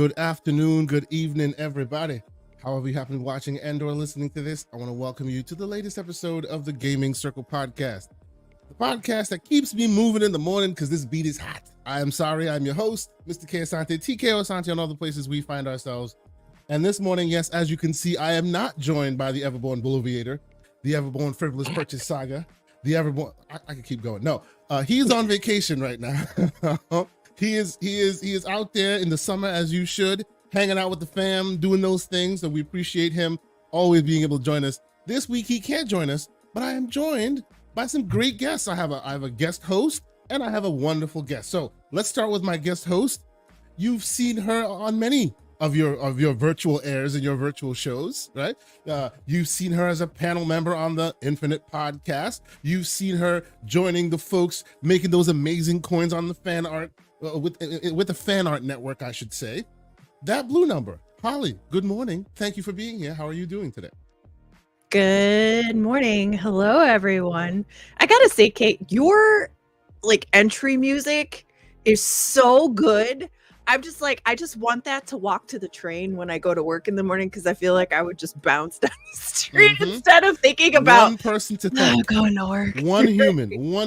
good afternoon, good evening, everybody. However you happen to be watching and or listening to this, I want to welcome you to the latest episode of the Gaming Circle Podcast. The podcast that keeps me moving in the morning because this beat is hot. I am sorry, I'm your host, Mr. K. Asante, TK Asante on all the places we find ourselves. And this morning, yes, as you can see, I am not joined by the Everborn Bouleviator, the Everborn Frivolous Purchase Saga, the Everborn, I can keep going. No, he's on vacation right now. He is out there in the summer, as you should, hanging out with the fam, doing those things. So we appreciate him always being able to join us. This week he can't join us, but I am joined by some great guests. I have a guest host and I have a wonderful guest. So let's start with my guest host. You've seen her on many of your virtual airs and your virtual shows, right? You've seen her as a panel member on the Infinite podcast. You've seen her joining the folks making those amazing coins on the fan art. With the fan art network, I should say. That blue number, Holly, good morning. Thank you for being here. How are you doing today? Good morning. Hello, everyone. I gotta say, Kate, your entry music is so good. I'm just I just want that to walk to the train when I go to work in the morning because I feel like I would just bounce down the street instead of thinking about one person to thank. Going to work. one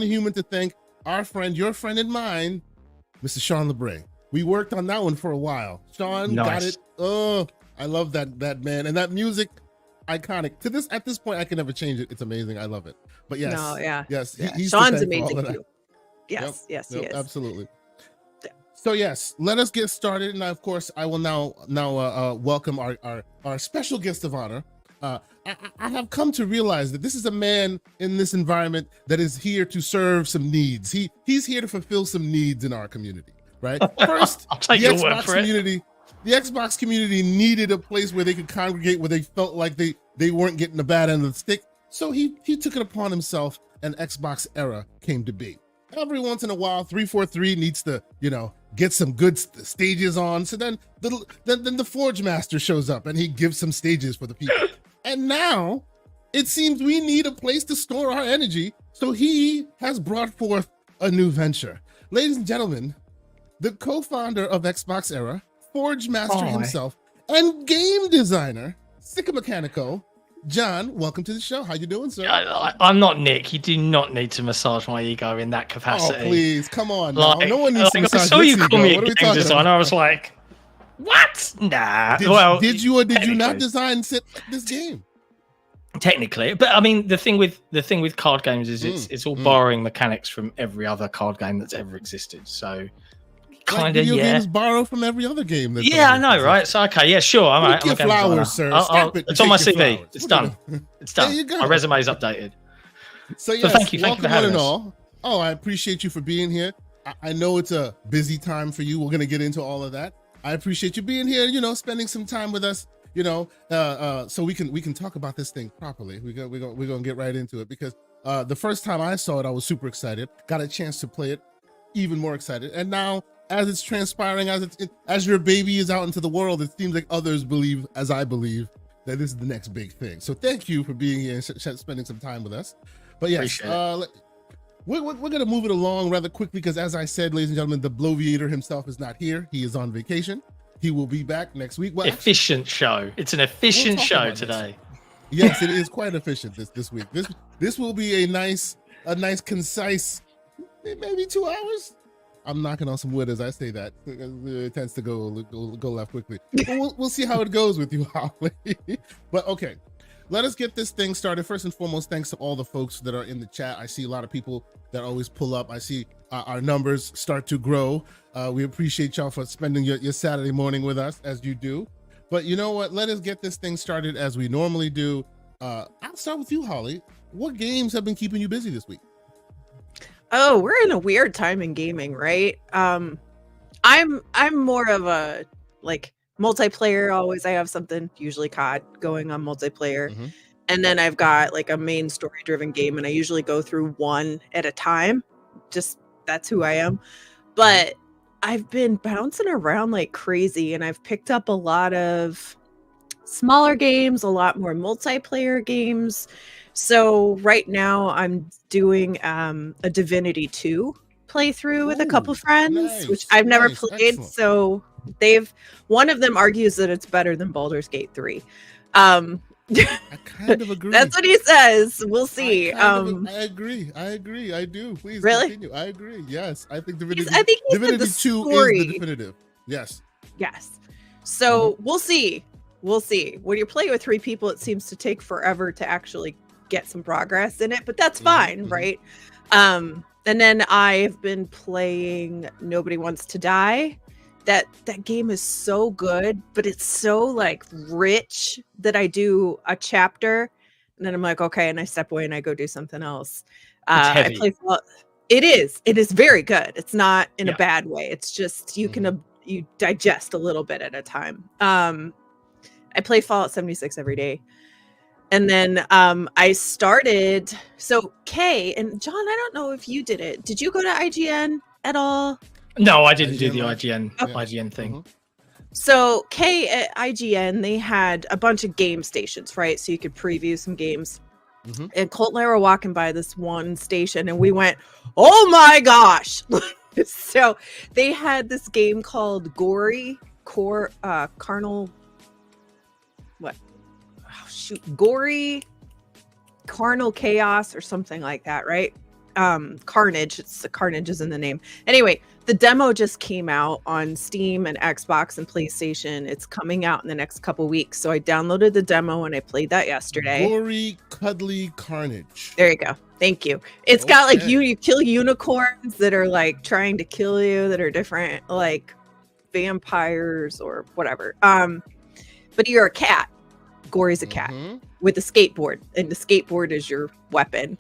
human to thank. Our friend, your friend and mine, Mr. Sean LeBray. We worked on that one for a while. Sean got it. Oh, I love that man. And that music, iconic. At this point, I can never change it. It's amazing. I love it. But yes. No, yeah. Yes. Yeah. He's Sean's amazing too. Yes, yep, he is. Absolutely. So yes, let us get started. And of course, I will now welcome our special guest of honor. I have come to realize that this is a man in this environment that is here to serve some needs. He's here to fulfill some needs in our community, right? First, the Xbox community needed a place where they could congregate, where they felt like they weren't getting the bad end of the stick. So he took it upon himself, and XboxEra came to be. Every once in a while, 343 needs to, get some good stages on. So then the Forge Master shows up and he gives some stages for the people. And now it seems we need a place to store our energy. So he has brought forth a new venture. Ladies and gentlemen, the co-founder of XboxEra, Forge Master himself, and game designer, Sicka Mechanico, John, welcome to the show. How you doing, sir? I'm not Nick. You do not need to massage my ego in that capacity. Oh, please, come on. Now. No one needs to massage I saw you call me a game designer. About? I was like, what? Nah. Did you not design this game? Technically, but I mean, the thing with card games is it's all borrowing mechanics from every other card game that's ever existed. So, kind of, games borrow from every other game. I know, right? So, okay, yeah, sure. All right, I'm flowers, sir. It's on my CV. Flowers. It's done. It's done. There you go. My resume's updated. So yes, thank you for having us. Oh, I appreciate you for being here. I know it's a busy time for you. We're gonna get into all of that. I appreciate you being here. Spending some time with us. So we can talk about this thing properly. We're gonna get right into it because the first time I saw it, I was super excited. Got a chance to play it, even more excited. And now, as it's transpiring, as your baby is out into the world, it seems like others believe, as I believe, that this is the next big thing. So thank you for being here and spending some time with us. But yes, we're gonna move it along rather quickly because, as I said, ladies and gentlemen, the Bloviator himself is not here. He is on vacation. He will be back next week. Well, efficient show. It's an efficient show today. Yes, it is quite efficient this week. This will be a nice, concise, maybe 2 hours. I'm knocking on some wood as I say that. It tends to go left quickly. But we'll see how it goes with you, Holly. But okay, let us get this thing started. First and foremost, thanks to all the folks that are in the chat. I see a lot of people that always pull up. I see our numbers start to grow. We appreciate y'all for spending your Saturday morning with us as you do. But you know what? Let us get this thing started as we normally do. I'll start with you, Holly. What games have been keeping you busy this week? Oh, we're in a weird time in gaming, right? I'm more of a multiplayer. Always, I have something, usually COD, going on multiplayer, and then I've got a main story-driven game, and I usually go through one at a time. Just that's who I am. But I've been bouncing around like crazy, and I've picked up a lot of smaller games, a lot more multiplayer games. So right now I'm doing a Divinity 2 playthrough with a couple friends, which I've never played. Excellent. So One of them argues that it's better than Baldur's Gate 3. I kind of agree. That's what he says. We'll see. I agree. I do. Please really? continue. I agree. Yes, I think Divinity 2 story is the definitive. Yes. So we'll see. When you're playing with 3 people, it seems to take forever to actually get some progress in it, but that's fine, right? And then I've been playing Nobody Wants to Die. That game is so good, but it's so like rich that I do a chapter and then I'm like, okay, and I step away and I go do something else. I play it is very good. It's not in a bad way. It's just you can you digest a little bit at a time. I play Fallout 76 every day. And then I started, so Kay and John, I don't know if you did it. Did you go to IGN at all? No, I didn't do the IGN thing. So Kay at IGN, they had a bunch of game stations, right? So you could preview some games. And Colt and I were walking by this one station and we went, oh my gosh. So they had this game called Gory Carnal Chaos or something like that, right? Carnage. It's the Carnage is in the name. Anyway, the demo just came out on Steam and Xbox and PlayStation. It's coming out in the next couple weeks. So I downloaded the demo and I played that yesterday. Gory Cuddly Carnage. There you go. Thank you. It's got like you kill unicorns that are like trying to kill you, that are different, like vampires or whatever. But you're a cat. Gory's a cat with a skateboard, and the skateboard is your weapon.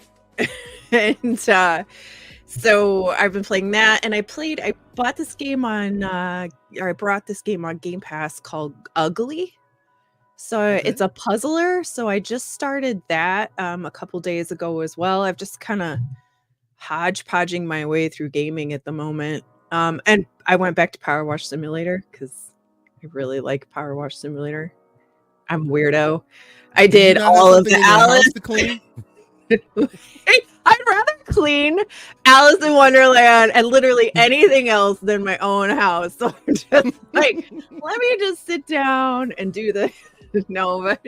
And so I've been playing that, and I bought this game on I brought this game on Game Pass called Ugly. So it's a puzzler. So I just started that a couple days ago as well. I've just kind of hodgepodging my way through gaming at the moment. And I went back to Power Wash Simulator because I really like Power Wash Simulator. I'm weirdo. I did all of the Alice. I'd rather clean Alice in Wonderland and literally anything else than my own house. So I'm just like, let me just sit down and do this. No, but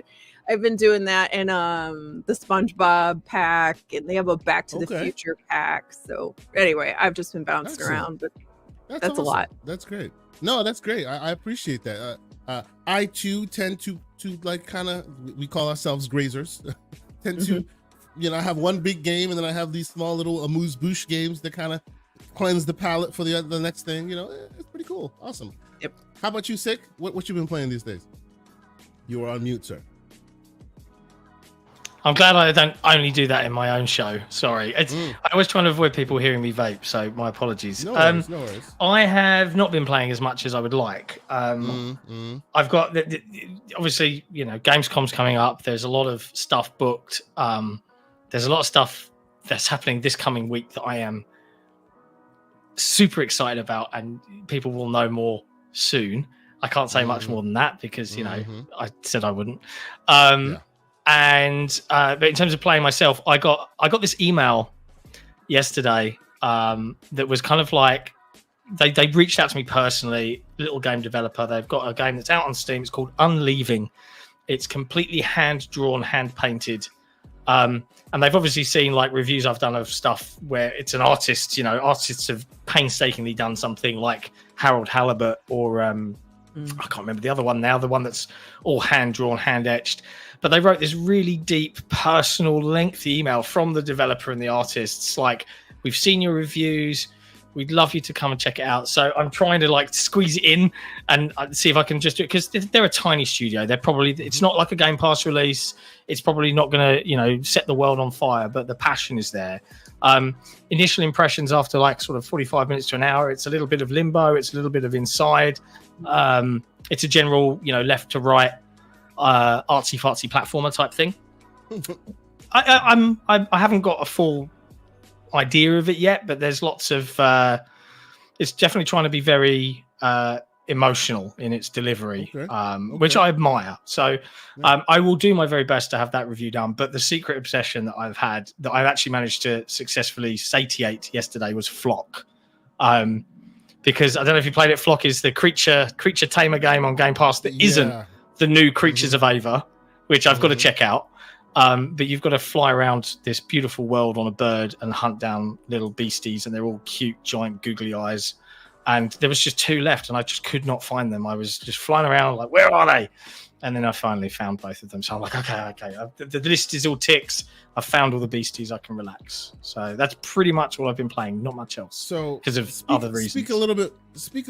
I've been doing that in the SpongeBob pack, and they have a Back to the Future pack. So anyway, I've just been bouncing around, but that's awesome. A lot. That's great. No, that's great. I appreciate that. I too tend to like kind of, we call ourselves grazers, tend to, I have one big game and then I have these small little amuse-bouche games that kind of cleanse the palate for the next thing. It's pretty cool. Awesome. Yep. How about you, Sick? What you been playing these days? You are on mute, sir. I'm glad I don't only do that in my own show. Sorry. I always try to avoid people hearing me vape, so my apologies. No worries. I have not been playing as much as I would like. I've got, obviously, Gamescom's coming up. There's a lot of stuff booked. There's a lot of stuff that's happening this coming week that I am super excited about, and people will know more soon. I can't say much more than that because, I said I wouldn't. And but in terms of playing myself, I got this email yesterday that was kind of like they reached out to me personally, little game developer. They've got a game that's out on Steam. It's called Unleaving. It's completely hand drawn, hand painted. And they've obviously seen like reviews I've done of stuff where it's an artist, artists have painstakingly done something like Harold Halibut or I can't remember the other one now, the one that's all hand drawn, hand etched. But they wrote this really deep, personal, lengthy email from the developer and the artists. Like, we've seen your reviews. We'd love you to come and check it out. So I'm trying to like squeeze it in and see if I can just do it, because they're a tiny studio. It's not like a Game Pass release. It's probably not going to, set the world on fire, but the passion is there. Initial impressions after like sort of 45 minutes to an hour, it's a little bit of Limbo. It's a little bit of Inside. It's a general, left to right, artsy fartsy platformer type thing. I haven't got a full idea of it yet, but there's lots of it's definitely trying to be very emotional in its delivery, which I admire. So I will do my very best to have that review done. But the secret obsession that I've had, that I've actually managed to successfully satiate yesterday, was Flock. because I don't know if you played it. Flock is the creature tamer game on Game Pass that isn't the new Creatures of Ava, which I've got to check out. But you've got to fly around this beautiful world on a bird and hunt down little beasties, and they're all cute, giant, googly eyes. And there was just 2 left, and I just could not find them. I was just flying around like, where are they? And then I finally found both of them. So I'm like, okay. The list is all ticks. I've found all the beasties. I can relax. So that's pretty much all I've been playing. Not much else. So because of other reasons. Speak a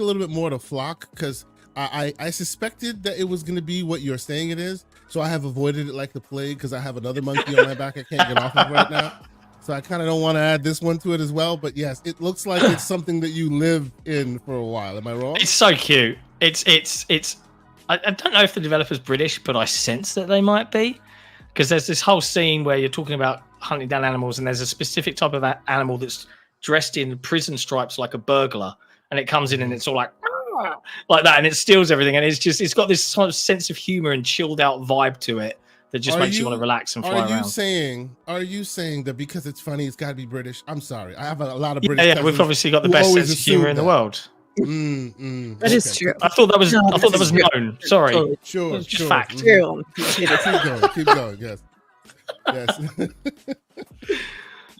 little bit more to Flock, because I suspected that it was going to be what you're saying it is. So I have avoided it like the plague, because I have another monkey on my back I can't get off of right now. So I kind of don't want to add this one to it as well. But yes, it looks like it's something that you live in for a while. Am I wrong? It's so cute. It's. I don't know if the developer's British, but I sense that they might be, because there's this whole scene where you're talking about hunting down animals, and there's a specific type of animal that's dressed in prison stripes like a burglar, and it comes in and it's all like that, and it steals everything, and it's got this sort of sense of humor and chilled out vibe to it that just makes you want to relax and fly around. Are you saying that because it's funny, it's got to be British? I'm sorry, I have a lot of British. Yeah, we've obviously got the best sense of humor in the world. That is true. I thought that was known. Sorry. Sure. It's just fact. True. Keep going. Yes.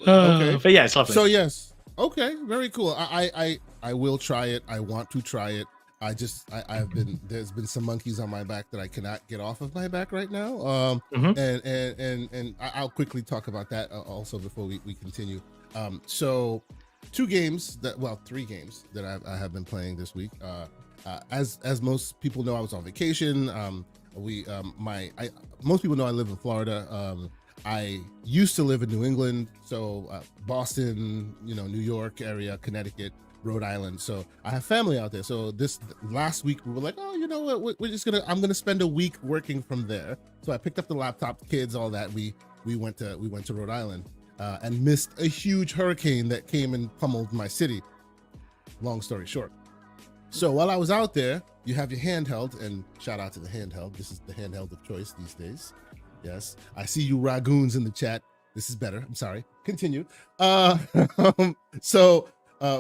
Okay. But yeah, it's lovely. So yes. Okay. Very cool. I will try it. I want to try it. There's been some monkeys on my back that I cannot get off of my back right now. And I'll quickly talk about that also before we continue. So 3 games that I have been playing this week. As most people know, I was on vacation. Most people know I live in Florida. I used to live in New England, so Boston, New York area, Connecticut, Rhode Island. So I have family out there. So this last week we were like, oh, you know what? I'm gonna spend a week working from there. So I picked up the laptop, the kids, all that. We went to Rhode Island. And missed a huge hurricane that came and pummeled my city. Long story short. So while I was out there, you have your handheld, and shout out to the handheld. This is the handheld of choice these days. Yes, I see you ragoons in the chat. This is better. I'm sorry. Continue. So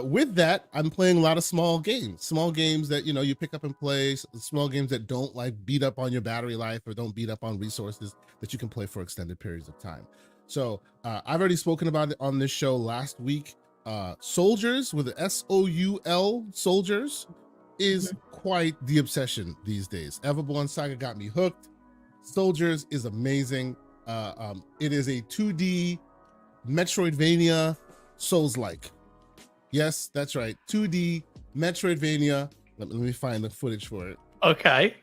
with that, I'm playing a lot of small games that you pick up and play. Small games that don't beat up on your battery life or don't beat up on resources, that you can play for extended periods of time. So I've already spoken about it on this show last week. Soldiers with the SOUL, Soldiers, is quite the obsession these days. Everborn Saga got me hooked. Soldiers is amazing. It is a 2D Metroidvania Souls-like. Yes, that's right. 2D Metroidvania. Let me find the footage for it. Okay.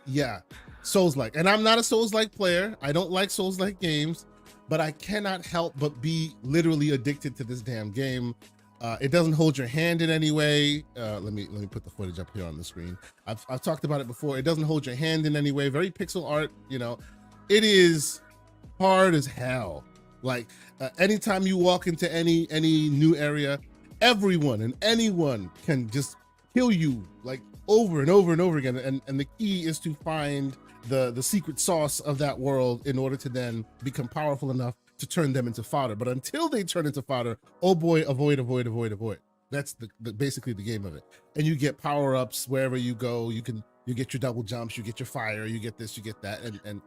Yeah, Souls-like. And I'm not a Souls-like player. I don't like Souls-like games. But I cannot help but be literally addicted to this damn game. It doesn't hold your hand in any way. Let me put the footage up here on the screen. I've talked about it before. It doesn't hold your hand in any way. Very pixel art. It is hard as hell. Anytime you walk into any new area, everyone and anyone can just kill you over and over and over again. And the key is to find the secret sauce of that world in order to then become powerful enough to turn them into fodder. But until they turn into fodder, oh boy, avoid. That's basically the game of it. And you get power-ups wherever you go. You get your double jumps, you get your fire, you get this, you get that. And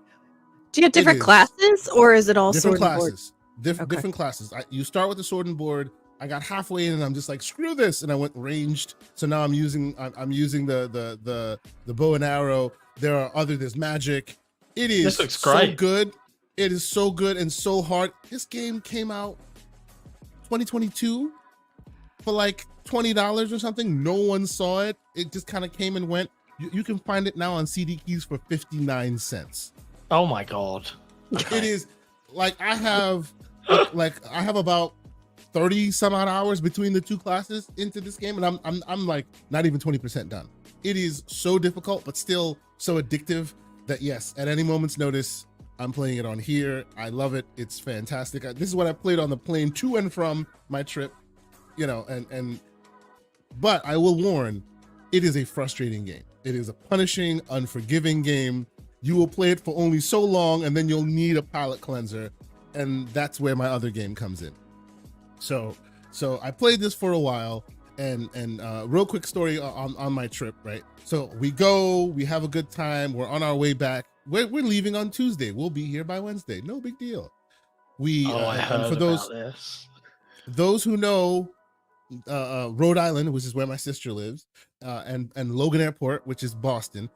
do you have different classes, or is it all different sword classes? Different classes. You start with the sword and board. I got halfway in and I'm just like, screw this, and I went ranged. So now I'm using the bow and arrow. There's magic. It is this looks great. So good. It is so good and so hard. This game came out 2022 for $20 or something. No one saw it. It just kind of came and went. You can find it now on CD Keys for 59 cents. Oh my god. Okay. It is I have about 30 some odd hours between the 2 classes into this game, and I'm not even 20% done. It is so difficult, but still so addictive that yes, at any moment's notice, I'm playing it on here. I love it. It's fantastic. This is what I played on the plane to and from my trip, but I will warn, it is a frustrating game. It is a punishing, unforgiving game. You will play it for only so long, and then you'll need a palate cleanser, and that's where my other game comes in. So I played this for a while, And real quick story on my trip, right? So we have a good time. We're on our way back. We're leaving on Tuesday. We'll be here by Wednesday. No big deal. I heard and for about this. those who know Rhode Island, which is where my sister lives, and Logan Airport, which is Boston,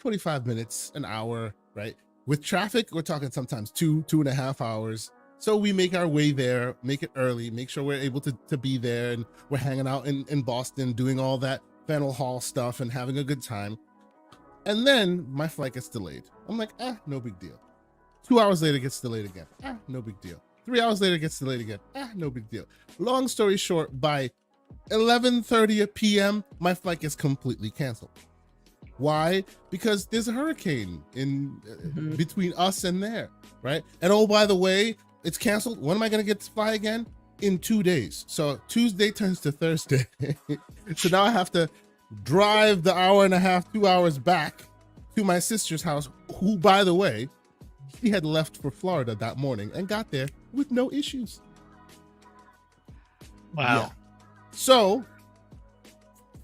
45 minutes, an hour, right? With traffic, we're talking sometimes 2.5 hours. So we make our way there, make it early, make sure we're able to be there, and we're hanging out in Boston, doing all that Faneuil Hall stuff and having a good time. And then my flight gets delayed. I'm like, no big deal. 2 hours later, it gets delayed again. No big deal. 3 hours later, it gets delayed again. No big deal. Long story short, by 11:30 p.m., my flight gets completely canceled. Why? Because there's a hurricane in between us and there, right? And oh, by the way, it's canceled. When am I going to get to fly again? In 2 days. So Tuesday turns to Thursday. So now I have to drive the hour and a half, 2 hours back to my sister's house, who, by the way, she had left for Florida that morning and got there with no issues. Wow. Yeah. So,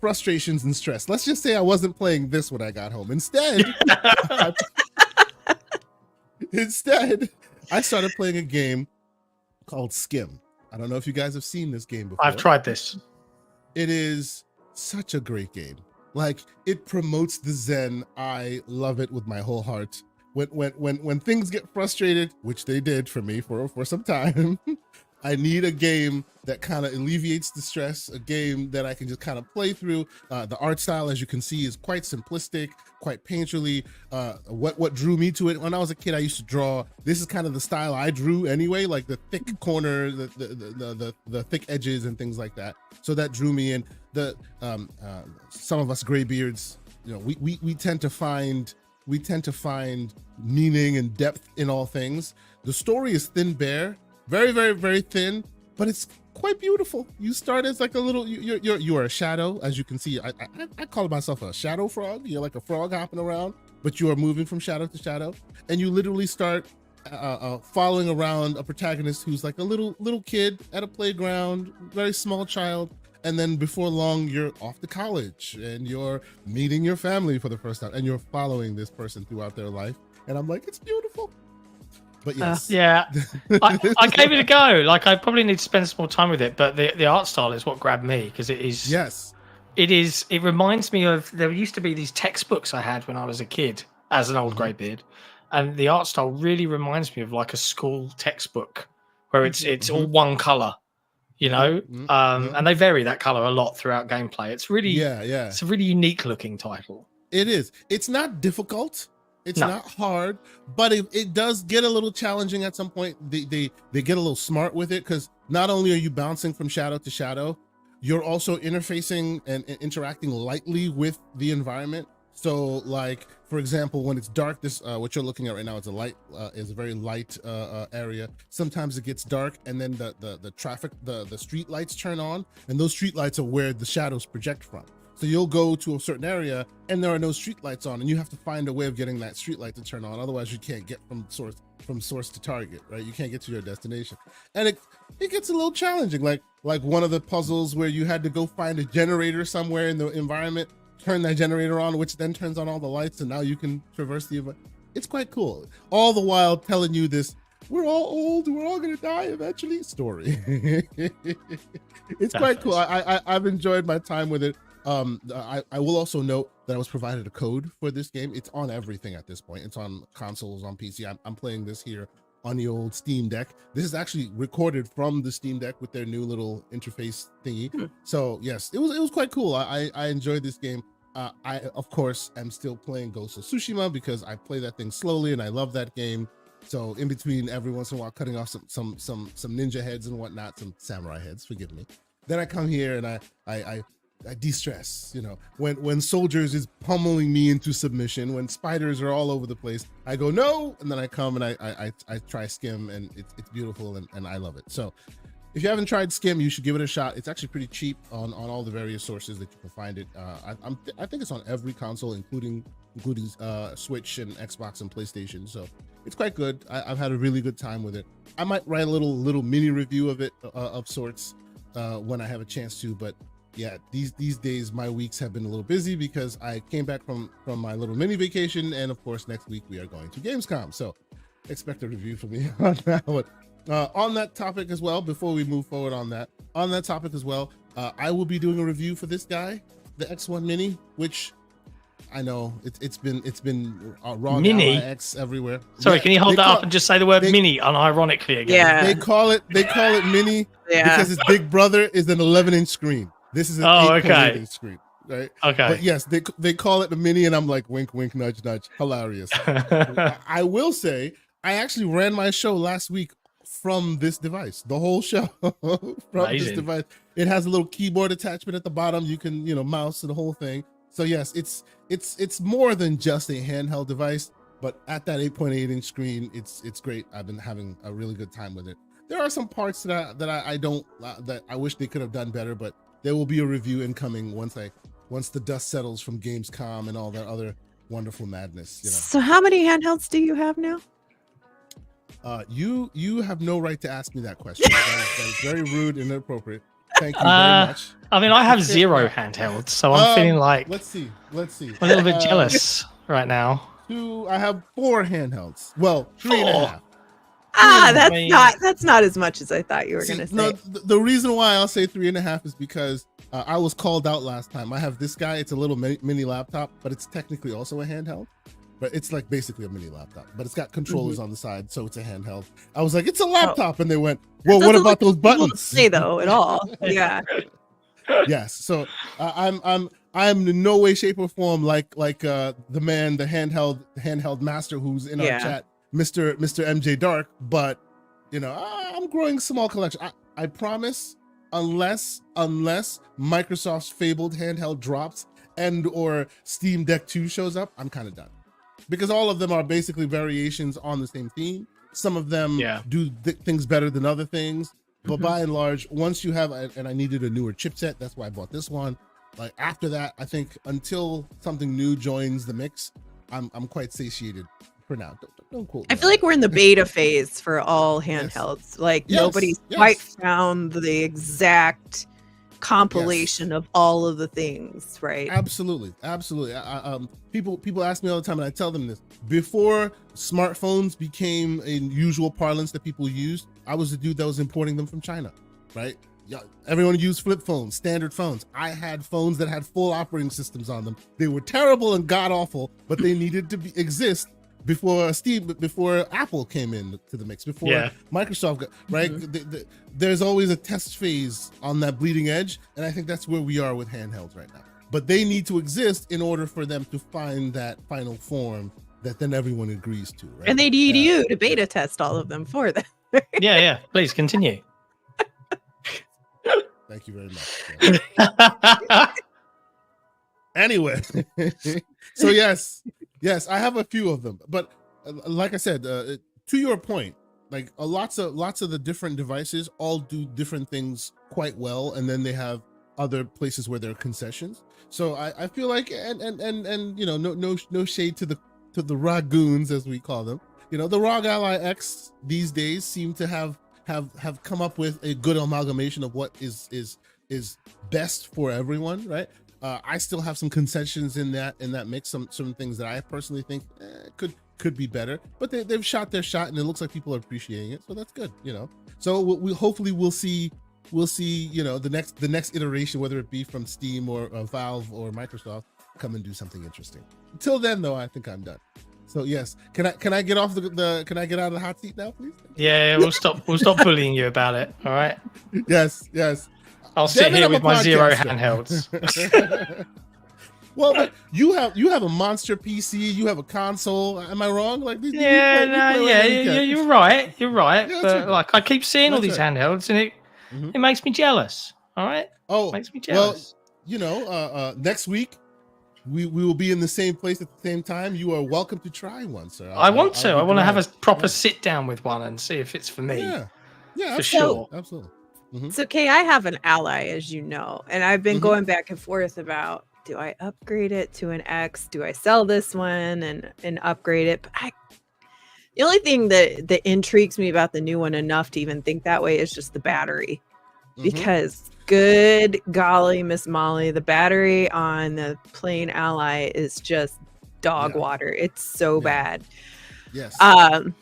frustrations and stress. Let's just say I wasn't playing this when I got home. Instead, I started playing a game called Skim. I don't know if you guys have seen this game before. I've tried this. It is such a great game. Like, it promotes the Zen. I love it with my whole heart. When things get frustrated, which they did for me for some time, I need a game that kind of alleviates the stress, a game that I can just kind of play through. The art style, as you can see, is quite simplistic, quite painterly. What drew me to it, when I was a kid, I used to draw. This is kind of the style I drew anyway, like the thick corner, the thick edges and things like that. So that drew me in. Some of us graybeards, we tend to find meaning and depth in all things. The story is thin bare, very, very, very thin, but it's quite beautiful. You start as like a little, you are a shadow, as you can see. I call myself a shadow frog. You're like a frog hopping around, but you are moving from shadow to shadow, and you literally start following around a protagonist who's like a little kid at a playground, very small child. And then before long, you're off to college and you're meeting your family for the first time, and you're following this person throughout their life. And I'm like, it's beautiful. But yes. Yeah, I gave it a go. Like, I probably need to spend some more time with it, but the art style is what grabbed me, because it is. Yes. It reminds me of, there used to be these textbooks I had when I was a kid as an old greybeard, and the art style really reminds me of like a school textbook where it's all one color. And they vary that color a lot throughout gameplay. It's really, it's a really unique looking title. It is. It's not difficult. It's not hard, but it does get a little challenging at some point. They get a little smart with it, because not only are you bouncing from shadow to shadow, you're also interfacing and interacting lightly with the environment. So, like, for example, when it's dark, this what you're looking at right now is a very light area. Sometimes it gets dark, and then the traffic, the street lights turn on, and those street lights are where the shadows project from. So you'll go to a certain area and there are no street lights on, and you have to find a way of getting that street light to turn on. Otherwise, you can't get from source to target, right? You can't get to your destination, and it gets a little challenging. Like one of the puzzles where you had to go find a generator somewhere in the environment, turn that generator on, which then turns on all the lights, and now you can traverse the environment. It's quite cool. All the while telling you this, we're all old, we're all gonna die eventually story. It's quite cool. I've enjoyed my time with it. I will also note that I was provided a code for this game. It's on everything at this point. It's on consoles, on PC. I'm playing this here on the old Steam Deck. This is actually recorded from the Steam Deck with their new little interface thingy. So yes, it was quite cool. I enjoyed this game. I of course am still playing Ghost of Tsushima, because I play that thing slowly and I love that game. So in between, every once in a while, cutting off some ninja heads and whatnot, some samurai heads, forgive me. Then I come here and I de-stress, when soldiers is pummeling me into submission, when spiders are all over the place, I go no, and then I come and I try Skim, and it's beautiful, and I love it. So if you haven't tried Skim, you should give it a shot. It's actually pretty cheap on all the various sources that you can find it. I think it's on every console, including Switch and Xbox and PlayStation. So it's quite good. I've had a really good time with it. I might write a little mini review of it of sorts when I have a chance to, but yeah, these days my weeks have been a little busy because I came back from my little mini vacation, and of course next week we are going to Gamescom. So expect a review from me on that one. On that topic as well, before we move forward on that topic as well, I will be doing a review for this guy, the X1 Mini, which I know it's been raw Mini X everywhere. Sorry, Yeah, can you hold that up and just say the word mini unironically again? Yeah. They call it mini because its big brother is an 11-inch screen. This is an 8.8-inch screen, right? Okay. But yes, they call it the mini, and I'm like, wink, wink, nudge, nudge. Hilarious. I will say, I actually ran my show last week from this device, the whole show from this device. It has a little keyboard attachment at the bottom. You can, mouse the whole thing. So yes, it's more than just a handheld device, but at that 8.8-inch screen, it's great. I've been having a really good time with it. There are some parts that I wish they could have done better, but there will be a review incoming once the dust settles from Gamescom and all that other wonderful madness. So how many handhelds do you have now? You have no right to ask me that question. That is very rude and inappropriate. Thank you very much. I mean, I have 0 handhelds, so I'm feeling like let's see. I'm a little bit jealous right now. I have 4 handhelds. Well, 3.5. That's not as much as I thought you were gonna say. No, the reason why I'll say 3.5 is because I was called out last time. I have this guy. It's a little mini laptop, but it's technically also a handheld. But it's like basically a mini laptop, but it's got controllers on the side, so it's a handheld. I was like, it's a laptop, and they went, well, what about those buttons? Say though at all, yeah. Yes, so I'm in no way, shape, or form like the man, the handheld master who's in our chat, Mr. MJ Dark. But I'm growing a small collection. I promise, unless Microsoft's fabled handheld drops and or Steam Deck 2 shows up, I'm kind of done. Because all of them are basically variations on the same theme. Some of them do things better than other things, but by and large, once you have, and I needed a newer chipset, that's why I bought this one. Like after that, I think until something new joins the mix, I'm quite satiated for now. Don't quote me. I feel like we're in the beta phase for all handhelds. Like nobody's quite found the exact compilation of all of the things, right? Absolutely. People ask me all the time, and I tell them this: before smartphones became a usual parlance that people used, I was the dude that was importing them from China, right? Everyone used flip phones, standard phones. I had phones that had full operating systems on them. They were terrible and god awful, but they needed to exist before Apple came in to the mix, before Microsoft got, right? There's always a test phase on that bleeding edge, and I think that's where we are with handhelds right now. But they need to exist in order for them to find that final form that then everyone agrees to, right? And they need you to beta test all of them for them. Yeah. Please continue. Thank you very much. Anyway, so yes, I have a few of them, but like I said, to your point, like lots of the different devices all do different things quite well, and then they have other places where there are concessions. So I feel like, and no shade to the ROG-goons, as we call them. The ROG Ally X these days seem to have come up with a good amalgamation of what is best for everyone, right? I still have some concessions in that mix, some things that I personally think could be better, but they've shot their shot, and it looks like people are appreciating it, so that's good. So we'll see the next iteration, whether it be from Steam or Valve or Microsoft, come and do something interesting. Until then, though, I think I'm done. So yes, can I get off can I get out of the hot seat now, please? Yeah, we'll stop bullying you about it. All right. Yes. I'll sit here with my 0 handhelds. Well, but you have a monster PC. You have a console. Am I wrong? Like you're right. Yeah, but like I keep seeing all these handhelds, and it makes me jealous. All right. Oh, it makes me jealous. Well, next week we will be in the same place at the same time. You are welcome to try one, sir. I want to have a proper sit down with one and see if it's for me. Yeah, for sure. Absolutely. So, Kay, I have an Ally, as you know, and I've been going back and forth about, do I upgrade it to an X? Do I sell this one and upgrade it? But the only thing that intrigues me about the new one enough to even think that way is just the battery. because good golly, Miss Molly, the battery on the Plane Ally is just dog water. It's so bad. Yes. Um,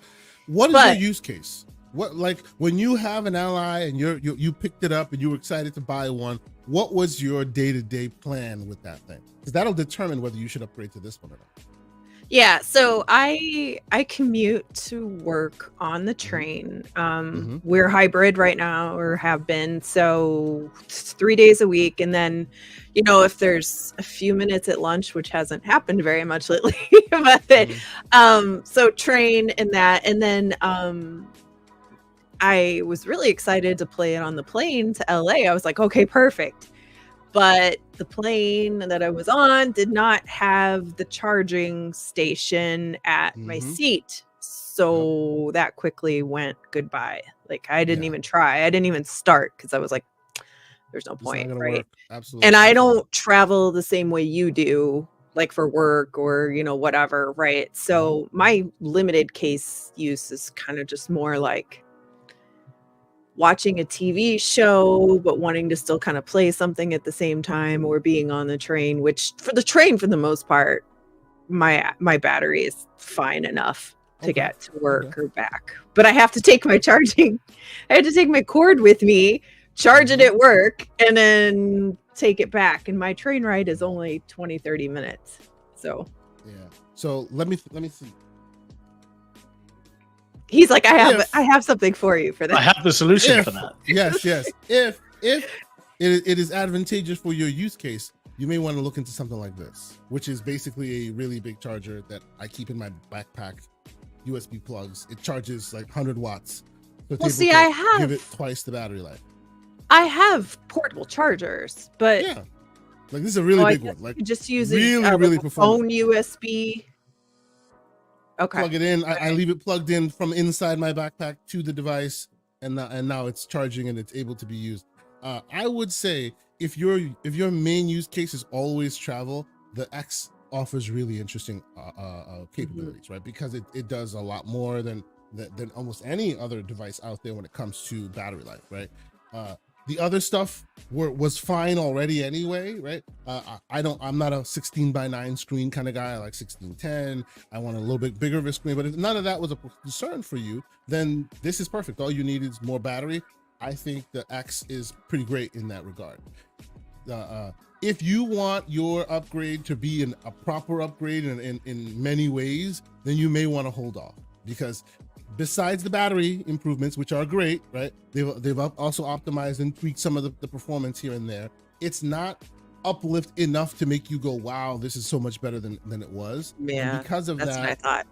what is your use case? What, like, when you have an Ally and you picked it up and you were excited to buy one, what was your day-to-day plan with that thing? Because that'll determine whether you should upgrade to this one or not. Yeah, so I commute to work on the train. We're hybrid right now, or have been, so it's 3 days a week. And then, you know, if there's a few minutes at lunch, which hasn't happened very much lately, but so train and that, and then I was really excited to play it on the plane to LA. I was like, okay, perfect. But the plane that I was on did not have the charging station at my seat. So that quickly went goodbye. Like, I didn't even try. I didn't even start because I was like, there's no point, right? Work. Absolutely. And I don't travel the same way you do, like for work or, you know, whatever, right? So my limited case use is kind of just more like watching a TV show, but wanting to still kind of play something at the same time, or being on the train, which for the train, for the most part, my battery is fine enough to get to work or back. But I have to take my charging. I had to take my cord with me, charge it at work, and then take it back. And my train ride is only 20-30 minutes. So so let me see. He's like, I have something for you for that. I have the solution for that. Yes. If it is advantageous for your use case, you may want to look into something like this, which is basically a really big charger that I keep in my backpack. USB plugs. It charges like 100 watts. So well, see, I have give it twice the battery life. I have portable chargers, but like this is a really big one. Like, just use really like phone USB. Okay. Plug it in. I leave it plugged in from inside my backpack to the device, and now it's charging and it's able to be used. I would say if your main use case is always travel, the X offers really interesting capabilities, right? Because it does a lot more than almost any other device out there when it comes to battery life, right? The other stuff was fine already anyway, right? I'm not a 16:9 screen kind of guy. I like 16:10. I want a little bit bigger of a screen, but if none of that was a concern for you, then this is perfect. All you need is more battery. I think the X is pretty great in that regard. If you want your upgrade to be a proper upgrade in many ways, then you may want to hold off, because besides the battery improvements, which are great, right? They've also optimized and tweaked some of the performance here and there. It's not uplift enough to make you go, wow, this is so much better than it was. Yeah, and because of that's what I thought.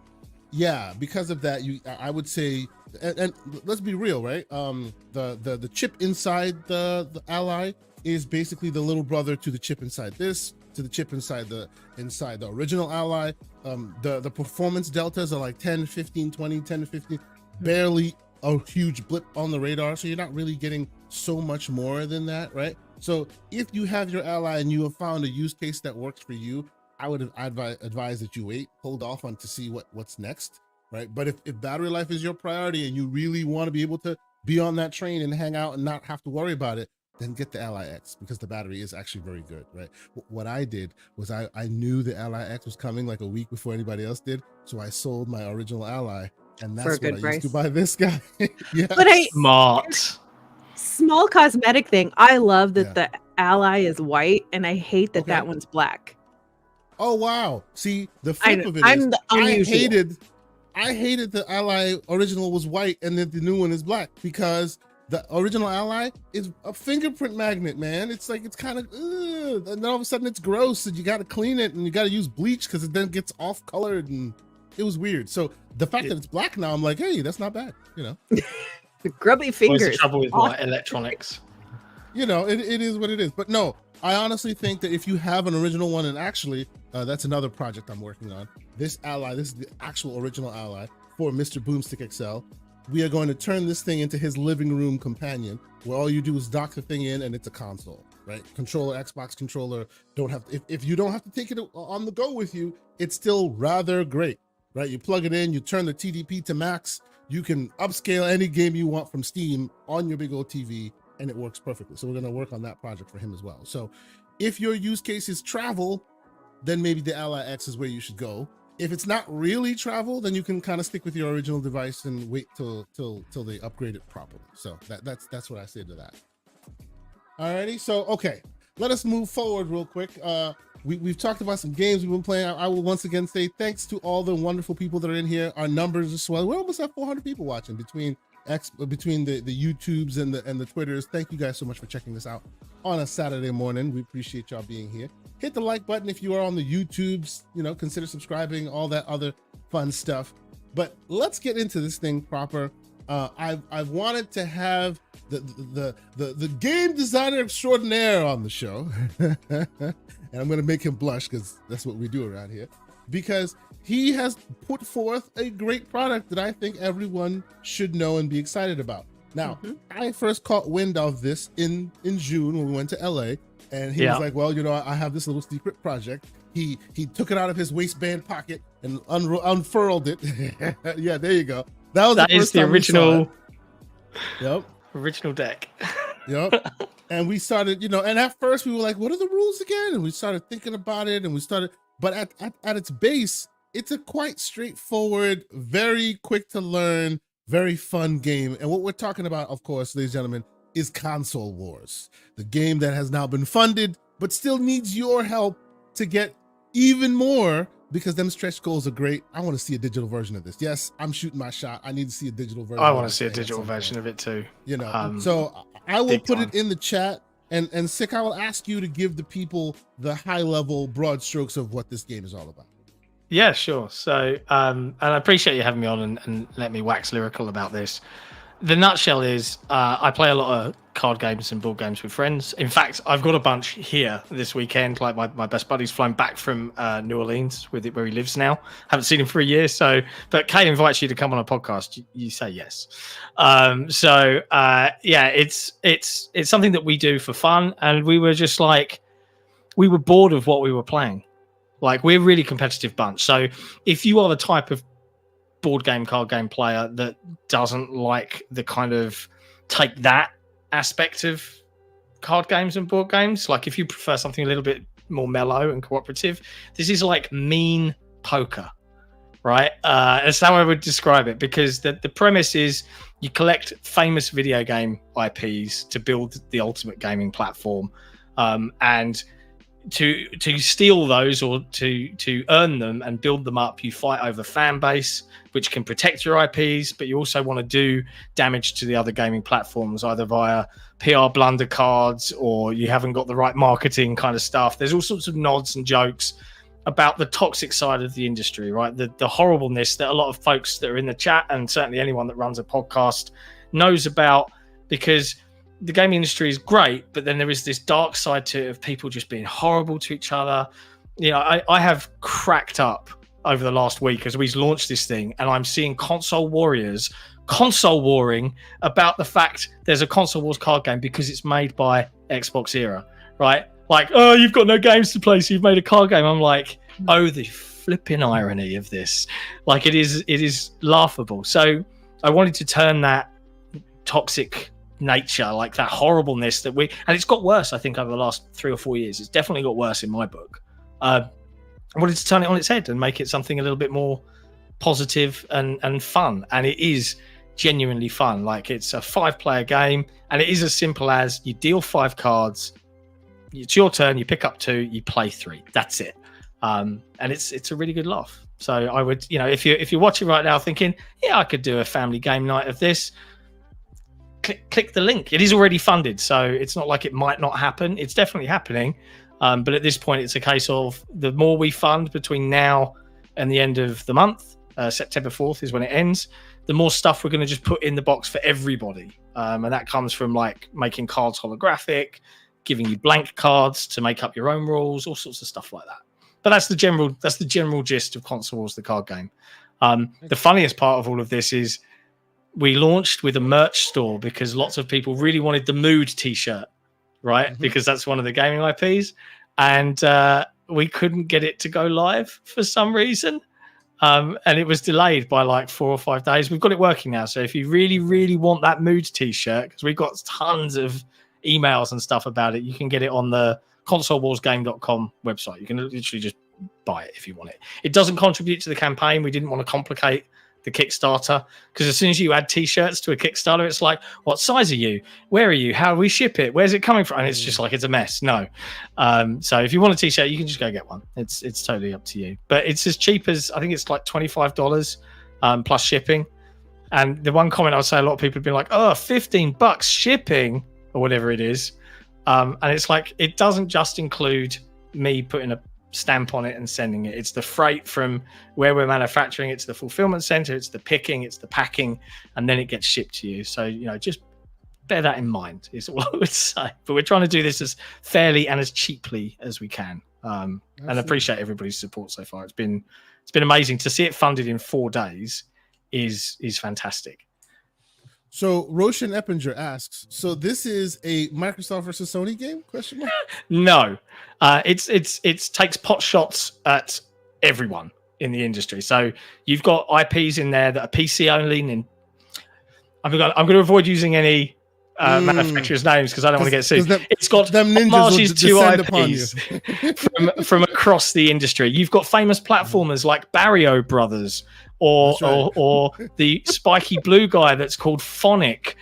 Yeah, because of that, I would say, and let's be real, right? The chip inside the Ally is basically the little brother to the chip inside this, to the chip inside the original Ally. The performance deltas are like 10, 15, 20, 10 to 15, barely a huge blip on the radar. So you're not really getting so much more than that, right? So if you have your Ally and you have found a use case that works for you, I would advise that you hold off on to see what's next, right? But if battery life is your priority and you really want to be able to be on that train and hang out and not have to worry about it, then get the Ally X, because the battery is actually very good, right? What I did was I knew the Ally X was coming like a week before anybody else did, so I sold my original Ally, and that's what I used to buy this guy. Yeah, but smart. Small cosmetic thing. I love that the Ally is white, and I hate that that one's black. Oh wow! See, the flip of it I'm unusual. I hated the Ally original was white, and then the new one is black, because the original Ally is a fingerprint magnet, man. It's like, it's kind of, and then all of a sudden it's gross, and you got to clean it, and you got to use bleach because it then gets off colored, and it was weird. So the fact that it's black now, I'm like, hey, that's not bad, you know. The grubby fingers. What's the trouble with my electronics? You know, it is what it is. But no, I honestly think that if you have an original one, and actually, that's another project I'm working on. This Ally, this is the actual original Ally for Mr. Boomstick XL. We are going to turn this thing into his living room companion, where all you do is dock the thing in and it's a console, right? Controller, Xbox controller. If you don't have to take it on the go with you, it's still rather great, right? You plug it in, you turn the TDP to max, you can upscale any game you want from Steam on your big old TV, and it works perfectly. So we're going to work on that project for him as well. So if your use case is travel, then maybe the Ally X is where you should go. If it's not really travel, then you can kind of stick with your original device and wait till they upgrade it properly. So that's what I say to that. Alrighty, so okay, let us move forward real quick. We've talked about some games we've been playing. I will once again say thanks to all the wonderful people that are in here. Our numbers are swelling. We almost have 400 people watching between the YouTubes and the Twitters. Thank you guys so much for checking this out on a Saturday morning. We appreciate y'all being here. Hit the like button if you are on the YouTubes. Consider subscribing, all that other fun stuff. But let's get into this thing proper. I've wanted to have the game designer extraordinaire on the show, and I'm going to make him blush because that's what we do around here. Because he has put forth a great product that I think everyone should know and be excited about. Now, I first caught wind of this in June when we went to LA, and he was like, well, I have this little secret project. He took it out of his waistband pocket and unfurled it. Yeah, there you go. That is the original. Yep. Original deck. Yep. And we started, and at first we were like, what are the rules again? And we started thinking about it, and but at its base, it's a quite straightforward, very quick to learn, very fun game. And what we're talking about, of course, ladies and gentlemen, is Console Wars, the game that has now been funded, but still needs your help to get even more, because them stretch goals are great. I want to see a digital version of this. Yes, I'm shooting my shot. I need to see a digital version. I want to see a digital version of it too. So I will put it in the chat, and Sick, I will ask you to give the people the high level broad strokes of what this game is all about. Yeah, sure. So, and I appreciate you having me on and let me wax lyrical about this. The nutshell is I play a lot of card games and board games with friends. In fact, I've got a bunch here this weekend. Like my best buddy's flown back from New Orleans where he lives now. Haven't seen him for a year. But Kay invites you to come on a podcast. You say yes. It's something that we do for fun. And we were just like, we were bored of what we were playing. Like, we're a really competitive bunch. So if you are the type of board game, card game player that doesn't like the kind of take that aspect of card games and board games, like if you prefer something a little bit more mellow and cooperative, this is like mean poker, right? That's how I would describe it, because the premise is you collect famous video game IPs to build the ultimate gaming platform, and to steal those or to earn them and build them up, you fight over fan base, which can protect your IPs, but you also want to do damage to the other gaming platforms, either via PR blunder cards or you haven't got the right marketing kind of stuff. There's all sorts of nods and jokes about the toxic side of the industry, right? The horribleness that a lot of folks that are in the chat, and certainly anyone that runs a podcast, knows about, because the gaming industry is great, but then there is this dark side to it of people just being horrible to each other. I have cracked up over the last week as we've launched this thing, and I'm seeing console warriors console warring about the fact there's a Console Wars card game because it's made by XboxEra, right? Like, oh, you've got no games to play, so you've made a card game. I'm like, oh, the flipping irony of this. Like, it is laughable. So I wanted to turn that toxic nature, like that horribleness and it's got worse, I think, over the last 3 or 4 years. It's definitely got worse in my book. I wanted to turn it on its head and make it something a little bit more positive and fun, and it is genuinely fun. Like, it's a 5-player game, and it is as simple as you deal 5 cards, it's your turn, you pick up 2, you play 3, that's it. And it's a really good laugh. So I would, if you're watching right now thinking, yeah, I could do a family game night of this, click the link. It is already funded, so it's not like it might not happen. It's definitely happening. But at this point, it's a case of the more we fund between now and the end of the month, September 4th is when it ends, the more stuff we're going to just put in the box for everybody. And that comes from like making cards holographic, giving you blank cards to make up your own rules, all sorts of stuff like that. But that's the general gist of Console Wars, the card game. The funniest part of all of this is we launched with a merch store because lots of people really wanted the Mood t-shirt, right? Mm-hmm. Because that's one of the gaming IPs. And we couldn't get it to go live for some reason. And it was delayed by like 4 or 5 days. We've got it working now. So if you really, really want that Mood t-shirt, because we've got tons of emails and stuff about it, you can get it on the consolewarsgame.com website. You can literally just buy it if you want it. It doesn't contribute to the campaign. We didn't want to complicate the Kickstarter, because as soon as you add t-shirts to a Kickstarter, it's like, what size are you, where are you, how do we ship it, where's it coming from, and it's just like, it's a mess. No. So if you want a t-shirt, you can just go get one. It's totally up to you, but it's as cheap as, I think it's like $25 plus shipping. And the one comment I would say, a lot of people have been like, oh, $15 shipping or whatever it is, and it's like, it doesn't just include me putting a stamp on it and sending it. It's the freight from where we're manufacturing, it's the fulfillment center, it's the picking, it's the packing, and then it gets shipped to you. So, you know, just bear that in mind is all I would say. But we're trying to do this as fairly and as cheaply as we can, and appreciate everybody's support so far. It's been amazing to see it funded in 4 days is fantastic. So Roshan Eppinger asks, so this is a Microsoft versus Sony game? Question mark? No, it takes pot shots at everyone in the industry. So you've got IPs in there that are PC only. And I'm going to avoid using any manufacturers' names because I don't want to get sued. It's got homages to IPs from across the industry. You've got famous platformers like Barrio Brothers, or the spiky blue guy that's called Phonic.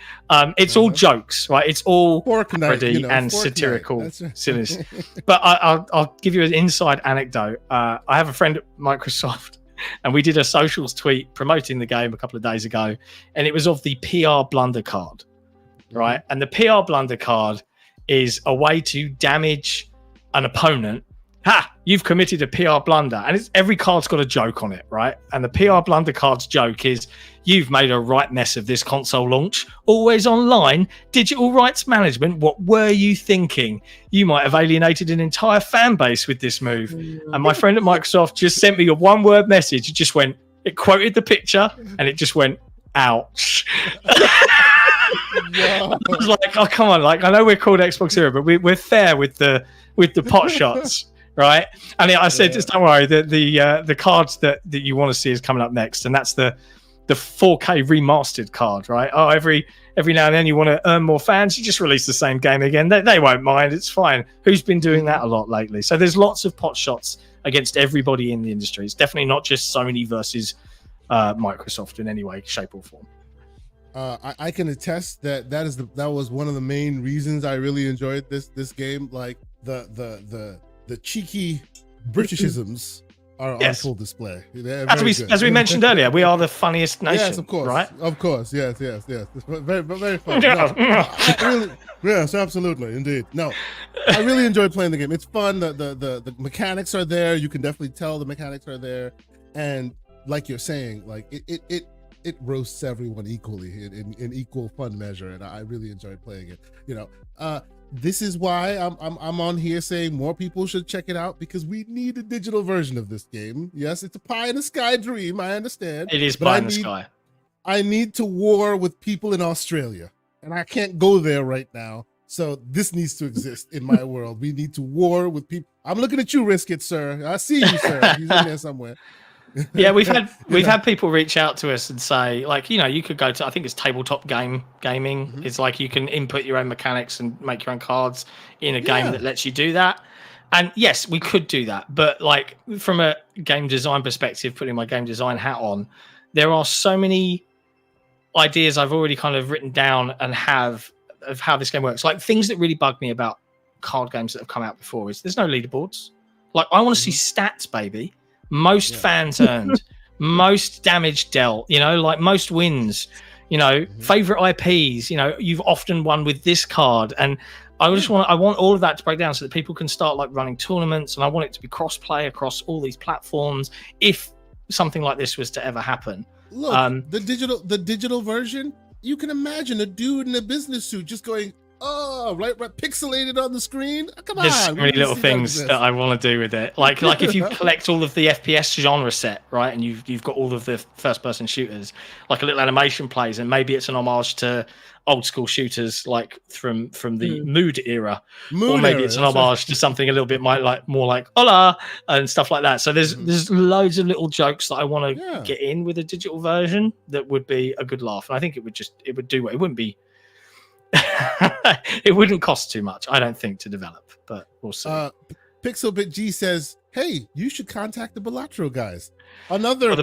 It's all jokes, right? It's all parody and satirical silliness. But I'll give you an inside anecdote. I have a friend at Microsoft, and we did a socials tweet promoting the game a couple of days ago, and it was of the PR blunder card, right? And the PR blunder card is a way to damage an opponent. Ha! You've committed a PR blunder, and every card's got a joke on it, right? And the PR blunder card's joke is, you've made a right mess of this console launch. Always online, digital rights management. What were you thinking? You might have alienated an entire fan base with this move. And my friend at Microsoft just sent me a one-word message. It just went, it quoted the picture, and it just went, ouch. I was like, oh, come on. Like, I know we're called XboxEra, but we're fair with the pot shots. Right, and I said, just don't worry. The cards that you want to see is coming up next, and that's the 4K remastered card. Right? Oh, every now and then you want to earn more fans, you just release the same game again. They won't mind. It's fine. Who's been doing that a lot lately? So there's lots of pot shots against everybody in the industry. It's definitely not just Sony versus Microsoft in any way, shape, or form. I can attest that was one of the main reasons I really enjoyed this game. Like the cheeky Britishisms are on full display. As we mentioned earlier, we are the funniest nation. Yes, of course, right? Of course, yes. Very fun. Yes, absolutely, indeed. No, I really enjoyed playing the game. It's fun. The mechanics are there. You can definitely tell the mechanics are there, and like you're saying, like it roasts everyone equally in equal fun measure, and I really enjoyed playing it. You know, this is why I'm on here saying more people should check it out, because we need a digital version of this game. Yes, it's a pie in the sky dream. I understand. It is pie in the sky. I need to war with people in Australia, and I can't go there right now. So this needs to exist in my world. We need to war with people. I'm looking at you, Riskit, sir. I see you, sir. He's in there somewhere. Yeah, we've had people reach out to us and say, like, you know, you could go to, I think it's tabletop gaming. Mm-hmm. It's like you can input your own mechanics and make your own cards in a game that lets you do that. And yes, we could do that, but like from a game design perspective, putting my game design hat on, there are so many ideas I've already kind of written down and have of how this game works. Like, things that really bug me about card games that have come out before is there's no leaderboards. Like, I want to see stats, baby. Most fans earned, most damage dealt, you know, like most wins, you know, favorite IPs, you know, you've often won with this card. And I want all of that to break down so that people can start like running tournaments, and I want it to be cross-play across all these platforms if something like this was to ever happen. Look, the digital version, you can imagine a dude in a business suit just going, oh, right, pixelated on the screen. Come on. There's so many little things that I want to do with it. Like if you collect all of the FPS genre set, right, and you've got all of the first-person shooters, like a little animation plays, and maybe it's an homage to old school shooters like from the Mood era, or maybe it's an homage to something a little bit more like Hola and stuff like that. So there's loads of little jokes that I want to get in with a digital version that would be a good laugh, and I think it would do it. It wouldn't be It wouldn't cost too much, I don't think, to develop, but we'll see. Pixelbit G says, "Hey, you should contact the Balatro guys, another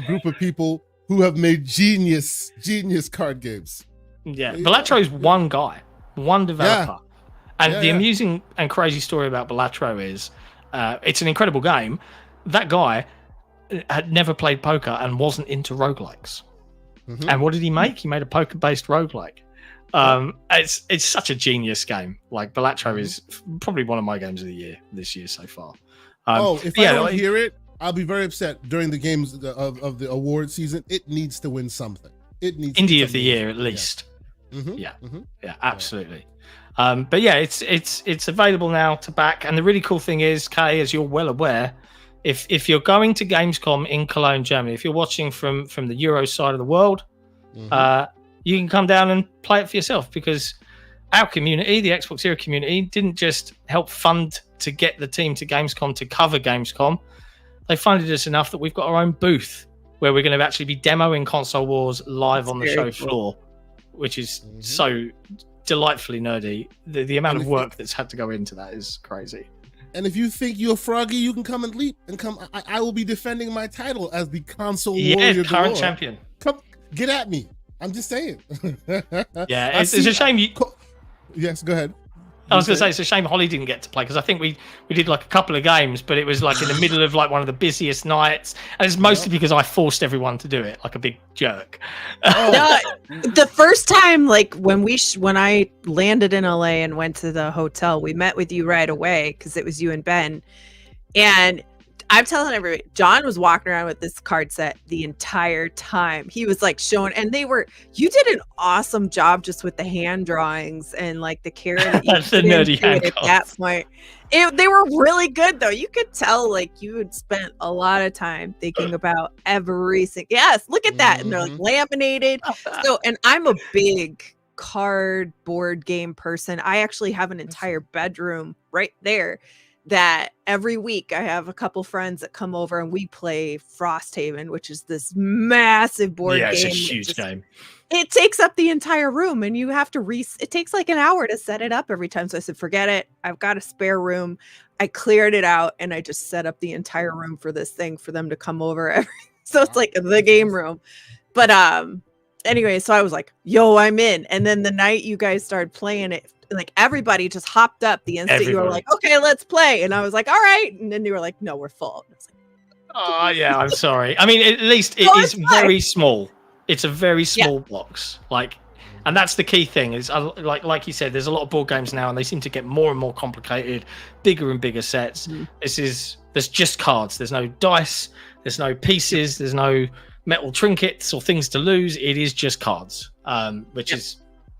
group of people who have made genius card games." Yeah, Balatro is one guy, one developer, and the amusing and crazy story about Balatro is, it's an incredible game. That guy had never played poker and wasn't into roguelikes. Mm-hmm. And what did he make? He made a poker-based roguelike. It's such a genius game. Like, Balatro is probably one of my games of the year this year so far. If I don't hear it, I'll be very upset during the games of the award season. It needs to win something. It needs Indie of the year at least. Yeah, absolutely. But yeah, it's available now to back. And the really cool thing is, Kay, as you're well aware, if you're going to Gamescom in Cologne, Germany, if you're watching from the Euro side of the world, you can come down and play it for yourself, because our community, the XboxEra community, didn't just help fund to get the team to Gamescom to cover Gamescom. They funded us enough that we've got our own booth where we're going to actually be demoing Console Wars live on the show floor, which is so delightfully nerdy. The amount of work that's had to go into that is crazy. And if you think you're froggy, you can come and leap and come. I will be defending my title as the console warrior, current champion. Come, get at me. I'm just saying. Yeah, it's a shame. Yes, go ahead. I was going to say, it's a shame Holly didn't get to play, because I think we did like a couple of games, but it was like in the middle of like one of the busiest nights, and it's mostly because I forced everyone to do it like a big jerk. No, the first time, like when I landed in LA and went to the hotel, we met with you right away because it was you and Ben, and I'm telling everybody, John was walking around with this card set the entire time. He was like showing, and you did an awesome job just with the hand drawings and like the care that you That's the nerdy hand at that point. They were really good though. You could tell like you had spent a lot of time thinking about everything. Yes, look at that. And they're like laminated. So, and I'm a big cardboard game person. I actually have an entire bedroom right there that every week I have a couple friends that come over and we play Frosthaven, which is this massive board game. Yeah, it's a huge game. It takes up the entire room, and you have to it takes like an hour to set it up every time. So I said, forget it. I've got a spare room. I cleared it out and I just set up the entire room for this thing for them to come over. So it's like the game room. But anyway, so I was like, yo, I'm in. And then the night you guys started playing it, like everybody just hopped up the instant you were like, okay, let's play. And I was like, all right. And then you were like, no, we're full. And I was like, oh yeah, I'm sorry. I mean, at least it is very small. It's a very small box. Like, and that's the key thing is like you said, there's a lot of board games now and they seem to get more and more complicated, bigger and bigger sets. There's just cards. There's no dice. There's no pieces. There's no metal trinkets or things to lose. It is just cards, which is,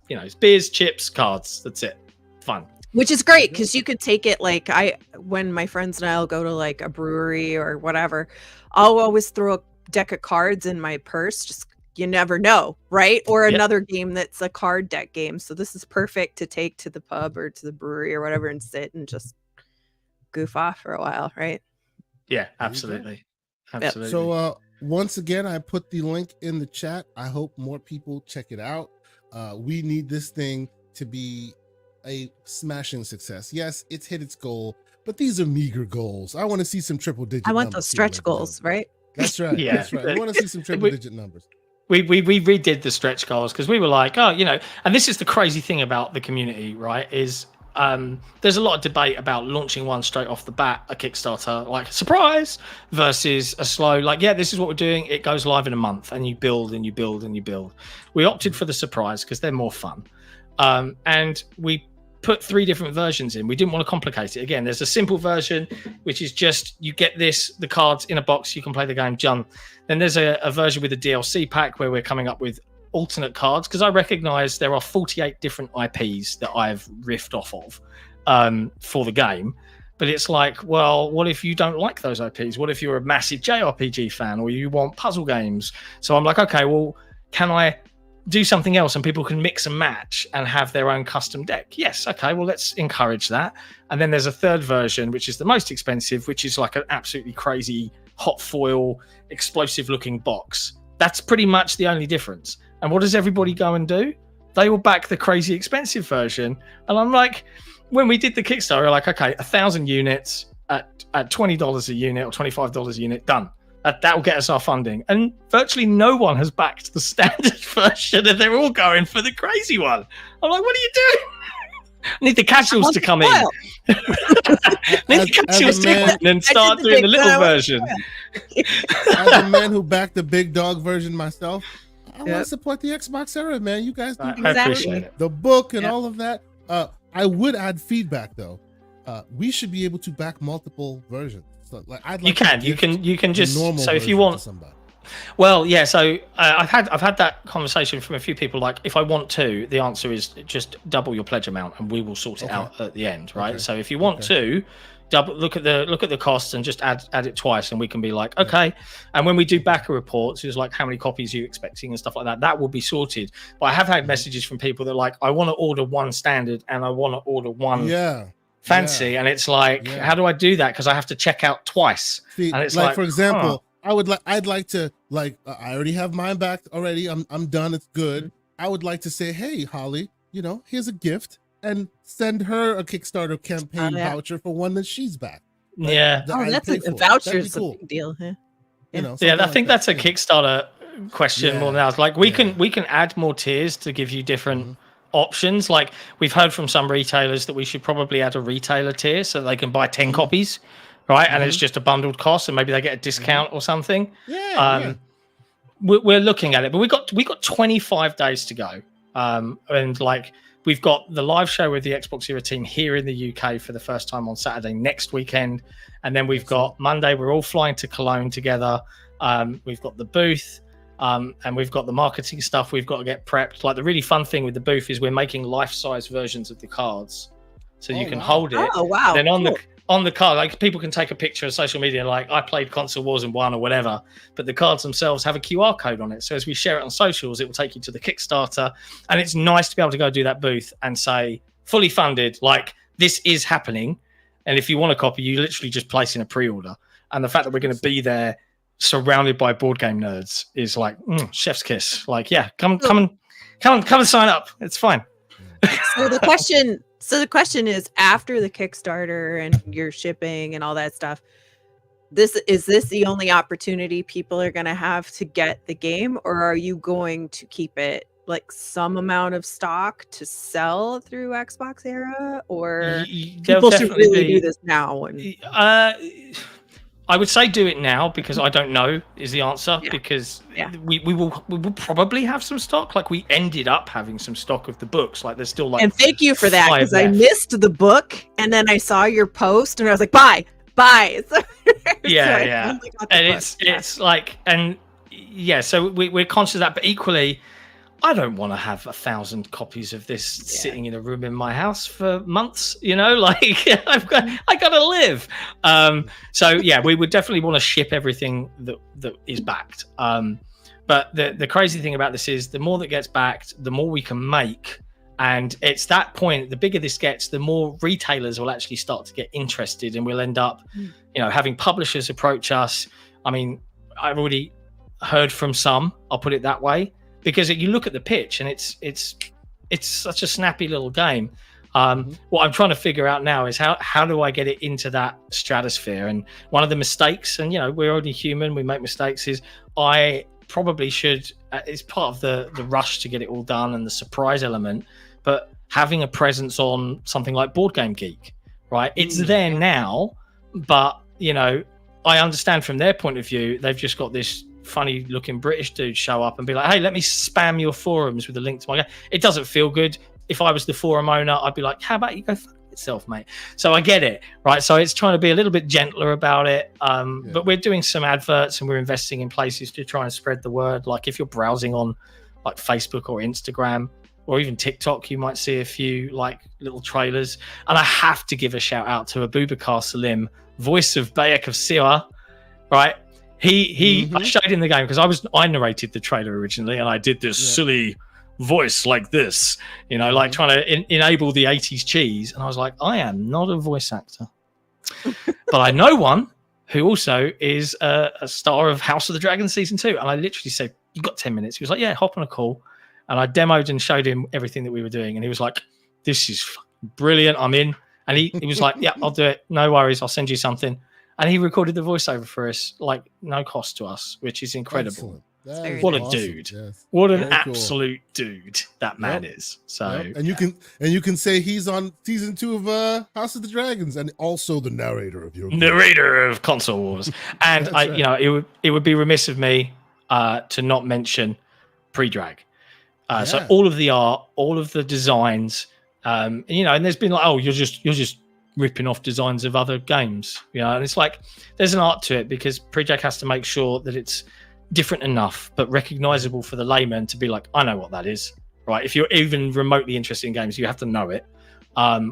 it's beers, chips, cards. That's it. Fun. Which is great because you could take it like when my friends and I'll go to like a brewery or whatever, I'll always throw a deck of cards in my purse. Just you never know, right? Or another game that's a card deck game. So this is perfect to take to the pub or to the brewery or whatever and sit and just goof off for a while, right? Yeah, absolutely. Absolutely. So once again, I put the link in the chat. I hope more people check it out. We need this thing to be a smashing success. Yes, it's hit its goal, but these are meager goals. I want to see some triple digit. I want those stretch goals, right? That's right. Yeah, that's right. I want to see some triple digit numbers. We redid the stretch goals because we were like, and this is the crazy thing about the community, right? Is there's a lot of debate about launching one straight off the bat, a Kickstarter, like a surprise, versus a slow, like, this is what we're doing. It goes live in a month, and you build and you build and you build. We opted for the surprise because they're more fun, and we put 3 different versions in. We didn't want to complicate it. Again, there's a simple version, which is just you get the cards in a box, you can play the game, done. Then there's a version with a DLC pack where we're coming up with alternate cards, because I recognize there are 48 different IPs that I've riffed off of for the game. But it's like, well, what if you don't like those IPs? What if you're a massive JRPG fan or you want puzzle games? So I'm like, okay, well, can I do something else and people can mix and match and have their own custom deck? Yes. Okay, well, let's encourage that. And then there's a third version, which is the most expensive, which is like an absolutely crazy hot foil, explosive looking box. That's pretty much the only difference. And what does everybody go and do? they will back the crazy expensive version. And I'm like, when we did the Kickstarter, like, okay, 1,000 units at $20 a unit or $25 a unit, done. That will get us our funding. And virtually no one has backed the standard version, and they're all going for the crazy one. I'm like, what are you doing? I need the casuals to come in. I need the casuals to come in and start doing the little version. As a man who backed the big dog version myself, I want to support the Xboxera, man. You guys do I appreciate it. The book and all of that. I would add feedback though. We should be able to back multiple versions. So, like, you can just, so if you want somebody. Well, yeah. So I've had that conversation from a few people. Like, if I want to, the answer is just double your pledge amount, and we will sort it out at the end, right? So if you want to, look at the costs and just add it twice, and we can be like, okay. And when we do backer reports, it's like how many copies are you expecting and stuff like that. That will be sorted. But I have had messages from people that are like, I want to order one standard and I want to order one. Fancy, and it's like, how do I do that? Because I have to check out twice. See, and it's like for example, I'd like to, like, I already have mine backed already. I'm done. It's good. I would like to say, hey, Holly, here's a gift, and send her a Kickstarter campaign voucher for one that she's backed. That's a voucher is a big deal, huh? I think that's a Kickstarter question more than else. Like, we can add more tiers to give you different options. Like, we've heard from some retailers that we should probably add a retailer tier so they can buy 10 copies, right? And it's just a bundled cost, and maybe they get a discount or something. We're looking at it, but we got 25 days to go, and like, we've got the live show with the Xboxera team here in the UK for the first time on Saturday next weekend, and then we've got Monday, we're all flying to Cologne together. We've got the booth, and we've got the marketing stuff we've got to get prepped. Like, the really fun thing with the booth is we're making life-size versions of the cards, so you can hold it. Oh wow! Then on the card, like, people can take a picture of social media, like, I played Console Wars and won or whatever, but the cards themselves have a QR code on it. So as we share it on socials, it will take you to the Kickstarter, and it's nice to be able to go do that booth and say, fully funded, like, this is happening. And if you want a copy, you literally just place in a pre-order. And the fact that we're going to be there surrounded by board game nerds is like, chef's kiss. Like, yeah, come and sign up. It's fine. So the question is, after the Kickstarter and your shipping and all that stuff, is this the only opportunity people are going to have to get the game, or are you going to keep it like some amount of stock to sell through XboxEra, or people should really do this now? I would say do it now, because I don't know is the answer, because we will probably have some stock. Like, we ended up having some stock of the books. Like, there's still like, and thank you for that, because I missed the book and then I saw your post and I was like, buy. So, and it's like, and so we're conscious of that, but equally, I don't want to have 1,000 copies of this sitting in a room in my house for months, like, I gotta live. So we would definitely want to ship everything that is backed. But the crazy thing about this is, the more that gets backed, the more we can make. And it's that point, the bigger this gets, the more retailers will actually start to get interested, and we'll end up, having publishers approach us. I mean, I've already heard from some, I'll put it that way, because you look at the pitch and it's such a snappy little game. What I'm trying to figure out now is how do I get it into that stratosphere? And one of the mistakes, and we're only human, we make mistakes, is I probably should, it's part of the rush to get it all done and the surprise element, but having a presence on something like Board Game Geek, right? It's there now, but I understand from their point of view, they've just got this funny looking British dude show up and be like, hey, let me spam your forums with a link to my game. It doesn't feel good. If I was the forum owner, I'd be like, how about you go fuck yourself, mate? So I get it, right? So it's trying to be a little bit gentler about it. But we're doing some adverts and we're investing in places to try and spread the word. Like, if you're browsing on like Facebook or Instagram or even TikTok, you might see a few like little trailers. And I have to give a shout out to Abubakar Salim, voice of Bayek of Siwa, right? He I showed him the game because I narrated the trailer originally, and I did this silly voice like this, like trying to enable the 80s cheese. And I was like, I am not a voice actor, but I know one who also is a star of House of the Dragon season 2. And I literally said, you got 10 minutes? He was like, yeah, hop on a call. And I demoed and showed him everything that we were doing, and he was like, "This is brilliant. I'm in." And he was like, "Yeah, I'll do it. No worries. I'll send you something." And he recorded the voiceover for us, like no cost to us, which is incredible. What a dude! Yes. What an Very absolute dude that man is. So, and you can say he's on season 2 of House of the Dragons, and also the narrator of your narrator of Console Wars. And That's right. you know, it would be remiss of me to not mention pre-drag. So all of the art, all of the designs, you know, and there's been like, oh, you're just ripping off designs of other games, you know, and it's like there's an art to it because pre-drag has to make sure that it's different enough but recognizable for the layman to be like, I know what that is, right? If you're even remotely interested in games, you have to know it.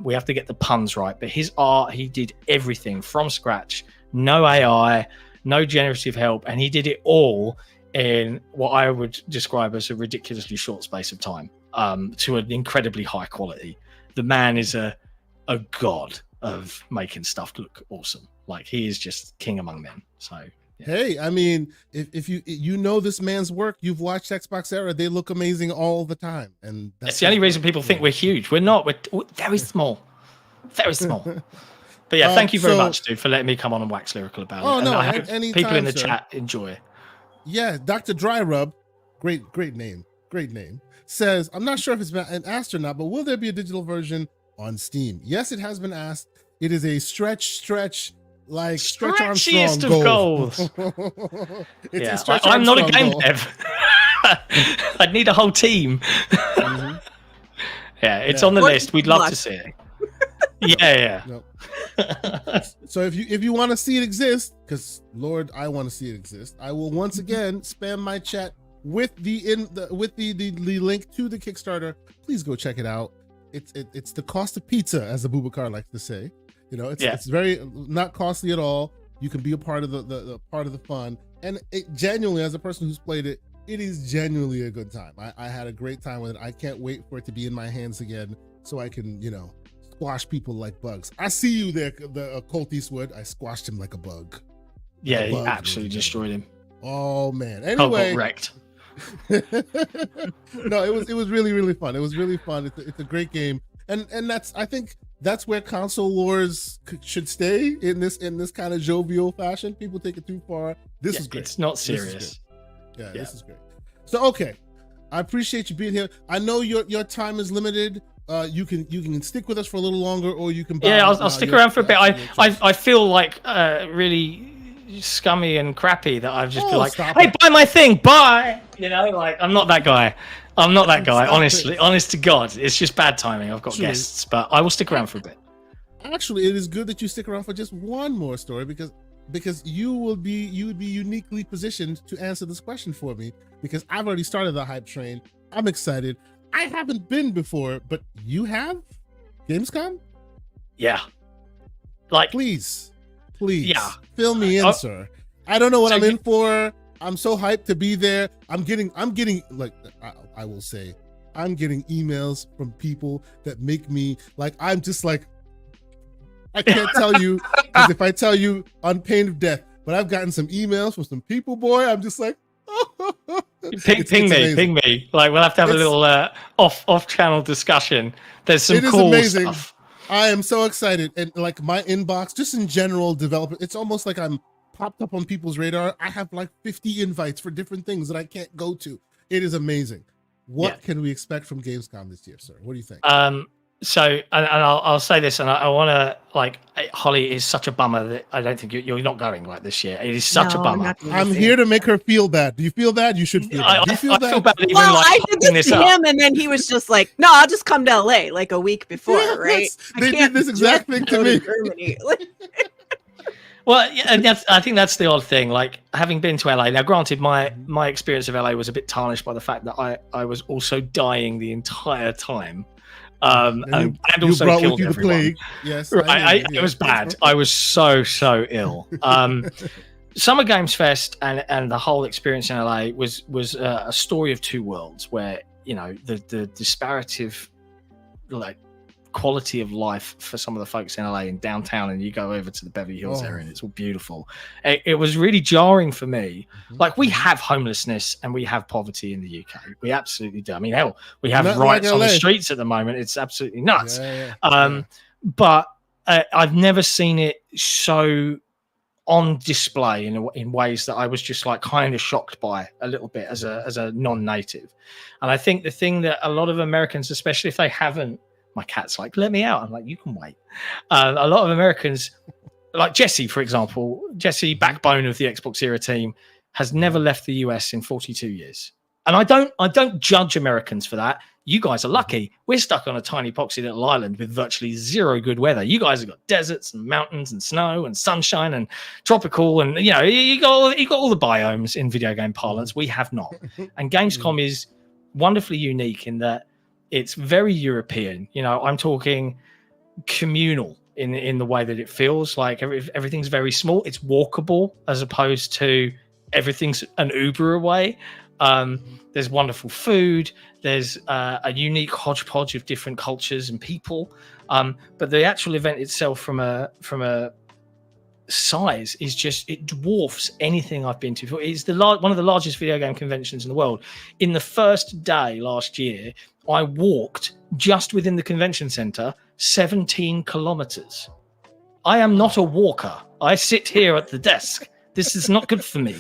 We have to get the puns right, but his art, he did everything from scratch, no AI, no generative help, and he did it all in what I would describe as a ridiculously short space of time, to an incredibly high quality. The man is a god of making stuff look awesome. Like, he is just king among men. So yeah. Hey, I mean, if you know this man's work, you've watched XboxEra, they look amazing all the time, and that's the only reason people think we're huge. We're not. We're very small, very small. But yeah, thank you very much, dude, for letting me come on and wax lyrical about it. Oh, and no, I hope anytime, people in the sir. chat enjoy. Yeah, Dr. Dry Rub, great name, says, I'm not sure if it's been asked or not, but will there be a digital version on Steam? Yes, it has been asked. It is a stretch like Stretch Stretchiest Armstrong of goal. goals. It's Yeah, a Stretch I'm not a Armstrong game goal. dev. I'd need a whole team. Mhm. Yeah, it's Yeah. on the Or list. We'd love luck. to see it. Yeah. No. So if you want to see it exist, because Lord, I want to see it exist, I will once again spam my chat with the link to the Kickstarter. Please go check it out. It's the cost of pizza, as Abubakar likes to say. You know, it's very not costly at all. You can be a part of the part of the fun, and it genuinely, as a person who's played it, it is genuinely a good time. I had a great time with it. I can't wait for it to be in my hands again, so I can, you know, squash people like bugs. I see you there, the Colt Eastwood. I squashed him like a bug. Yeah, he Bug. absolutely destroyed him. Oh man. Got Anyway, wrecked. no, it was really fun. It was really fun. It's a great game, and I think that's where Console Wars should stay, in this kind of jovial fashion. People take it too far. This is great. It's not This is serious. Yeah, this is great. So okay, I appreciate you being here. I know your time is limited. You can stick with us for a little longer, or you can. Yeah, I'll stick around for a bit. I feel like really scummy and crappy that I've just been like, hey, buy my thing, bye. You know, like, I'm not that guy. Honestly, honest to God, it's just bad timing. I've got guests, but I will stick around for a bit. Actually, it is good that you stick around for just one more story, because you would be uniquely positioned to answer this question for me, because I've already started the hype train. I'm excited. I haven't been before, but you have? Gamescom? Yeah. Like, please. Yeah. Fill me in, sir. I don't know what I'm in for. I'm so hyped to be there. I'm getting like, I will say, I'm getting emails from people that make me like, I'm just like, I can't tell you, because if I tell you on pain of death, but I've gotten some emails from some people, boy, I'm just like, ping me. Like, we'll have to have a little off channel discussion. There's some cool stuff. I am so excited, and like my inbox, just in general, developer, it's almost like I'm popped up on people's radar. I have like 50 invites for different things that I can't go to. It is amazing. What can we expect from Gamescom this year, sir? What do you think? So, and I'll say this, and I want to, like, Holly is such a bummer that I don't think you're not going like this year. It is such a bummer. I'm here to make her feel bad. Do you feel bad? You should feel bad. Do you feel bad? I feel bad even, well, like, I did this to him, and then he was just like, "No, I'll just come to LA like a week before, right?" They did this exact thing to me. Well, yeah, and I think that's the odd thing. Like, having been to LA, now granted, my experience of LA was a bit tarnished by the fact that I was also dying the entire time. And also killed everyone. Yes, right. It was bad. I was so ill. Summer Games Fest and the whole experience in LA was a story of two worlds, where, you know, the disparative, like, quality of life for some of the folks in LA in downtown, and you go over to the Beverly Hills area and it's all beautiful. It was really jarring for me. Like, we have homelessness and we have poverty in the UK. We absolutely do. I mean, hell, we have riots on the streets at the moment. It's absolutely nuts. But I've never seen it so on display in ways that I was just like kind of shocked by a little bit as a non-native. And I think the thing that a lot of Americans, especially if they haven't, my cat's like, let me out. I'm like, you can wait. A lot of Americans, like Jesse, for example, Jesse, backbone of the XboxEra team, has never left the US in 42 years. And I don't judge Americans for that. You guys are lucky. We're stuck on a tiny poxy little island with virtually zero good weather. You guys have got deserts and mountains and snow and sunshine and tropical, and you got all the biomes in video game parlance. We have not. And Gamescom is wonderfully unique in that it's very European. I'm talking communal in the way that it feels. Like everything's very small. It's walkable as opposed to everything's an Uber away. There's wonderful food. There's a unique hodgepodge of different cultures and people. But the actual event itself, from a size, is just, it dwarfs anything I've been to before. It's one of the largest video game conventions in the world. In the first day last year, I walked just within the convention center 17 kilometers. I am not a walker. I sit here at the desk. This is not good for me.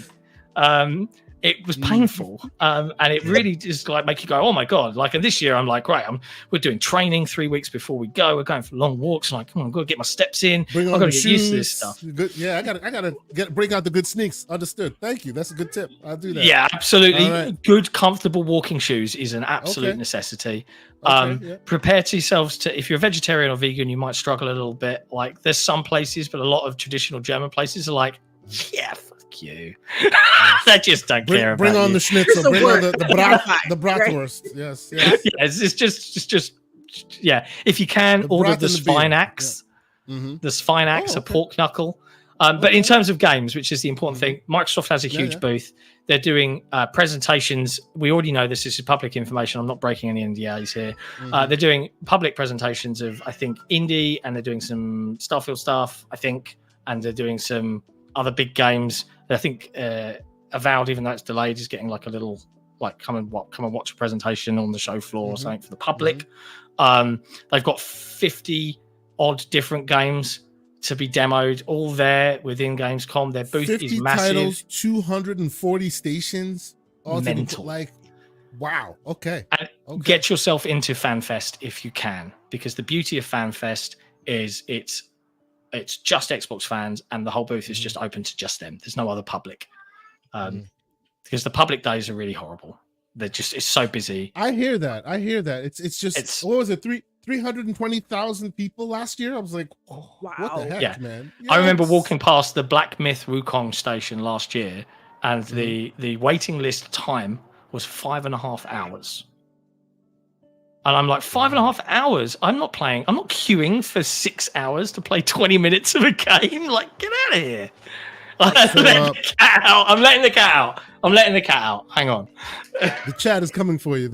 It was painful, and it really just like make you go, oh my god! Like, and this year I'm like, right, we're doing training 3 weeks before we go. We're going for long walks. I'm like, come on, I've got to get my steps in. I've got to get used to this stuff. Good, yeah, I gotta break out the good sneaks. Understood. Thank you. That's a good tip. I'll do that. Yeah, absolutely. Right. Good, comfortable walking shoes is an absolute necessity. Prepare to yourselves to, if you're a vegetarian or vegan, you might struggle a little bit. Like, there's some places, but a lot of traditional German places are like, yeah, fuck you. They just don't care about bring on you. the schnitzel, bring on the bratwurst. Yes. It's just if you can, order the spine axe. The spine axe, a pork knuckle. But in terms of games, which is the important thing, Microsoft has a huge booth. They're doing presentations. We already know this is public information. I'm not breaking any NDAs here. They're doing public presentations of, I think, indie, and they're doing some Starfield stuff, I think, and they're doing some other big games. I think Avowed, even though it's delayed, is getting like a little like come and watch a presentation on the show floor or something for the public. They've got 50 odd different games to be demoed, all there within Gamescom. Their booth is massive. 50 titles, 240 stations. Mental. Like, wow. Okay. And get yourself into FanFest if you can, because the beauty of FanFest is it's just Xbox fans, and the whole booth is just open to just them. There's no other public. Because the public days are really horrible. It's so busy. I hear that. It's just what was it? 320,000 people last year. I was like, wow, what the heck, man? I remember walking past the Black Myth Wukong station last year, and the waiting list time was 5.5 hours. And I'm like, 5.5 hours? I'm not queuing for 6 hours to play 20 minutes of a game. Like, get out of here. I'm letting the cat out. Hang on. The chat is coming for you.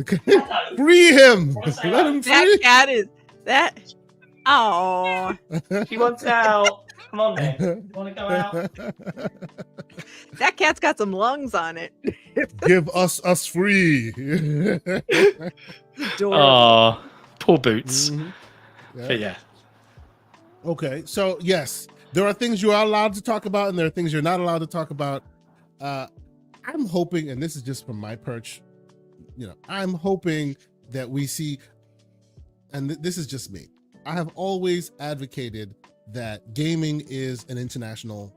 Free him. Let him free. That cat is that. Oh. She wants out. Come on, man. You want to go out? That cat's got some lungs on it. Give us free. Oh, poor Boots. But yeah. Okay, so yes, there are things you are allowed to talk about, and there are things you're not allowed to talk about. I'm hoping, and this is just from my perch, I'm hoping that we see, and this is just me, I have always advocated that gaming is an international,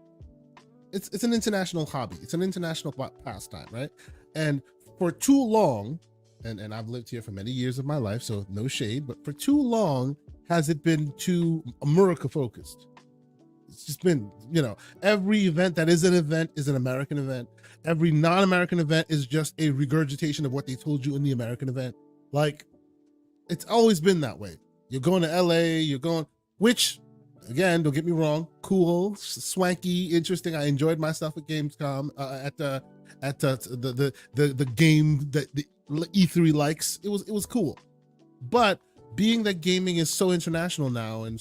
it's an international hobby. It's an international pastime, right? And for too long, and I've lived here for many years of my life, so no shade, but for too long, has it been too America focused? It's just been, every event that is an event is an American event. Every non-American event is just a regurgitation of what they told you in the American event. Like, it's always been that way. You're going to LA, which, again, don't get me wrong, cool, swanky, interesting. I enjoyed myself at Gamescom, at the game that the E3 likes. It was cool. But being that gaming is so international now and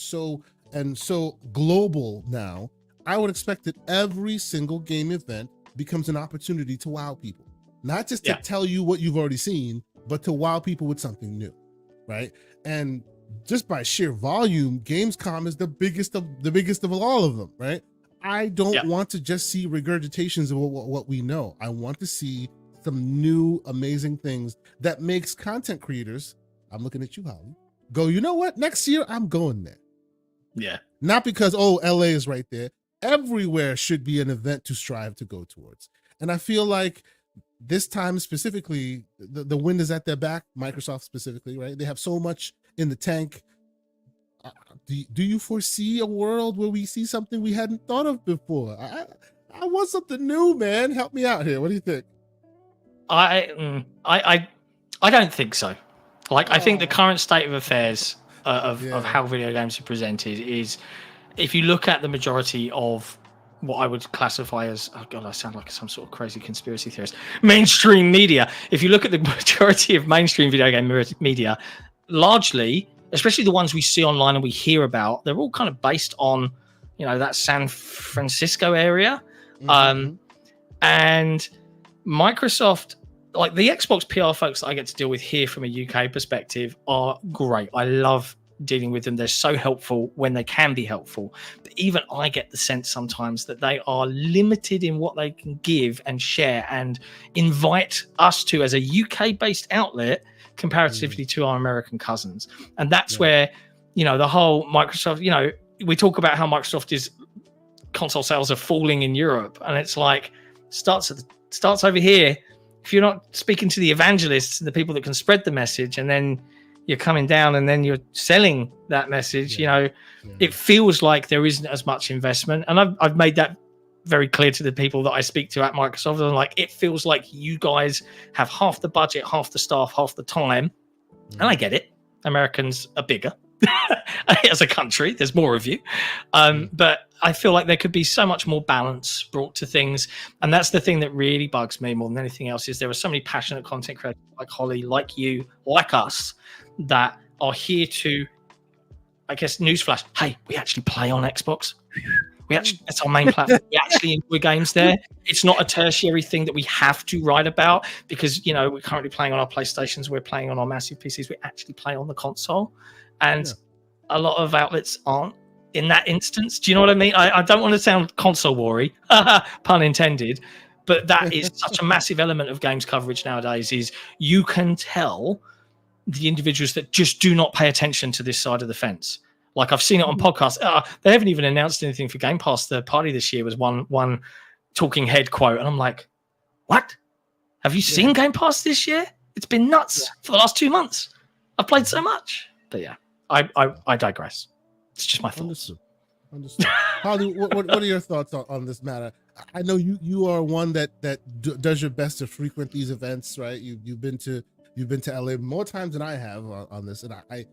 so global now, I would expect that every single game event becomes an opportunity to wow people, not just to tell you what you've already seen, but to wow people with something new, right? And just by sheer volume, Gamescom is the biggest of all of them, right? I don't want to just see regurgitations of what we know. I want to see some new amazing things that makes content creators, I'm looking at you, Holly, go, you know what? Next year, I'm going there. Yeah. Not because, LA is right there. Everywhere should be an event to strive to go towards. And I feel like this time specifically, the wind is at their back, Microsoft specifically, right? They have so much in the tank. Do you foresee a world where we see something we hadn't thought of before? I want something new, man. Help me out here. What do you think? I don't think so. Like, I think the current state of affairs of how video games are presented is, if you look at the majority of what I would classify as, oh God, I sound like some sort of crazy conspiracy theorist, mainstream media. If you look at the majority of mainstream video game media, largely, especially the ones we see online and we hear about, they're all kind of based on, that San Francisco area. And Microsoft, like the Xbox PR folks that I get to deal with here from a UK perspective, are great. I love dealing with them. They're so helpful when they can be helpful. But even I get the sense sometimes that they are limited in what they can give and share and invite us to as a UK-based outlet comparatively to our American cousins. And that's where, the whole Microsoft, we talk about how Microsoft is console sales are falling in Europe. And it's like, starts over here. If you're not speaking to the evangelists and the people that can spread the message, and then you're coming down and then you're selling that message, it feels like there isn't as much investment. And I've made that very clear to the people that I speak to at Microsoft. I'm like, it feels like you guys have half the budget, half the staff, half the time. And I get it. Americans are bigger as a country. There's more of you. But I feel like there could be so much more balance brought to things. And that's the thing that really bugs me more than anything else, is there are so many passionate content creators like Holly, like you, like us, that are here to, I guess, newsflash, hey, we actually play on Xbox. That's our main platform. We actually enjoy games there. It's not a tertiary thing that we have to write about because, we're currently playing on our PlayStations. We're playing on our massive PCs. We actually play on the console. And a lot of outlets aren't in that instance. Do you know what I mean? I don't want to sound console war-y, pun intended, but that is such a massive element of games coverage nowadays, is you can tell the individuals that just do not pay attention to this side of the fence. Like, I've seen it on podcasts. They haven't even announced anything for Game Pass. Third party this year was one talking head quote. And I'm like, what? Have you seen Game Pass this year? It's been nuts for the last 2 months. I've played so much. But I digress. It's just my thoughts. Understood. Holly, what are your thoughts on this matter? I know you are one that does your best to frequent these events, right? You've been to LA more times than I have on this, and I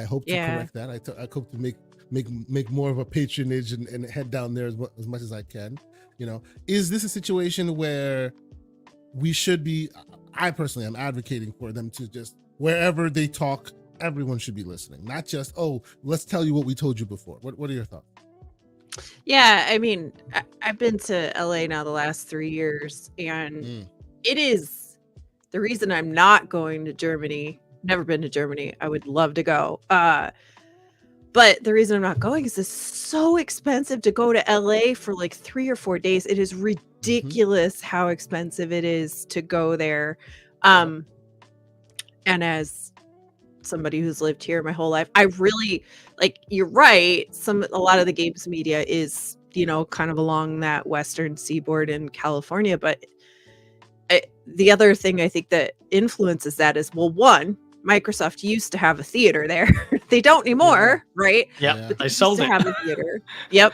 hope to correct that. I hope to make more of a patronage and head down there as much as I can. Is this a situation where we should be? I personally am advocating for them to just, wherever they talk, everyone should be listening, not just, let's tell you what we told you before. What are your thoughts? Yeah, I mean, I've been to LA now the last 3 years, and it is the reason I'm not going to Germany. Never been to Germany. I would love to go. But the reason I'm not going is it's so expensive to go to LA for like 3 or 4 days. It is ridiculous how expensive it is to go there. And as somebody who's lived here my whole life, I really, like, you're right, a lot of the games media is, kind of along that western seaboard in California, but the other thing I think that influences that is, well, one, Microsoft used to have a theater there. They don't anymore, right? Yeah, but they sold it. Have a theater. Yep.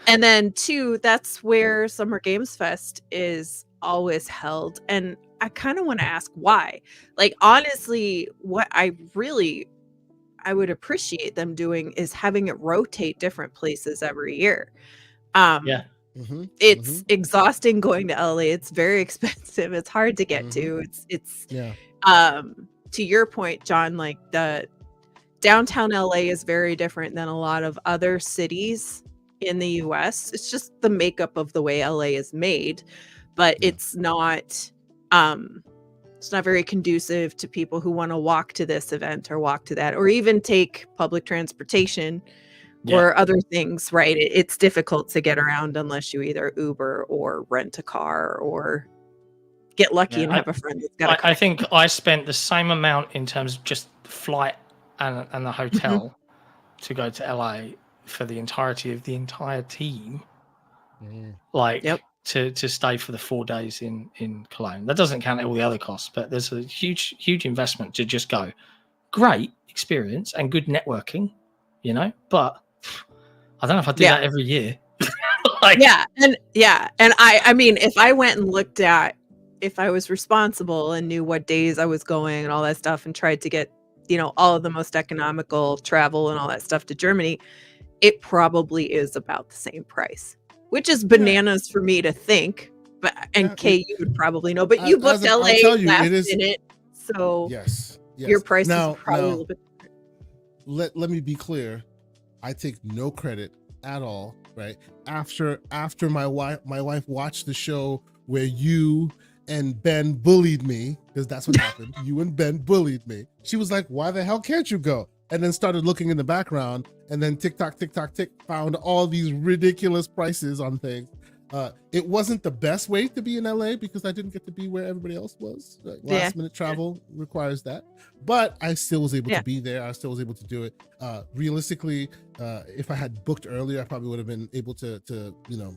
And then two, that's where Summer Games Fest is always held. And I kind of want to ask why. Like, honestly, what I would appreciate them doing is having it rotate different places every year. It's exhausting going to LA. It's very expensive. It's hard to get to. It's to your point, John, like downtown LA is very different than a lot of other cities in the US. It's just the makeup of the way LA is made, but it's not very conducive to people who want to walk to this event or walk to that, or even take public transportation or other things, right? It's difficult to get around unless you either Uber or rent a car or get lucky and have a friend that's got a car. I think I spent the same amount in terms of just the flight and the hotel to go to LA for the entirety of the entire team. Like to stay for the 4 days in Cologne. That doesn't count all the other costs, but there's a huge investment to just go. Great experience and good networking, you know, but I don't know if I do that every year. And I mean, if I went and looked at, if I was responsible and knew what days I was going and all that stuff and tried to get, you know, all of the most economical travel and all that stuff to Germany, it probably is about the same price, which is bananas for me to think. But Kay, you would probably know, but you booked LA last minute, so yes, your price is probably a little bit different. Let me be clear. I take no credit at all, right? After my wife watched the show where you and Ben bullied me, because that's what happened. You and Ben bullied me. She was like, why the hell can't you go? And then started looking in the background, and then tick, found all these ridiculous prices on things. It wasn't the best way to be in LA because I didn't get to be where everybody else was. Last minute travel requires that. But I still was able to be there. I still was able to do it. Realistically, if I had booked earlier, I probably would have been able to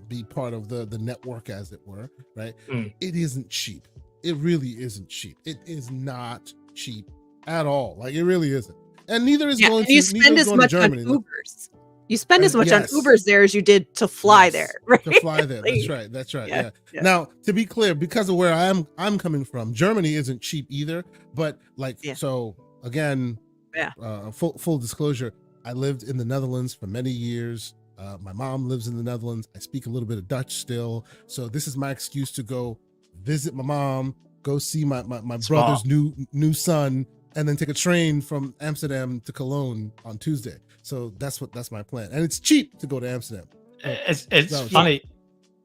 be part of the network, as it were, right? It isn't cheap. It really isn't cheap. It is not cheap at all. Like, it really isn't. And neither is going to spend as much on Ubers. You spend as much on Ubers there as you did to fly there, right? To fly there. That's right. Yeah. Now, to be clear, because of where I'm coming from, Germany isn't cheap either. But so again, full disclosure, I lived in the Netherlands for many years. My mom lives in the Netherlands. I speak a little bit of Dutch still. So this is my excuse to go visit my mom, go see my brother's new son, and then take a train from Amsterdam to Cologne on Tuesday. So that's my plan. And it's cheap to go to Amsterdam. It's funny.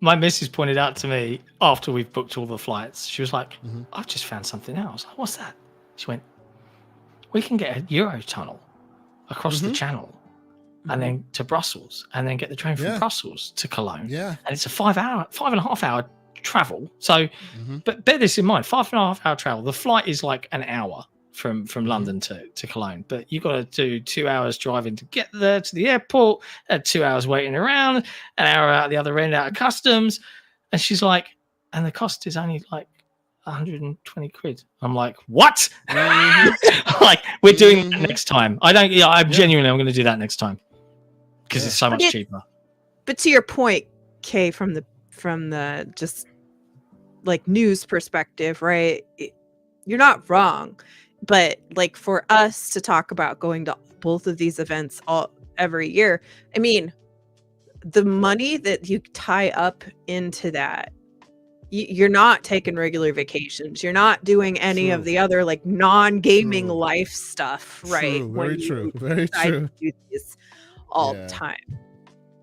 My missus pointed out to me after we've booked all the flights, she was like, I've just found something else. I was like, what's that? She went, we can get a Euro tunnel across the channel and then to Brussels, and then get the train from Brussels to Cologne. Yeah. And it's a 5.5 hour travel. So, but bear this in mind, 5.5 hour travel. The flight is like an hour from London to Cologne, but you got to do 2 hours driving to get there to the airport, 2 hours waiting around, an hour out the other end out of customs. And she's like, and the cost is only like 120 quid. I'm like, what? Like, we're doing that next time. I'm genuinely, I'm going to do that next time because it's so much cheaper. But to your point, Kay, from the just like news perspective, right? You're not wrong. But like, for us to talk about going to both of these events every year, I mean, the money that you tie up into that, you're not taking regular vacations. You're not doing any of the other like non-gaming life stuff, right? Very true. Very true. Do this all the time.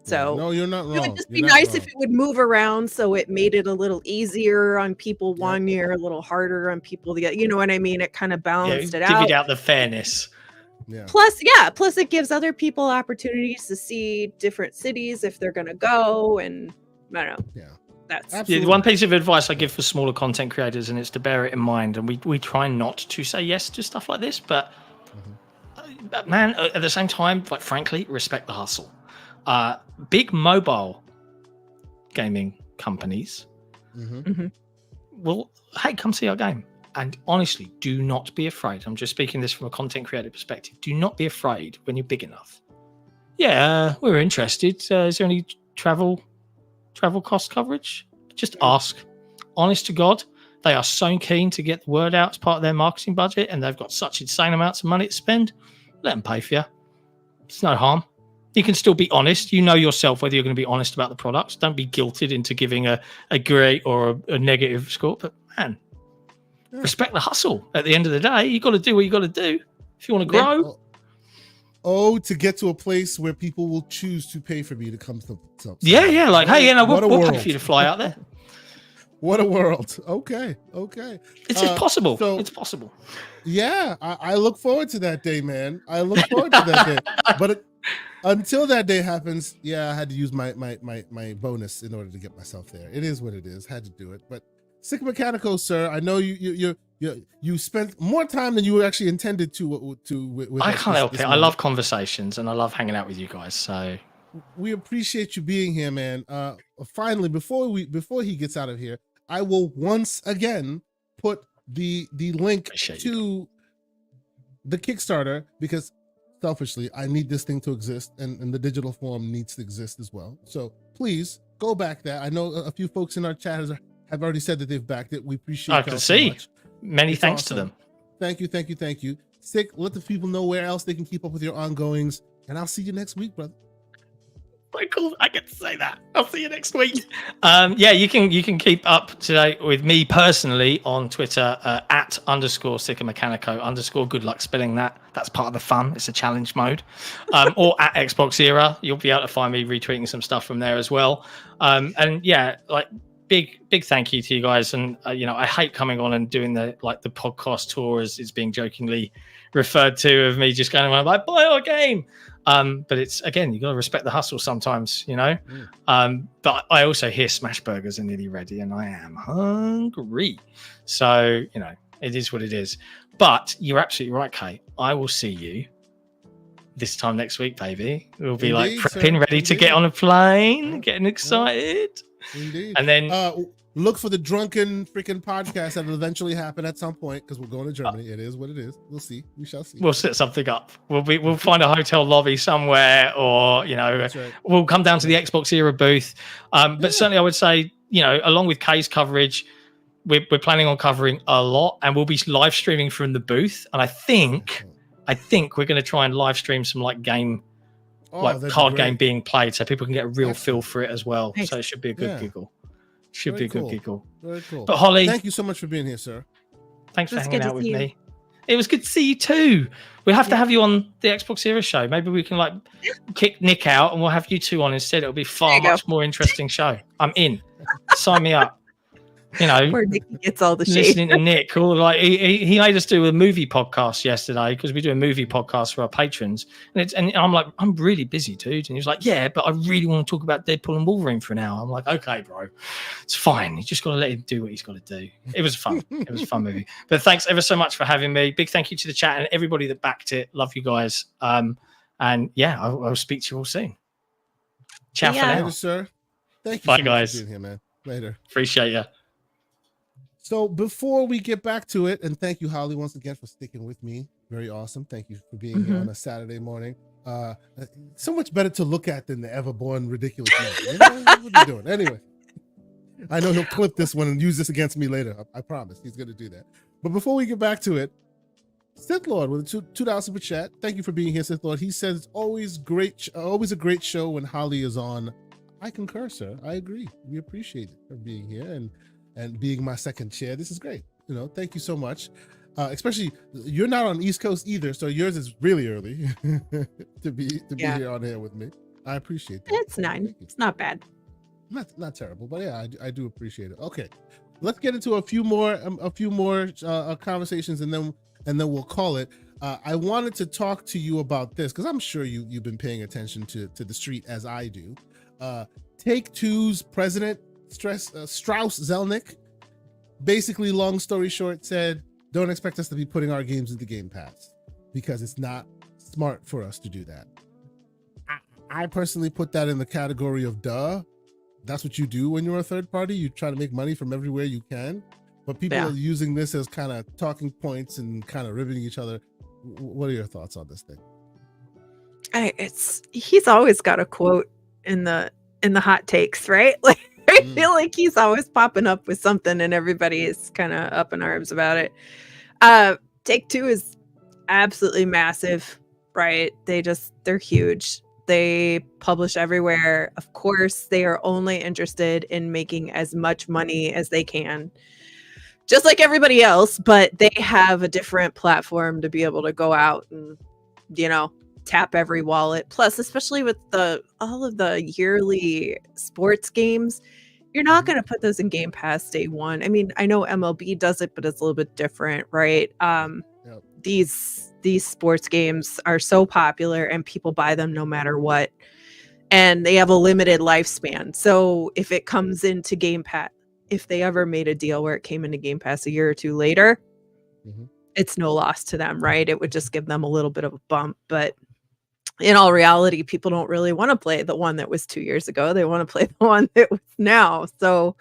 So no, you're not wrong. It would just be nice if it would move around, so it made it a little easier on people one year, a little harder on people the other. You know what I mean? It kind of balanced it out. Divvied out the fairness. Yeah. Plus it gives other people opportunities to see different cities if they're going to go, and I don't know. Yeah. That's one piece of advice I give for smaller content creators, and it's to bear it in mind. And we try not to say yes to stuff like this, but man, at the same time, like, frankly, respect the hustle. Big mobile gaming companies will, hey, come see our game. And honestly, do not be afraid. I'm just speaking this from a content creator perspective. Do not be afraid when you're big enough. Yeah, we're interested. Is there any travel cost coverage? Just ask. Honest to God, they are so keen to get the word out as part of their marketing budget, and they've got such insane amounts of money to spend. Let them pay for you. It's no harm. You can still be honest. You know yourself whether you're going to be honest about the products. Don't be guilted into giving a great or a negative score. But man, respect the hustle. At the end of the day, you got to do what you got to do if you want to grow. to get to a place where people will choose to pay for me to come to. Yeah. Like, hey, we'll pay world. for you to fly out there. What a world. Okay. It's possible. So, it's possible. Yeah, I look forward to that day, man. I look forward to that day. But until that day happens, I had to use my bonus in order to get myself there. It is what it is. Had to do it. But Sick Mechanico, sir, I know you spent more time than you actually intended to. With I can't help it. I love conversations and I love hanging out with you guys. So we appreciate you being here, man. Finally, before he gets out of here, I will once again put the link to the Kickstarter, because selfishly I need this thing to exist, and the digital form needs to exist as well. So please go back there. I know a few folks in our chat have already said that they've backed it. We appreciate. I can see. So many thanks to them. Thank you. Sick, let the people know where else they can keep up with your ongoings, and I'll see you next week, brother. Very cool. I get to say that. I'll see you next week. You can keep up to date with me personally on Twitter at _SickerMechanico_ good luck spelling that. That's part of the fun. It's a challenge mode. Or at XboxEra. You'll be able to find me retweeting some stuff from there as well. Big thank you to you guys. And I hate coming on and doing the podcast tour, as it's being jokingly referred to, of me just going like, buy our game. But it's, again, you got to respect the hustle sometimes, but I also hear smash burgers are nearly ready and I am hungry. So, it is what it is. But you're absolutely right, Kate. I will see you this time next week, baby. We'll be prepping, ready to get on a plane, getting excited. Indeed. And then look for the drunken freaking podcast that'll eventually happen at some point, because we're going to Germany. It is what it is. We'll see. We shall see. We'll set something up. We'll find a hotel lobby somewhere, or right. We'll come down to the XboxEra booth. But certainly, I would say, along with Kay's coverage, we're planning on covering a lot, and we'll be live streaming from the booth. And I think we're going to try and live stream some game. Card game being played, so people can get a real feel for it as well. Nice. So it should be a good giggle. Good giggle. Very cool. But Holly, thank you so much for being here, sir. Thanks for hanging out with me. It was good to see you too. We'll have to have you on the XboxEra show. Maybe we can kick Nick out and we'll have you two on instead. It'll be much more interesting show. I'm in. Sign me up. Where Nick gets all the shade. Listening to Nick, he made us do a movie podcast yesterday, because we do a movie podcast for our patrons, and I'm like, I'm really busy, dude. And he was like, yeah, but I really want to talk about Deadpool and Wolverine for an hour. I'm like, okay, bro, it's fine. You just got to let him do what he's got to do. It was fun. It was a fun movie. But thanks ever so much for having me. Big thank you to the chat and everybody that backed it. Love you guys. I'll speak to you all soon. Ciao for now, later, sir. Thank you. Bye, so much guys. for being here, man. Later. Appreciate you. So before we get back to it, and thank you, Holly, once again for sticking with me. Very awesome. Thank you for being here on a Saturday morning. So much better to look at than the Everborn ridiculous man. What are you doing? Anyway, I know he'll clip this one and use this against me later. I promise he's going to do that. But before we get back to it, Sith Lord with a $2 super chat. Thank you for being here, Sith Lord. He says it's always a great show when Holly is on. I concur, sir. I agree. We appreciate it for being here and being my second chair. This is great. Thank you so much. Especially you're not on East Coast either, so yours is really early to be here on here with me. I appreciate that. It's 9. It's not bad. Not terrible, but yeah, I do appreciate it. Okay, let's get into a few more conversations, and then we'll call it. I wanted to talk to you about this because I'm sure you've been paying attention to the street as I do. Take-Two's president, Strauss Zelnick, basically, long story short, said, don't expect us to be putting our games into Game Pass because it's not smart for us to do that. I personally put that in the category of duh. That's what you do when you're a third party. You try to make money from everywhere you can, but people are using this as kind of talking points and kind of ribbing each other. What are your thoughts on this thing? He's always got a quote in the hot takes, right? I feel like he's always popping up with something and everybody is kind of up in arms about it. Take-Two is absolutely massive, right? They're huge. They publish everywhere. Of course, they are only interested in making as much money as they can, just like everybody else, but they have a different platform to be able to go out and, tap every wallet. Plus, especially with all of the yearly sports games, you're not going to put those in Game Pass day one. I mean, I know MLB does it, but it's a little bit different, right? Yep. These sports games are so popular and people buy them no matter what. And they have a limited lifespan. So if it comes into Game Pass, if they ever made a deal where it came into Game Pass a year or two later, it's no loss to them, right? It would just give them a little bit of a bump. But in all reality, people don't really want to play the one that was 2 years ago. They want to play the one that was now. So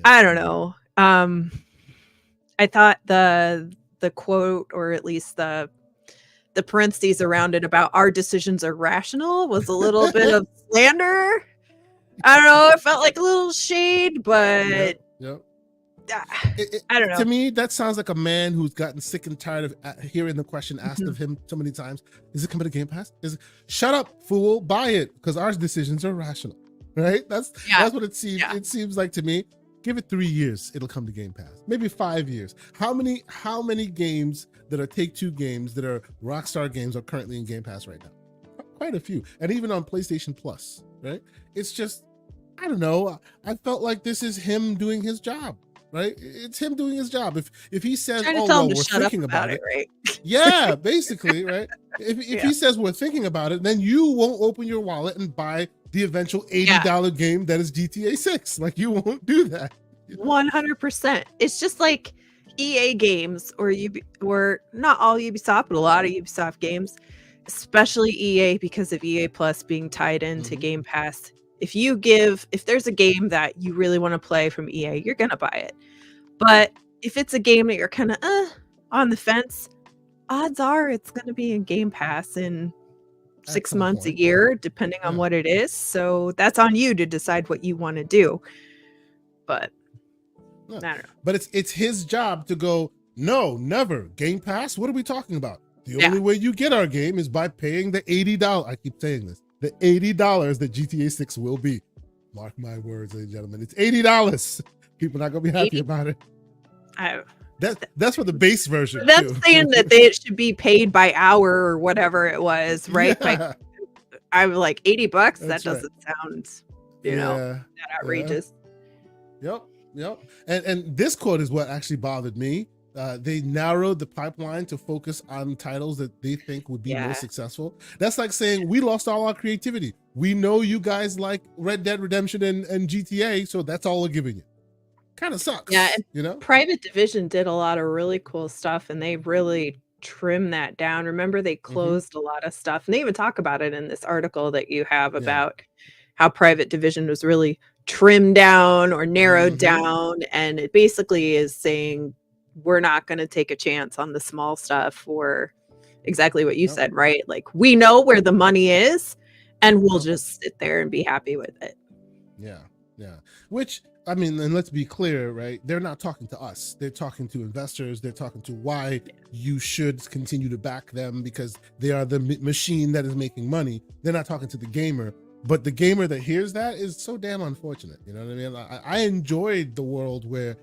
I don't know. I thought the quote, or at least the parentheses around it about our decisions are rational, was a little bit of slander. I don't know. It felt like a little shade, but I don't know. To me, that sounds like a man who's gotten sick and tired of hearing the question asked of him so many times. Is it coming to Game Pass? Shut up, fool. Buy it, because our decisions are rational. Right? That's what it seems. Yeah. It seems like to me. Give it 3 years, it'll come to Game Pass. Maybe 5 years. How many games that are Take-Two games that are Rockstar games are currently in Game Pass right now? Quite a few. And even on PlayStation Plus, right? It's just, I don't know. I felt like this is him doing his job, right? It's him doing his job. If he says, oh, well, we're thinking about it, right? Yeah, basically, right? If he says we're thinking about it, then you won't open your wallet and buy the eventual $80 game that is GTA 6. Like, you won't do that. 100%. It's just like EA games, or not all Ubisoft, but a lot of Ubisoft games, especially EA, because of EA Plus being tied into Game Pass. If there's a game that you really want to play from EA, you're gonna buy it. But if it's a game that you're kind of on the fence, odds are it's gonna be in Game Pass in 6 months, a year, depending on what it is. So that's on you to decide what you want to do. But I don't know. But it's his job to go, no, never. Game Pass? What are we talking about? The only way you get our game is by paying the $80. I keep saying this. The $80 that GTA 6 will be. Mark my words, ladies and gentlemen. It's $80. People are not going to be happy about it. That's for the base version. That's saying that it should be paid by hour or whatever it was, right? Yeah. I was like, $80? That doesn't sound, that outrageous. Yep. And this quote is what actually bothered me. They narrowed the pipeline to focus on titles that they think would be most successful. That's like saying we lost all our creativity. We know you guys like Red Dead Redemption and GTA, so that's all we're giving you. Kind of sucks. Yeah, and Private Division did a lot of really cool stuff, and they really trimmed that down. Remember, they closed a lot of stuff, and they even talk about it in this article that you have about how Private Division was really trimmed down or narrowed down, and it basically is saying we're not going to take a chance on the small stuff, or exactly what you said, right? Like, we know where the money is, and we'll just sit there and be happy with it. Yeah. Which, I mean, and let's be clear, right? They're not talking to us. They're talking to investors. They're talking to why you should continue to back them, because they are the machine that is making money. They're not talking to the gamer. But the gamer that hears that is so damn unfortunate. You know what I mean? I enjoyed the world where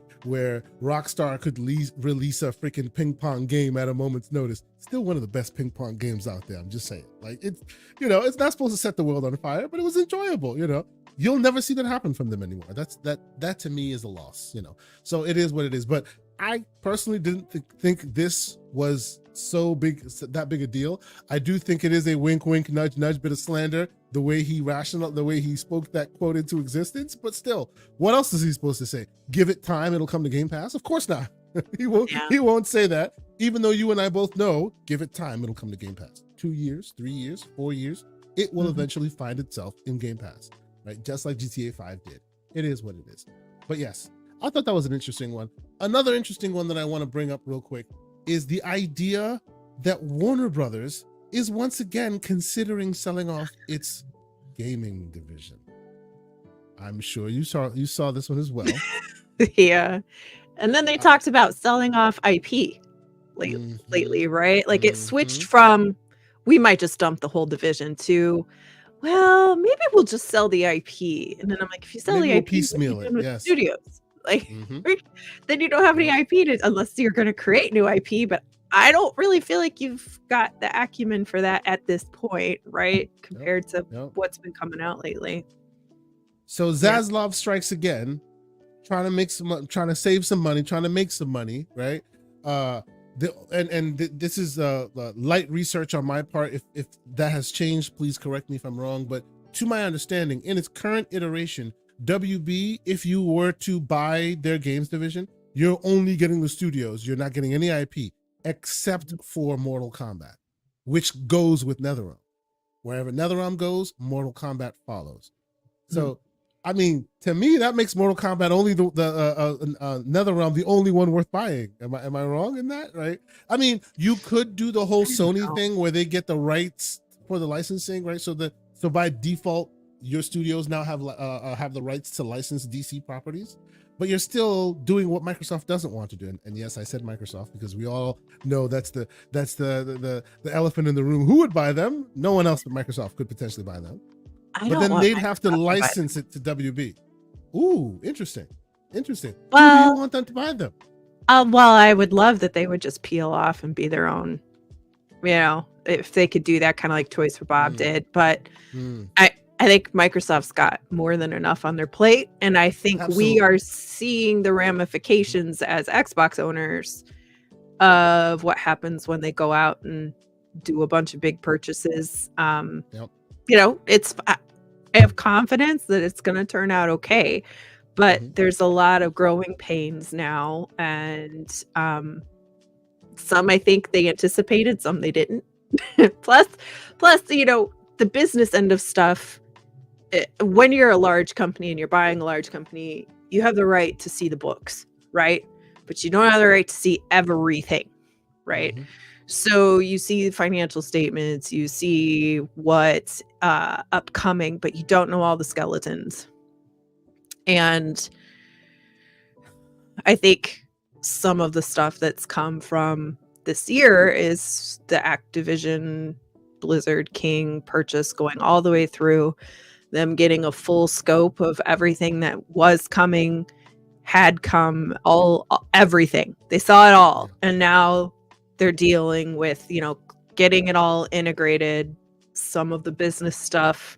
Rockstar could release a freaking ping pong game at a moment's notice. Still one of the best ping pong games out there. I'm just saying. Like, it's, it's not supposed to set the world on fire, but it was enjoyable. You'll never see that happen from them anymore. That to me is a loss. So it is what it is. But I personally didn't think this was that big a deal. I do think it is a wink, wink, nudge, nudge, bit of slander. The way he spoke that quote into existence, but still, what else is he supposed to say? Give it time, it'll come to Game Pass? Of course not. He won't say that, even though you and I both know, give it time, it'll come to Game Pass. 2 years, 3 years, 4 years, it will eventually find itself in Game Pass, right? Just like GTA 5 did. It is what it is. But yes, I thought that was an interesting one. Another interesting one that I want to bring up real quick is the idea that Warner Brothers is once again considering selling off its gaming division. I'm sure you saw this one as well. Yeah. And then they talked about selling off IP lately, right? Like, it switched from, we might just dump the whole division, to, well, maybe we'll just sell the IP. And then I'm like, if you sell the IP, piecemeal it, studios. Like, then you don't have any IP unless you're going to create new IP. But I don't really feel like you've got the acumen for that at this point, right? Compared to what's been coming out lately. So Zaslav strikes again, trying to save some money, trying to make some money, right? This is light research on my part. If that has changed, please correct me if I'm wrong. But to my understanding, in its current iteration, WB, if you were to buy their games division, you're only getting the studios. You're not getting any IP except for Mortal Kombat, which goes with NetherRealm. Wherever NetherRealm goes, Mortal Kombat follows. So, I mean, to me, that makes Mortal Kombat only the NetherRealm the only one worth buying. Am I wrong in that? Right? I mean, you could do the whole Sony thing where they get the rights for the licensing, right? So by default, your studios now have the rights to license DC properties, but you're still doing what Microsoft doesn't want to do. And yes, I said Microsoft because we all know that's the elephant in the room. Who would buy them? No one else but Microsoft could potentially buy them. But then they'd have to license it to WB. Ooh, interesting. Well, who do you want them to buy them? Well, I would love that they would just peel off and be their own, if they could do that, kind of like Toys for Bob did. But I think Microsoft's got more than enough on their plate. And I think we are seeing the ramifications as Xbox owners of what happens when they go out and do a bunch of big purchases. I have confidence that it's going to turn out okay, but there's a lot of growing pains now. And some I think they anticipated, some they didn't. plus, the business end of stuff, when you're a large company and you're buying a large company, you have the right to see the books, right? But you don't have the right to see everything, right? So you see financial statements, you see what's upcoming, but you don't know all the skeletons. And I think some of the stuff that's come from this year is the Activision Blizzard King purchase going all the way through, them getting a full scope of everything that was coming, had come, everything. They saw it all. And now they're dealing with, getting it all integrated, some of the business stuff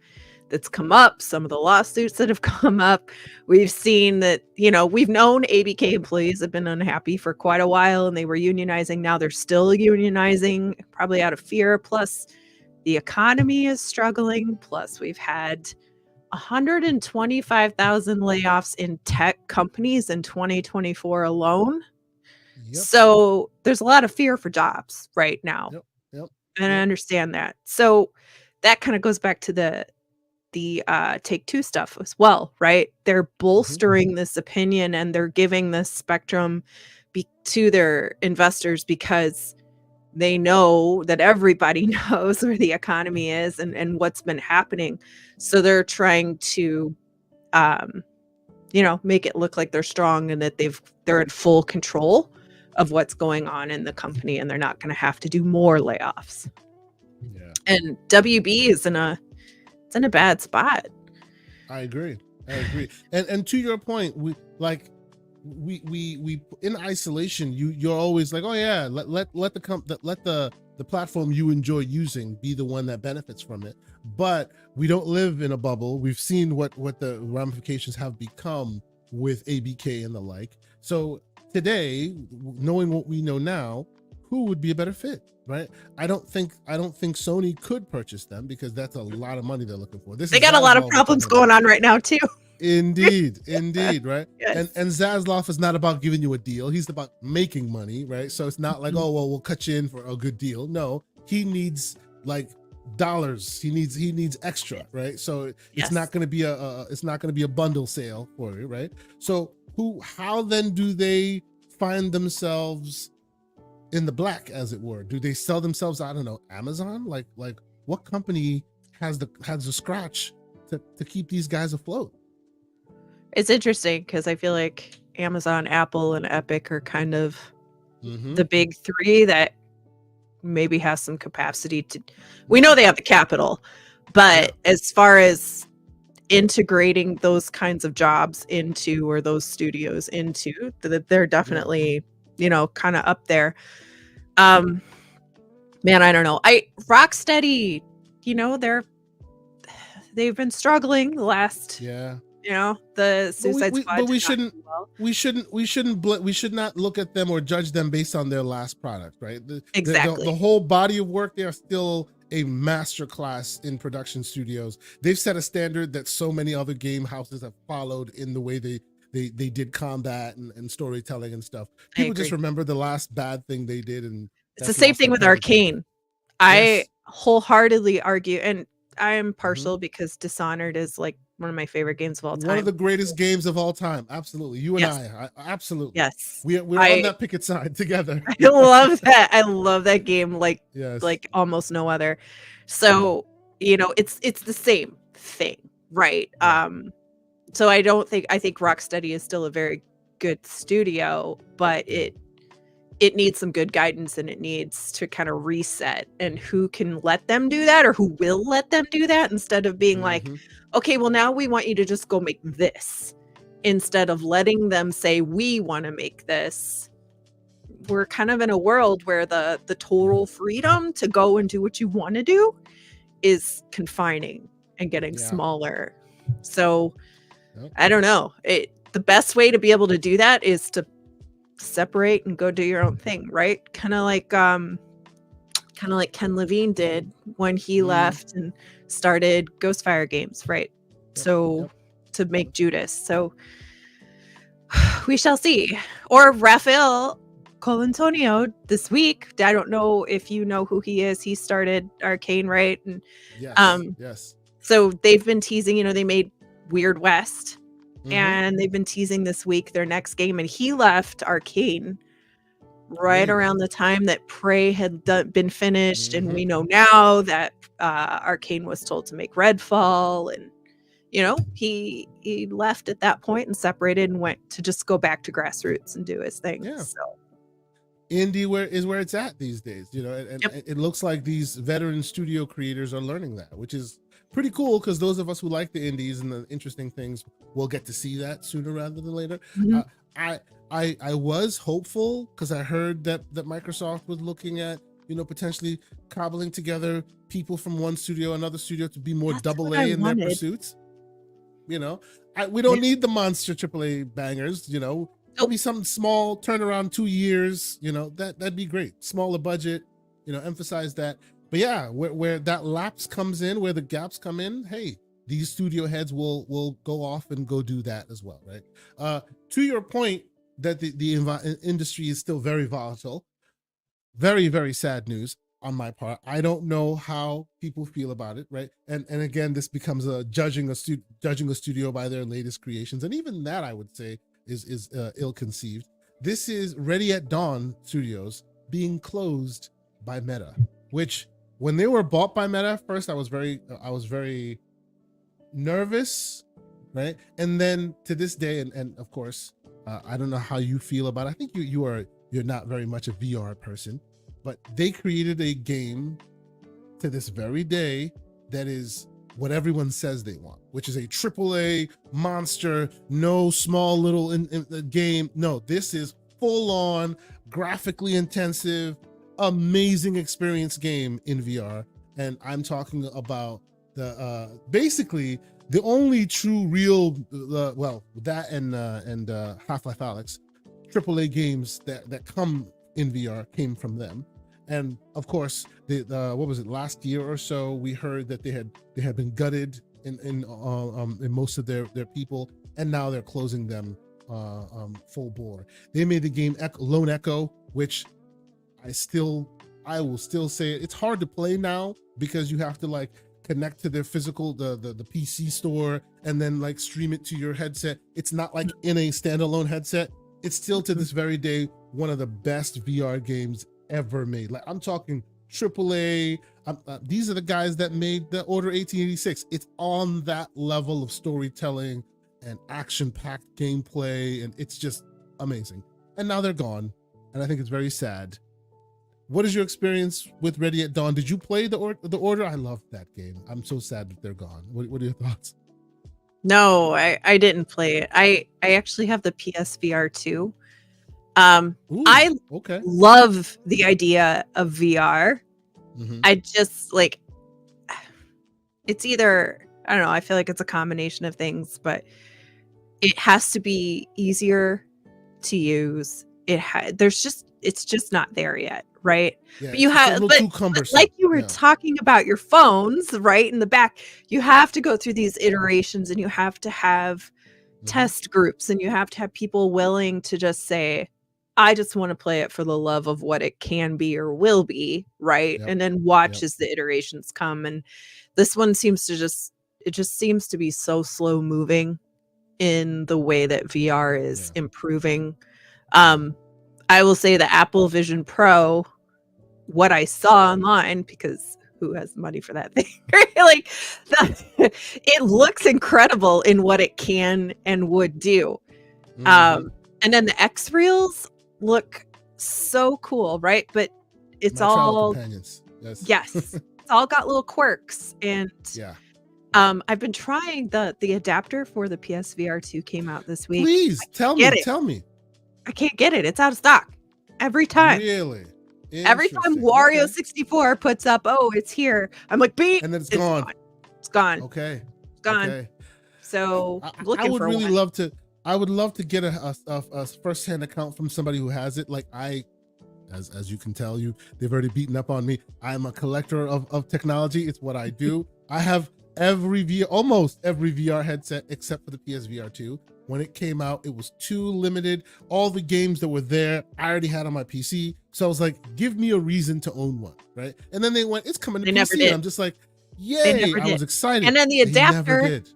that's come up, some of the lawsuits that have come up. We've seen that, we've known ABK employees have been unhappy for quite a while and they were unionizing. Now they're still unionizing, probably out of fear. Plus, the economy is struggling. Plus, we've had 125,000 layoffs in tech companies in 2024 alone. So there's a lot of fear for jobs right now. And I understand that. So that kind of goes back to the Take-Two stuff as well, right? They're bolstering this opinion and they're giving this spectrum to their investors because they know that everybody knows where the economy is and what's been happening. So they're trying to, make it look like they're strong and that they're in full control of what's going on in the company and they're not going to have to do more layoffs. And WB is in a bad spot. I agree. And to your point, we in isolation, you're always like, oh yeah, let the platform you enjoy using be the one that benefits from it. But we don't live in a bubble. We've seen what the ramifications have become with ABK and the like. So today, knowing what we know now, who would be a better fit, right? I don't think Sony could purchase them because that's a lot of money they're looking for. They got a lot of problems going on right now too. Indeed, right? Yes. And Zaslav is not about giving you a deal. He's about making money, right? So it's not like, oh well, we'll cut you in for a good deal. No, he needs like dollars. He needs extra, right? So it's not going to be a bundle sale for you, right? So how then do they find themselves in the black, as it were? Do they sell themselves, I don't know, Amazon? Like what company has the scratch to keep these guys afloat? It's interesting because I feel like Amazon, Apple, and Epic are kind of the big three that maybe has some capacity to. We know they have the capital, but as far as integrating those kinds of jobs into, or those studios into, they're definitely, kind of up there. Man, I don't know. Rocksteady, you know, they've been struggling the last, Yeah. you know, the Suicide Squad. But we did not shouldn't. do well. We should not look at them or judge them based on their last product, right? Exactly. The whole body of work, they are still a masterclass in production studios. They've set a standard that so many other game houses have followed in the way they did combat and storytelling and stuff. People just remember the last bad thing they did, and it's the same thing with Arcane. I wholeheartedly argue, and I am partial because Dishonored is like one of my favorite games of all time. One of the greatest games of all time. Absolutely. You and I absolutely. Yes. We're on that picket side together. I love that. I love that game like almost no other. So, you know, it's the same thing, right? Yeah. So I think Rocksteady is still a very good studio, but it needs some good guidance, and it needs to kind of reset, and who can let them do that, or who will let them do that, instead of being like, okay, well, now we want you to just go make this, instead of letting them say, we want to make this. We're kind of in a world where the total freedom to go and do what you want to do is confining and getting smaller. So I don't know. The best way to be able to do that is to separate and go do your own thing, right? Kind of like Ken Levine did when he left and started Ghostfire Games, right? To make Judas. So we shall see. Or Rafael Colantonio this week. I don't know if you know who he is. He started Arcane, right? And yes. So they've been teasing, you know, they made Weird West. And they've been teasing this week their next game, and he left Arcane right around the time that Prey had been finished, and we know now that Arcane was told to make Redfall, and you know, he left at that point and separated and went to just go back to grassroots and do his thing. So indie is where it's at these days, you know, and it looks like these veteran studio creators are learning that, which is pretty cool, because those of us who like the indies and the interesting things will get to see that sooner rather than later. I was hopeful, because I heard that Microsoft was looking at, you know, potentially cobbling together people from one studio, another studio, to be more AA in their pursuits. You know, we don't need the monster AAA bangers, you know. Maybe something small, turn around 2 years, you know, that'd be great. Smaller budget, you know, emphasize that. But yeah, where that lapse comes in, where the gaps come in, hey, these studio heads will go off and go do that as well, right? To your point that the industry is still very volatile, very, very sad news on my part. I don't know how people feel about it, right? And again, this becomes judging a studio by their latest creations, and even that, I would say, is ill-conceived. This is Ready at Dawn Studios being closed by Meta, which, when they were bought by Meta, at first I was very nervous, right? And then to this day, and of course, I don't know how you feel about it. I think you're not very much a VR person, but they created a game to this very day that is what everyone says they want, which is a AAA monster, no small little in the game. No, this is full on, graphically intensive, amazing experience game in VR. And I'm talking about the basically the only true real that and Half-Life Alyx AAA games that come in VR came from them. And of course, what was it, last year or so, we heard that they had been gutted in most of their people, and now they're closing them full bore. They made the game Lone Echo, which I will still say it's hard to play now, because you have to like connect to their physical the PC store and then like stream it to your headset. It's not like in a standalone headset. It's still to this very day one of the best VR games ever made. Like, I'm talking AAA. These are the guys that made the Order 1886. It's on that level of storytelling and action-packed gameplay, and it's just amazing. And now they're gone, and I think it's very sad. What is your experience with Ready at Dawn? Did you play the Order? I loved that game. I'm so sad that they're gone. What are your thoughts? No, I didn't play it. I actually have the PSVR 2. Ooh, I okay. love the idea of VR. Mhm. I just like it's either, I don't know, I feel like it's a combination of things, but it has to be easier to use. It's just not there yet, right? Yeah, But you it's a have little but too cumbersome. like you were Yeah. talking about your phones, right? In the back, you have to go through these iterations and you have to have Mhm. test groups and you have to have people willing to just say, I just want to play it for the love of what it can be or will be, right? Yep. And then watch Yep. as the iterations come. And this one seems to just seems to be so slow moving in the way that VR is Yeah. improving. I will say the Apple Vision Pro, what I saw online, because who has money for that thing? Right? Like it looks incredible in what it can and would do. Mhm. And then the X Reels look so cool, right? But it's My travel all companions. Yes. yes, it's all got little quirks. And Yeah. I've been trying the adapter for the PSVR 2 came out this week. Please tell Get me. it. Tell me. I can't get it. It's out of stock every time. Really? Every time Interesting. Wario Okay. 64 puts up, oh, it's here. I'm like, beep. And then it's gone. It's gone. Okay. It's gone. Okay. So I looking would for really one. love to. I would love to get a first-hand account from somebody who has it. Like as you can tell, they've already beaten up on me. I'm a collector of technology. It's what I do. I have almost every VR headset except for the PSVR 2. When it came out, it was too limited. All the games that were there, I already had on my PC. So I was like, give me a reason to own one, right? And then they went, it's coming to They PC. never did. And I'm just like, yay! I did. was excited. And then the They never adapter, did.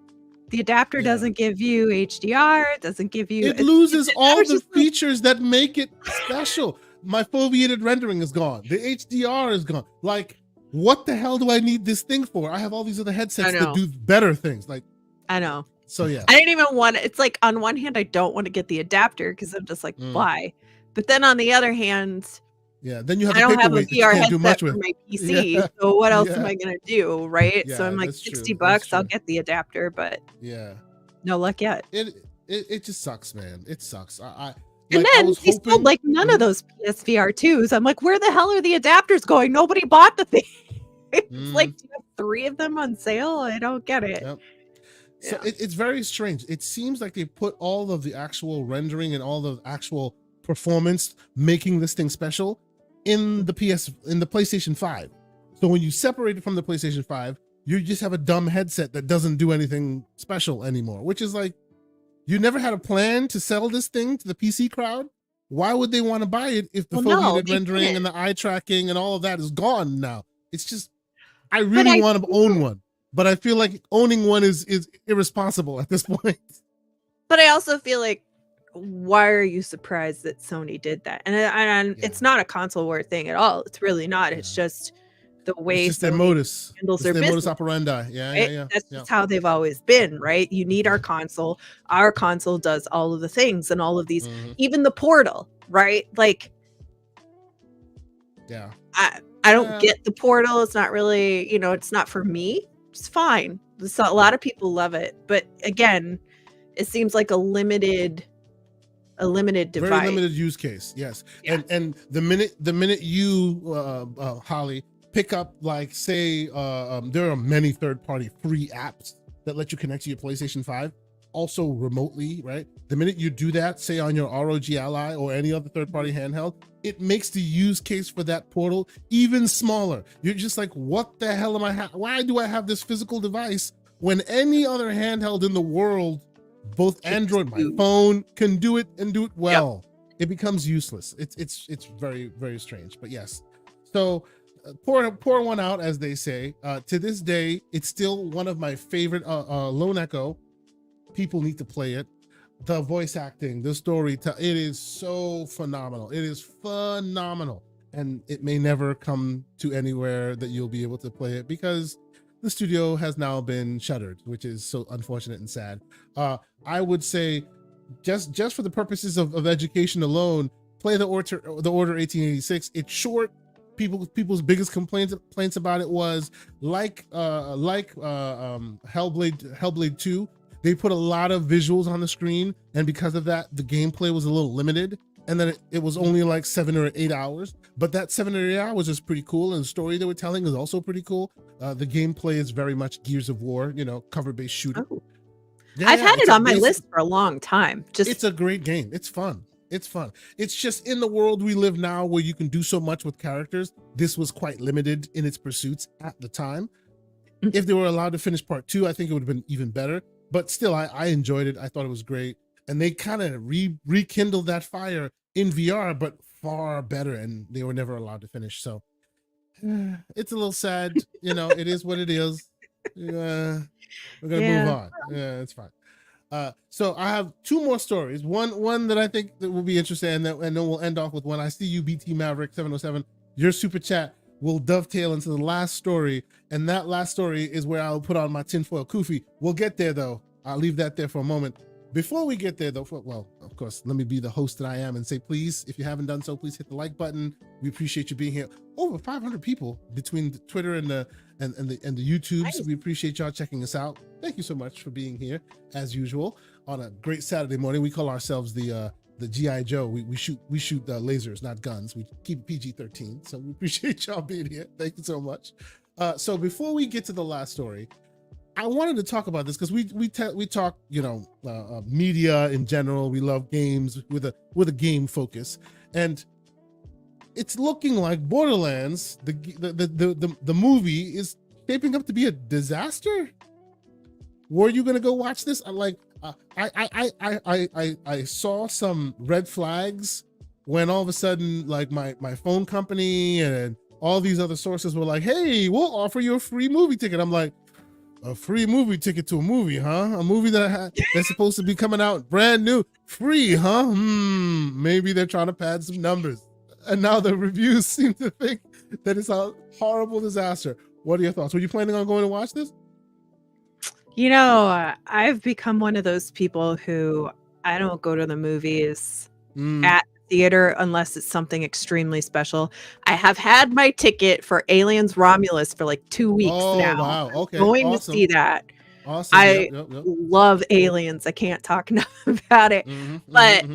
the adapter Yeah. doesn't give you HDR. It doesn't give you. It loses all was the just like- features that make it special. My foveated rendering is gone. The HDR is gone. Like, what the hell do I need this thing for? I have all these other headsets that do better things. Like, I know. so yeah. I didn't even want it's like on one hand, I don't want to get the adapter because I'm just like, why? But then on the other hand, Yeah, then you have I don't have a paperweight that you VR can't do headset much for with. my PC. Yeah. So what else am Yeah. I gonna do? Right. So Yeah, I'm like that's true. 60 That's bucks, I'll true. get the adapter, but Yeah. no luck yet. It just sucks, man. It sucks. And like, I then was they hoping, sold like none of those PSVR 2s. I'm like, where the hell are the adapters going? Nobody bought the thing. It's like, do you have 3 of them on sale? I don't get it. Yep. So Yeah. it's very strange. It seems like they put all of the actual rendering and all the actual performance making this thing special in the PlayStation 5. So when you separate it from the PlayStation 5, you just have a dumb headset that doesn't do anything special anymore, which is like, you never had a plan to sell this thing to the PC crowd. Why would they want to buy it if the foveated rendering didn't. and the eye tracking and all of that is gone now? It's just, I really want to own one, but I feel like owning one is irresponsible at this point. But I also feel like, why are you surprised that Sony did that? And it's not a console war thing at all. It's really not. It's just the way it's just their Sony modus. handles It's their their business. modus operandi. Yeah, Right? yeah. That's just how they've always been, right? You need our console. Our console does all of the things and all of these, even the Portal, right? Like, yeah. I don't get the Portal. It's not really, it's not for me. It's fine. A lot of people love it, but again, it seems like a limited device. Very limited use case. Yes. Yeah. And the minute you Holly pick up, like, say there are many third-party free apps that let you connect to your PlayStation 5 also remotely, right? The minute you do that, say on your ROG Ally or any other third-party handheld, it makes the use case for that Portal even smaller. You're just like, what the hell am I why do I have this physical device when any other handheld in the world, both Android, my phone, can do it and do it well? Yep. It becomes useless. It's very, very strange. But yes, so pour one out, as they say. To this day, it's still one of my favorite. Lone Echo, people need to play it. The voice acting, the story, it is so phenomenal. It is phenomenal, and it may never come to anywhere that you'll be able to play it because the studio has now been shuttered, which is so unfortunate and sad. I would say, just for the purposes of education alone, play the Order 1886. It's short. People's biggest complaints about it was like Hellblade 2. They put a lot of visuals on the screen, and because of that, the gameplay was a little limited. and then it was only like 7 or 8 hours, but that 7 or 8 hours is pretty cool, and the story they were telling is also pretty cool. The gameplay is very much Gears of War, cover-based shooter. Oh. Yeah, I've had it's it a on my basic- list for a long time. It's a great game. It's fun. It's just in the world we live now where you can do so much with characters. This was quite limited in its pursuits at the time. Mhm. If they were allowed to finish part 2, I think it would have been even better. But still, I enjoyed it. I thought it was great. And they kind of rekindled that fire in VR, but far better. And they were never allowed to finish. So it's a little sad. It is what it is. We're going to move on. Yeah, it's fine. So I have 2 more stories. One that I think that will be interesting, and then we'll end off with one. I see you, BT Maverick 707. Your super chat will dovetail into the last story, and that last story is where I'll put on my tinfoil kufi. We'll get there though. I'll leave that there for a moment. Before we get there though, well, of course, let me be the host that I am and say, please, if you haven't done so, please hit the like button. We appreciate you being here. Over 500 people between the Twitter and the YouTubes. Nice. We appreciate y'all checking us out. Thank you so much for being here as usual on a great Saturday morning. We call ourselves the GI Joe. We shoot lasers, not guns. We keep PG-13. So we appreciate y'all being here. Thank you so much. So before we get to the last story, I wanted to talk about this because we talk media in general. We love games with a game focus, and it's looking like Borderlands, the movie, is shaping up to be a disaster. Were you gonna go watch this? I saw some red flags when all of a sudden, like my phone company and all these other sources were like, "Hey, we'll offer you a free movie ticket." I'm like, a free movie ticket to a movie, huh? A movie that's supposed to be coming out brand new, free, huh? Maybe they're trying to pad some numbers. And now the reviews seem to think that it's a horrible disaster. What are your thoughts? Were you planning on going to watch this? I've become one of those people who I don't go to the movies at theater unless it's something extremely special. I have had my ticket for Aliens Romulus for like 2 weeks now. Wow. Okay. Going awesome. to see that. Awesome. I Yep. love Aliens. I can't talk enough about it. But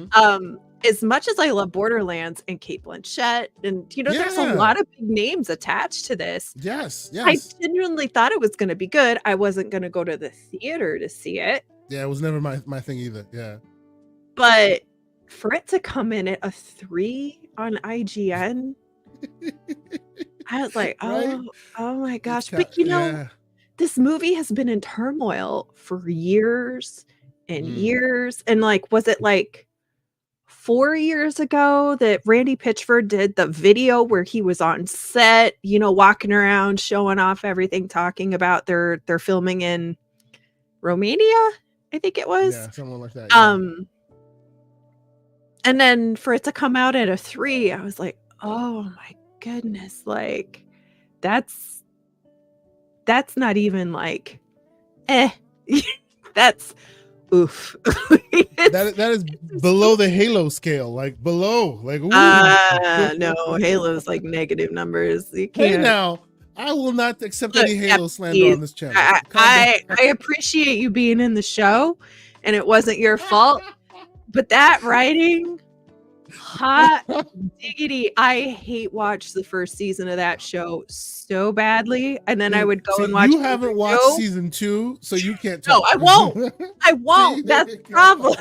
as much as I love Borderlands and Cate Blanchett, and there's a lot of big names attached to this. Yes. I genuinely thought it was going to be good. I wasn't going to go to the theater to see it. Yeah, it was never my thing either. Yeah. But for it to come in at a 3 on IGN, I was like, Right? oh my gosh. But this movie has been in turmoil for years and years. And was it 4 years ago that Randy Pitchford did the video where he was on set, walking around, showing off everything, talking about their filming in Romania, I think it was. Yeah, something like that. Yeah. And then for it to come out at a 3, I was like, oh my goodness, that's not even that's oof. that is below the Halo scale, below, ooh. No, Halo's negative numbers. You can't. Hey, now I will not accept any Halo slander on this channel. I appreciate you being in the show, and it wasn't your fault. But that writing, hot diggity, I watched the first season of that show so badly, and then I would go and watch. You haven't watched season 2, so you can't talk. No, I won't. I won't. That's the problem.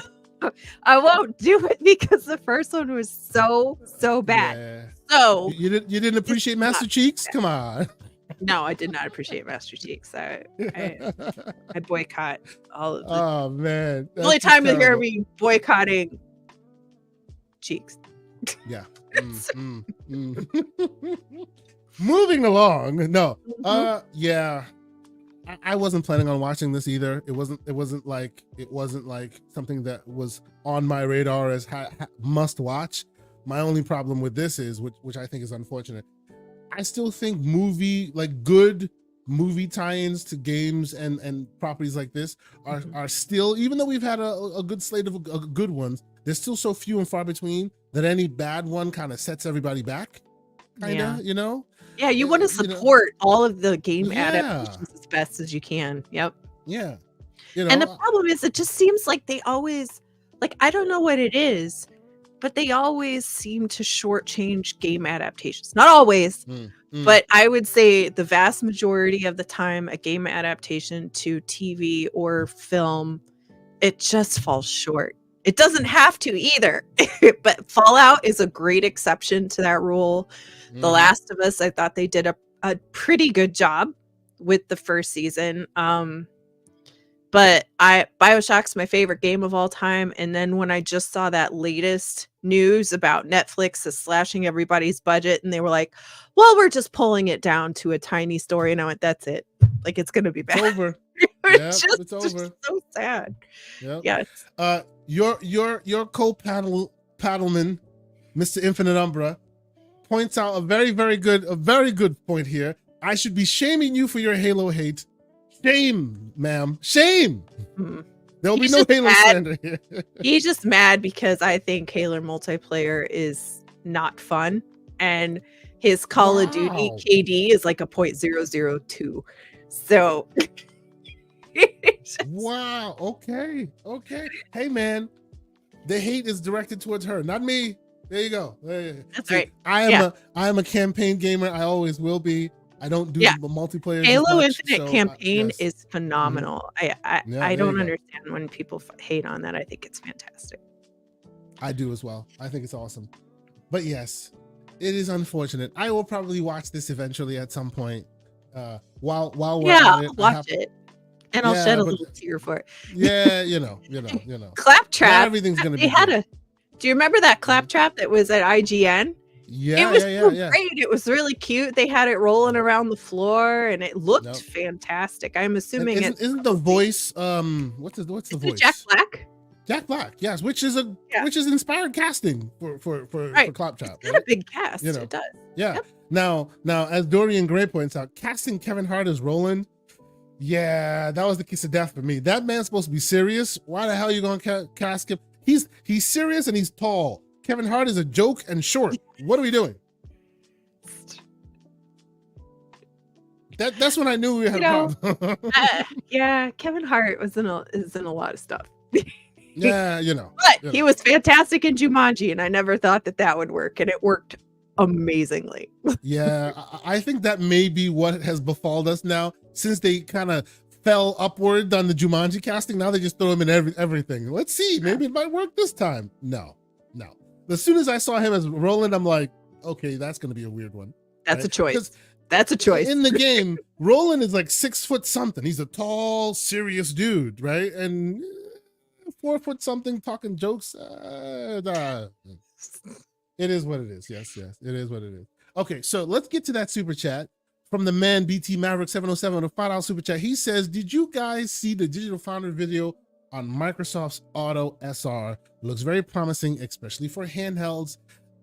I won't do it because the first one was so bad. Yeah. So you didn't appreciate Master Cheeks? Come on. No, I did not appreciate Master Cheeks. I boycott all of them. Oh man. The only time you hear me boycotting Cheeks. Yeah. Moving along. No. Yeah. I wasn't planning on watching this either. It wasn't like something that was on my radar as must watch. My only problem with this is, which I think is unfortunate, I still think good movie tie-ins to games and properties like this are still, even though we've had a good slate of good ones, there's still so few and far between that any bad one kind of sets everybody back. Yeah, you want to support all of the game adaptations as best as you can. Yep. Yeah. And the problem is, it just seems like they always, I don't know what it is, but they always seem to shortchange game adaptations. Not always, Mm. but I would say the vast majority of the time, a game adaptation to TV or film, it just falls short. It doesn't have to either, but Fallout is a great exception to that rule. The Mhm. Last of Us, I thought they did a pretty good job with the first season. But BioShock's my favorite game of all time. And then when I just saw that latest news about Netflix is slashing everybody's budget, and they were like, well, we're just pulling it down to a tiny story. And I went, that's it. Like, it's going to be It's bad. over. It's Yep, just, it's over. just so sad. Yep. Yes. Your co-paddleman, Mr. Infinite Umbra, points out a very good point here. I should be shaming you for your Halo hate. Shame, ma'am. Shame. Mhm. There'll be He's no just Halo mad. slander here. He's just mad because I think Halo multiplayer is not fun. And his Call of Duty Wow. KD is like a .002. So Wow. Okay. Hey, man. The hate is directed towards her, not me. There you go. That's See, right. I Yeah. am a campaign gamer. I always will be. I don't do Yeah. the multiplayer. as Halo much, Infinite so, campaign yes. is phenomenal. Yeah, I there don't you go. understand when people hate on that. I think it's fantastic. I do as well. I think it's awesome. But yes, it is unfortunate. I will probably watch this eventually at some point. While we're Yeah, at it, I'll watch it. And I'll Yeah, shed a but- little tear for it. Yeah, you know. Not Claptrap. everything's gonna They be had good. do you remember that Claptrap that was at IGN? Yeah, It was yeah. great. It was really cute. They had it rolling around the floor and it looked Nope. fantastic. I'm And assuming isn't the voice what's the Is it voice? Jack Black? Jack Black, yes, which is Yeah. inspired casting for Right. Claptrap. It's got right? a big cast. You know. It does. Yeah. Yep. Now, as Dorian Gray points out, casting Kevin Hart as Roland, yeah, that was the kiss of death for me. That man's supposed to be serious. Why the hell are you gonna cast him? He's serious and he's tall. Kevin Hart is a joke and short. What are we doing? That's when I knew we had a problem. Yeah, Kevin Hart is in a lot of stuff. Yeah, you know. But he was fantastic in Jumanji, and I never thought that would work, and it worked amazingly. Yeah, I think that may be what has befallen us now, since they kind of fell upward on the Jumanji casting. Now they just throw him in everything. Let's see, maybe it might work this time. No. As soon as I saw him as Roland, I'm like, okay, that's going to be a weird one. That's right? a choice. 'Cause That's a choice. in the game, Roland is like 6 foot something. He's a tall, serious dude, right? And 4 foot something talking jokes. Nah. It is what it is. Yes, it is what it is. Okay, so let's get to that super chat from the man BT Maverick 707 on a $5 super chat. He says, "Did you guys see the digital founder video on Microsoft's Auto SR? Looks very promising, especially for handhelds.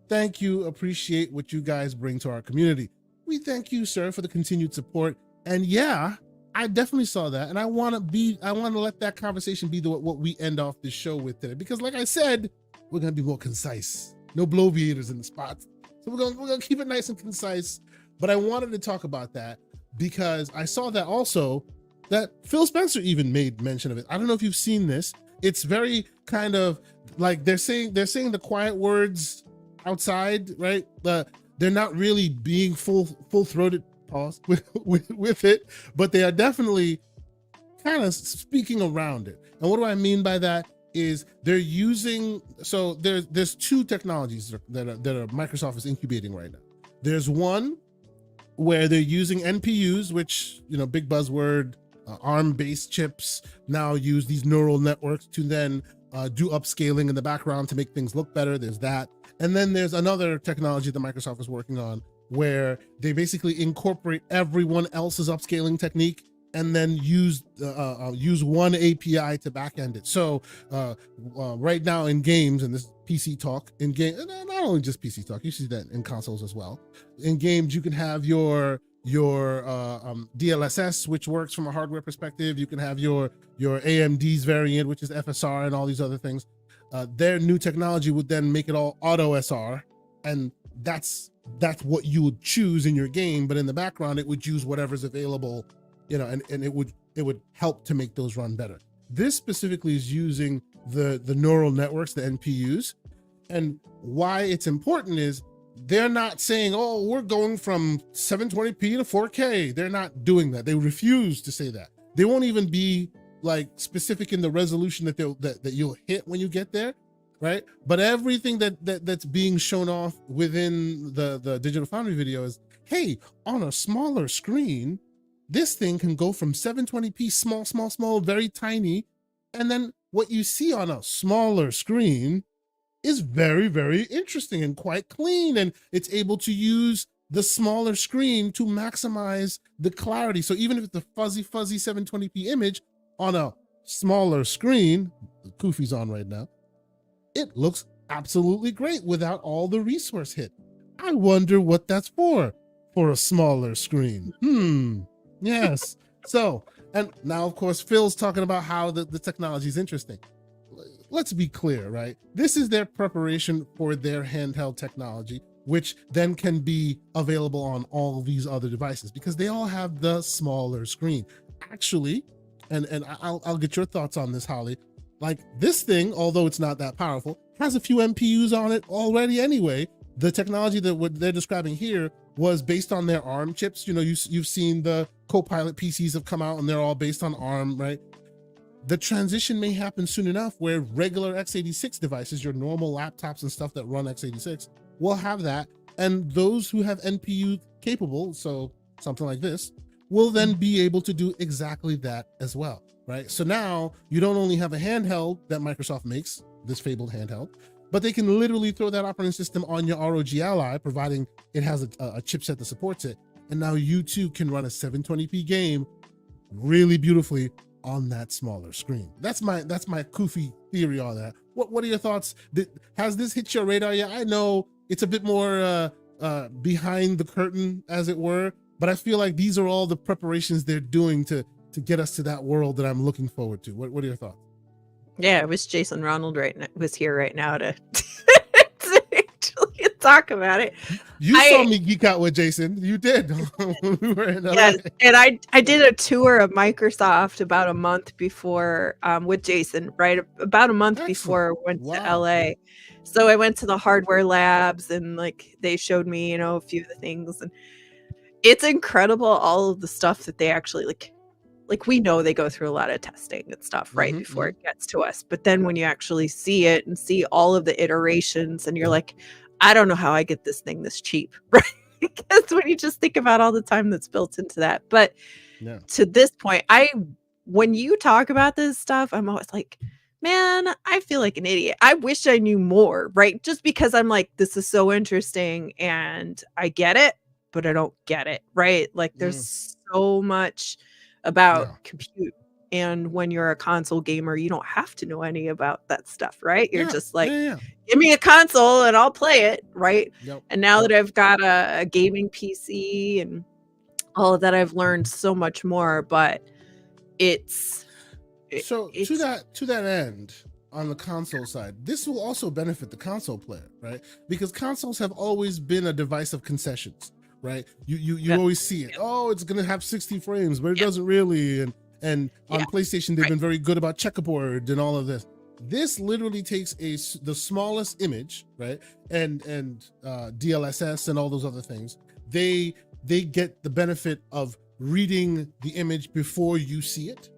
Thank you. Appreciate what you guys bring to our community." We thank you, sir, for the continued support. And yeah, I definitely saw that, and I want to let that conversation be what we end off this show with today, because like I said, we're gonna be more concise. No bloviators in the spots, so we're gonna keep it nice and concise. But I wanted to talk about that because I saw that also that Phil Spencer even made mention of it. I don't know if you've seen this. It's very kind of like they're saying the quiet words outside, right? They're not really being full-throated with it, but they are definitely kind of speaking around it. And what do I mean by that is they're using, so there's two technologies that Microsoft is incubating right now. There's one where they're using NPUs, which, big buzzword, ARM-based chips now use these neural networks to then do upscaling in the background to make things look better. There's that. And then there's another technology that Microsoft is working on where they basically incorporate everyone else's upscaling technique and then use one API to backend it. So right now in games, and this is PC talk, in game, not only just PC talk, you see that in consoles as well. In games, you can have your DLSS, which works from a hardware perspective. You can have your AMD's variant, which is FSR, and all these other things. Their new technology would then make it all auto SR, and that's what you would choose in your game. But in the background, it would use whatever's available, and it would help to make those run better. This specifically is using the neural networks, the NPUs, And why it's important is they're not saying, oh, we're going from 720p to 4K. They're not doing that. They refuse to say that. They won't even be like specific in the resolution that you'll hit when you get there, right? But everything that's being shown off within the Digital Foundry video is, hey, on a smaller screen, this thing can go from 720p, small, very tiny, and then what you see on a smaller screen is very, very interesting and quite clean, and it's able to use the smaller screen to maximize the clarity. So even if it's a fuzzy 720p image on a smaller screen, the Kofi's on right now, it looks absolutely great without all the resource hit. I wonder what that's for a smaller screen. Yes. So, and now of course Phil's talking about how the technology is interesting. Let's be clear, right? This is their preparation for their handheld technology, which then can be available on all these other devices because they all have the smaller screen. Actually, and I'll get your thoughts on this, Holly. Like this thing, although it's not that powerful, has a few MPUs on it already anyway. The technology that what they're describing here was based on their ARM chips. You know, you've seen the Copilot PCs have come out and they're all based on ARM, right? The transition may happen soon enough where regular x86 devices, your normal laptops and stuff that run x86, will have that. And those who have NPU capable, so something like this, will then be able to do exactly that as well, right? So now you don't only have a handheld that Microsoft makes, this fabled handheld, but they can literally throw that operating system on your ROG Ally, providing it has a chipset that supports it. And now you too can run a 720p game really beautifully on that smaller screen. That's my Kofi theory on that. What are your thoughts? Has this hit your radar yet? I know it's a bit more behind the curtain, as it were, but I feel like these are all the preparations they're doing to get us to that world that I'm looking forward to. What are your thoughts? Yeah, I wish Jason Ronald was here right now to actually talk about it. You saw me geek out with Jason. You did. When we were in LA. Yes, and I did a tour of Microsoft about a month before with Jason, right? About a month before I went to LA. So I went to the hardware labs and like they showed me, you know, a few of the things, and it's incredible all of the stuff that they actually like we know they go through a lot of testing and stuff right before it gets to us. But then when you actually see it and see all of the iterations and you're like, I don't know how I get this thing this cheap, right? Because when you just think about all the time that's built into that. But to this point, when you talk about this stuff, I'm always like, man, I feel like an idiot. I wish I knew more, right? Just because I'm like, this is so interesting and I get it, but I don't get it, right? Like there's so much about compute, and when you're a console gamer you don't have to know any about that stuff, right? You're just like give me a console and I'll play it, right? And now that I've got a gaming PC and all of that, I've learned so much more. But to that end, on the console side, this will also benefit the console player, right? Because consoles have always been a device of concessions, right? You always see it. Oh, it's gonna have 60 frames, but it doesn't really. And on PlayStation, they've been very good about checkerboard and all of this. This literally takes the smallest image, right? And DLSS and all those other things. They get the benefit of reading the image before you see it.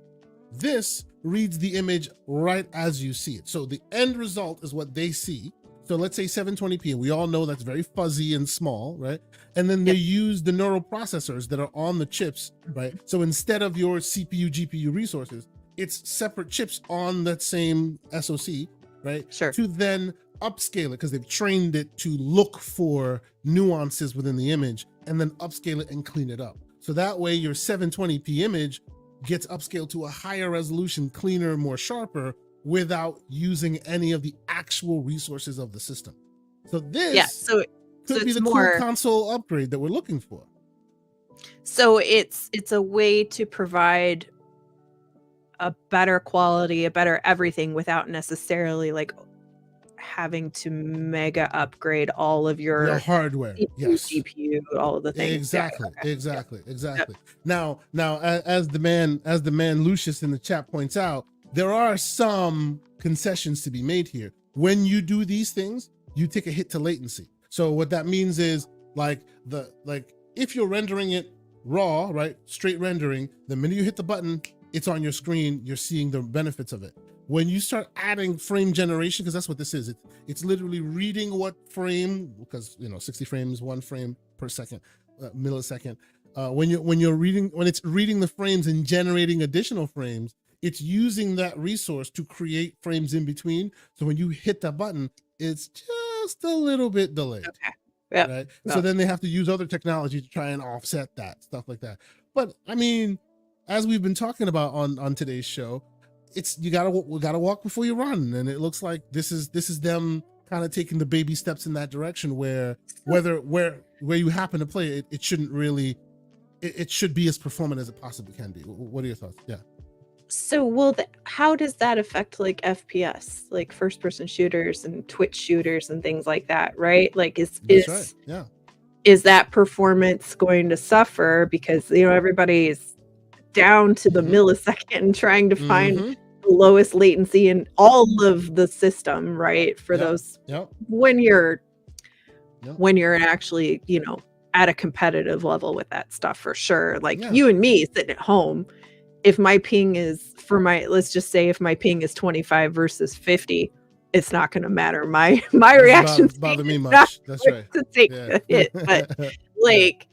This reads the image right as you see it. So the end result is what they see. So let's say 720p, and we all know that's very fuzzy and small, right? And then they use the neural processors that are on the chips, right? So instead of your CPU, GPU resources, it's separate chips on that same SoC, right? Sure. To then upscale it, because they've trained it to look for nuances within the image and then upscale it and clean it up. So that way your 720p image gets upscaled to a higher resolution, cleaner, more sharper, without using any of the actual resources of the system. So this could be the cool console upgrade that we're looking for. So it's a way to provide a better quality, a better everything without necessarily like having to mega upgrade all of your hardware, CPU, all of the things. Exactly. Now, as the man Lucius in the chat points out, there are some concessions to be made here. When you do these things, you take a hit to latency. So what that means is like if you're rendering it raw, right, straight rendering, the minute you hit the button, it's on your screen, you're seeing the benefits of it. When you start adding frame generation, because that's what this is, it's literally reading what frame, because 60 frames, 1 frame per second, millisecond. When it's reading the frames and generating additional frames, it's using that resource to create frames in between. So when you hit that button, it's just a little bit delayed. Okay. Yep. Right. Yep. So then they have to use other technology to try and offset that, stuff like that. But I mean, as we've been talking about on today's show, we gotta walk before you run, and it looks like this is them kind of taking the baby steps in that direction, where where you happen to play it, it shouldn't really, it should be as performant as it possibly can be. What are your thoughts? Yeah. So how does that affect like FPS, like first person shooters and Twitch shooters and things like that, right? Like That's right. Yeah. is that performance going to suffer because everybody's down to the millisecond trying to find the lowest latency in all of the system, right? For those when you're actually, at a competitive level with that stuff, for sure. Like you and me sitting at home, if my ping is let's just say if my ping is 25 versus 50, it's not going to matter. My reaction bother me much. That's right. To take the hit, but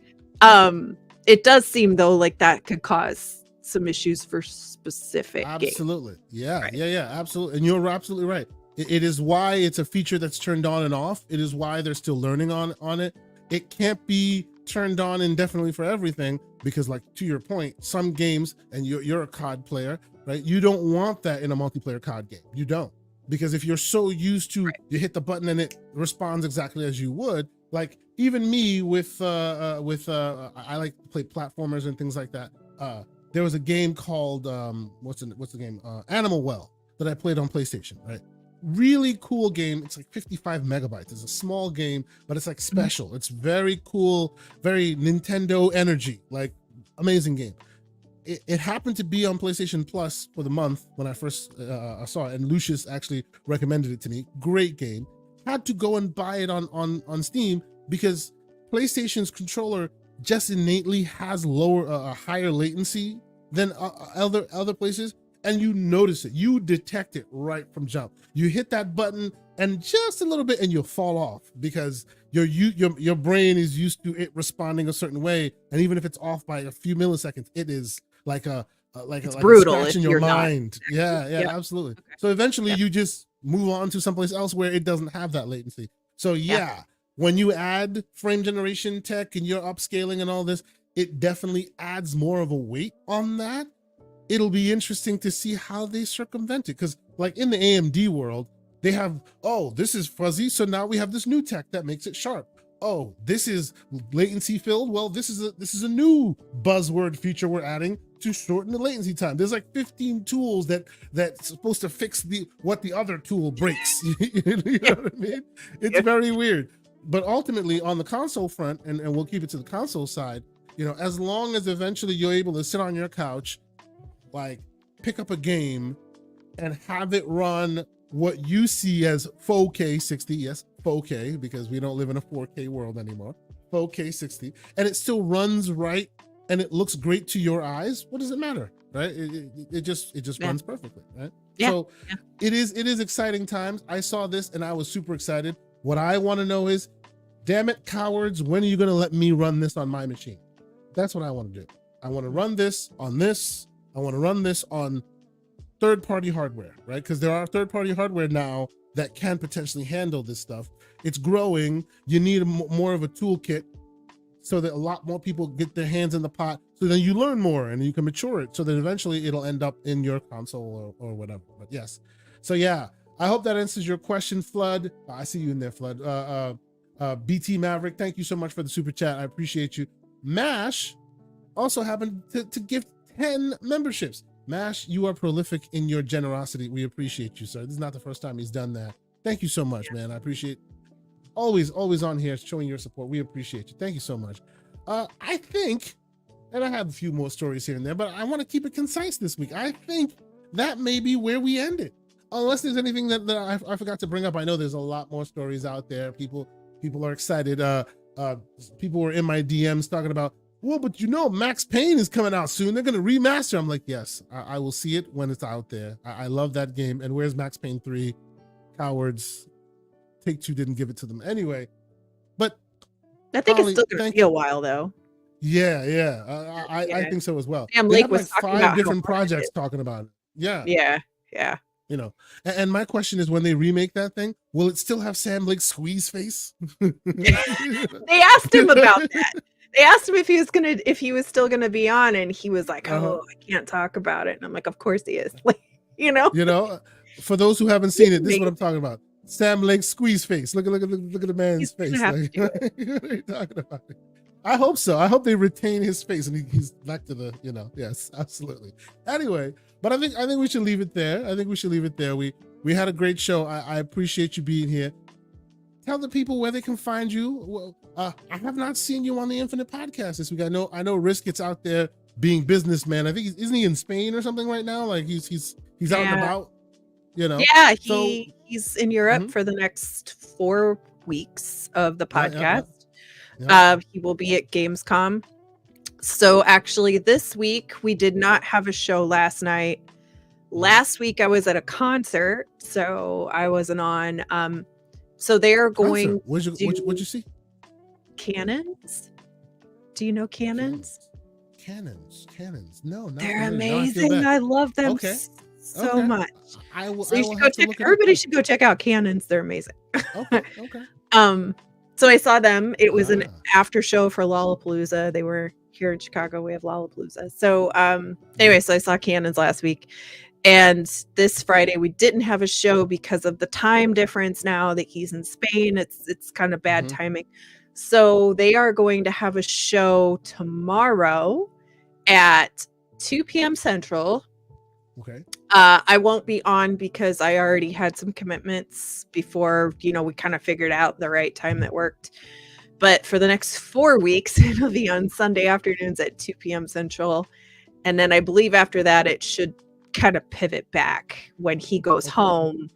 it does seem though like that could cause some issues for specific absolutely games. Yeah, right. yeah, absolutely. And you're absolutely right. It is why it's a feature that's turned on and off. It is why they're still learning on it. It can't be turned on indefinitely for everything, because like to your point, some games, and you're a COD player, right? You don't want that in a multiplayer COD game. You don't, because if you're so used to you hit the button and it responds exactly as you would, like even me with I like to play platformers and things like that. There was a game called what's the game? Animal Well, that I played on PlayStation, right? Really cool game. It's like 55 megabytes. It's a small game, but it's like special. It's very cool, very Nintendo energy, like amazing game. It happened to be on PlayStation Plus for the month when I first saw it, and Lucius actually recommended it to me. Great game. Had to go and buy it on Steam because PlayStation's controller just innately has higher latency than other places. And you notice it, you detect it right from jump. You hit that button and just a little bit and you'll fall off because your brain is used to it responding a certain way. And even if it's off by a few milliseconds, it is like it's brutal a scratch in your mind. Not. Yeah, absolutely. Okay. So eventually you just move on to someplace else where it doesn't have that latency. So when you add frame generation tech and you're upscaling and all this, it definitely adds more of a weight on that. It'll be interesting to see how they circumvent it, because like in the AMD world, they have, this is fuzzy, so now we have this new tech that makes it sharp. Oh, this is latency filled. Well, this is a new buzzword feature we're adding to shorten the latency time. There's like 15 tools that's supposed to fix what the other tool breaks. You know what I mean? It's very weird. But ultimately on the console front, and we'll keep it to the console side, as long as eventually you're able to sit on your couch, like pick up a game and have it run what you see as 4K 60, yes, 4K, because we don't live in a 4K world anymore, 4K 60, and it still runs right and it looks great to your eyes, what does it matter, right? It just runs perfectly, right? So it is exciting times. I saw this and I was super excited. What I want to know is, damn it, cowards, when are you going to let me run this on my machine? That's what I want to do. I want to run this on this. I want to run this on third-party hardware, right? Because there are third-party hardware now that can potentially handle this stuff. It's growing. You need more of a toolkit so that a lot more people get their hands in the pot. So then you learn more and you can mature it so that eventually it'll end up in your console or whatever. But yes. So yeah, I hope that answers your question, Flood. I see you in there, Flood. BT Maverick, thank you so much for the super chat. I appreciate you. MASH also happened to give 10 memberships. MASH, you are prolific in your generosity. We appreciate you, sir. This is not the first time he's done that. Thank you so much, man. I appreciate always on here showing your support. We appreciate you. Thank you so much. I think, and I have a few more stories here and there, but I want to keep it concise this week. I think that may be where we end it. unless there's anything that I forgot to bring up. I know there's a lot more stories out there. People are excited. People were in my DMs talking about, well, but Max Payne is coming out soon. They're going to remaster. I'm like, yes, I will see it when it's out there. I love that game. And where's Max Payne 3? Cowards. Take-Two didn't give it to them anyway. But I think it's still going to be a while, though. Yeah. I think so as well. Sam Lake was talking about 5 different projects talking about it. Yeah. And my question is, when they remake that thing, will it still have Sam Lake's squeeze face? They asked him about that. They asked him if he was still gonna be on, and he was like, "Oh, I can't talk about it." And I'm like, "Of course he is." Like, For those who haven't seen it, this is what I'm talking about. Sam Lake's squeeze face. Look at the man's face. Like, what are you talking about? I hope so. I hope they retain his face and he's back to the, yes, absolutely. Anyway, but I think we should leave it there. We had a great show. I appreciate you being here. Tell the people where they can find you. Well, I have not seen you on the Infinite Podcast this week. I know Risk gets out there being businessman. I think isn't he in Spain or something right now? Like he's out and about. Yeah, he's in Europe for the next 4 weeks of the podcast. Yeah. He will be at Gamescom. So actually this week we did not have a show last night. Last week I was at a concert, so I wasn't on. So they are going. What'd you see? Cannons. Do you know Cannons? Cannons. No, not they're really. amazing. No, I love them so much. Everybody should go check out Cannons. They're amazing. Okay. So I saw them. It was an after show for Lollapalooza. They were here in Chicago. We have Lollapalooza. So anyway, so I saw Cannons last week. And this Friday we didn't have a show because of the time difference now that he's in Spain. It's kind of bad timing. So they are going to have a show tomorrow at 2 p.m. Central. Okay. I won't be on because I already had some commitments before, we kind of figured out the right time that worked. But for the next 4 weeks, it'll be on Sunday afternoons at 2 p.m. Central. And then I believe after that, it should kind of pivot back when he goes home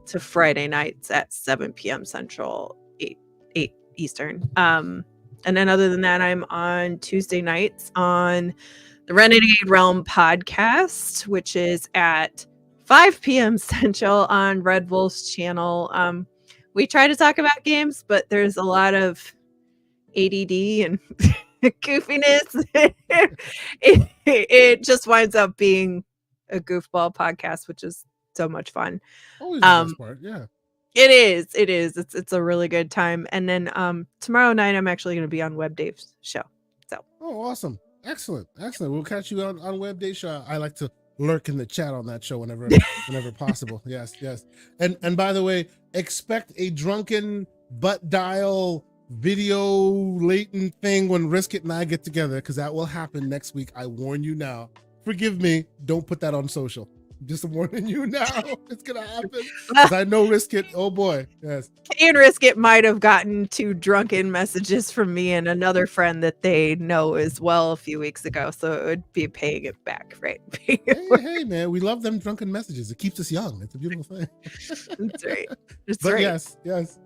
to Friday nights at 7 p.m. Central, 8 Eastern. And then other than that, I'm on Tuesday nights on the Renegade Realm podcast, which is at 5 p.m. Central on Red Wolf's channel. We try to talk about games, but there's a lot of ADD and goofiness. It just winds up being a goofball podcast, which is so much fun. Always the best part, yeah. It is. It's a really good time. And then tomorrow night I'm actually going to be on Web Dave's show. So. Oh, awesome. Excellent. We'll catch you on Web Day show. I like to lurk in the chat on that show whenever possible. Yes. And by the way, expect a drunken butt dial video latent thing when Risk It and I get together, because that will happen next week. I warn you now. Forgive me. Don't put that on social. Just warning you now. It's gonna happen. Because I know Risk It. Oh boy. Yes. Kay and Risk It might have gotten 2 drunken messages from me and another friend that they know as well a few weeks ago. So it would be paying it back, right? hey, man. We love them drunken messages. It keeps us young. It's a beautiful thing. That's right. Yes.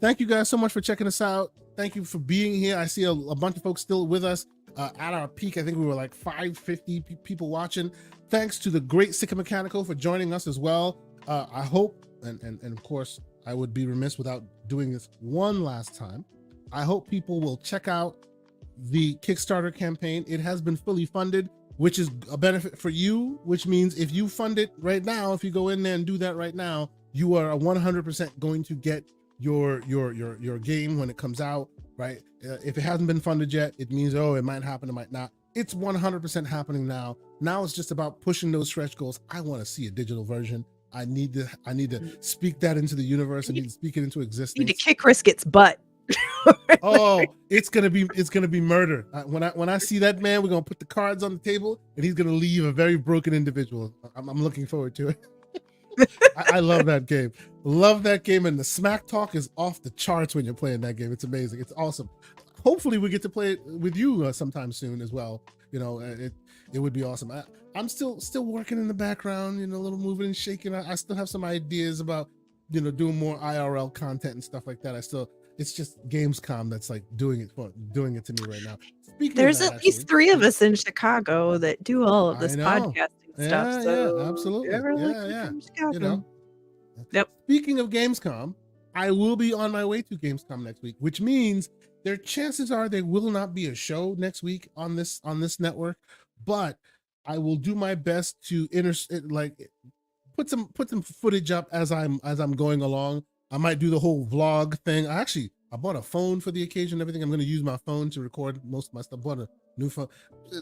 Thank you guys so much for checking us out. Thank you for being here. I see a bunch of folks still with us. At our peak, I think we were like 550 people watching. Thanks to the great Sika Mechanical for joining us as well. I hope, and of course, I would be remiss without doing this one last time. I hope people will check out the Kickstarter campaign. It has been fully funded, which is a benefit for you, which means if you fund it right now, if you go in there and do that right now, you are 100% going to get your game when it comes out, right? If it hasn't been funded yet, it means, it might happen, it might not. It's 100% happening now. Now it's just about pushing those stretch goals. I want to see a digital version. I need to speak that into the universe. I need to speak it into existence. You need to kick Risk It's butt. It's gonna be murder. When I see that man, we're gonna put the cards on the table, and he's gonna leave a very broken individual. I'm looking forward to it. I love that game. And the smack talk is off the charts when you're playing that game. It's amazing. It's awesome. Hopefully we get to play it with you sometime soon as well, it would be awesome. I'm still working in the background, a little moving and shaking. I still have some ideas about, doing more IRL content and stuff like that. It's just Gamescom that's like doing it to me right now. There's at least 3 of us in Chicago that do all of this podcasting stuff. So absolutely. if you ever look from Chicago. Yep. Speaking of Gamescom, I will be on my way to Gamescom next week, which means chances are there will not be a show next week on this network, but I will do my best to put some footage up as I'm going along. I might do the whole vlog thing. I bought a phone for the occasion and everything. I'm going to use my phone to record most of my stuff. Bought a new phone.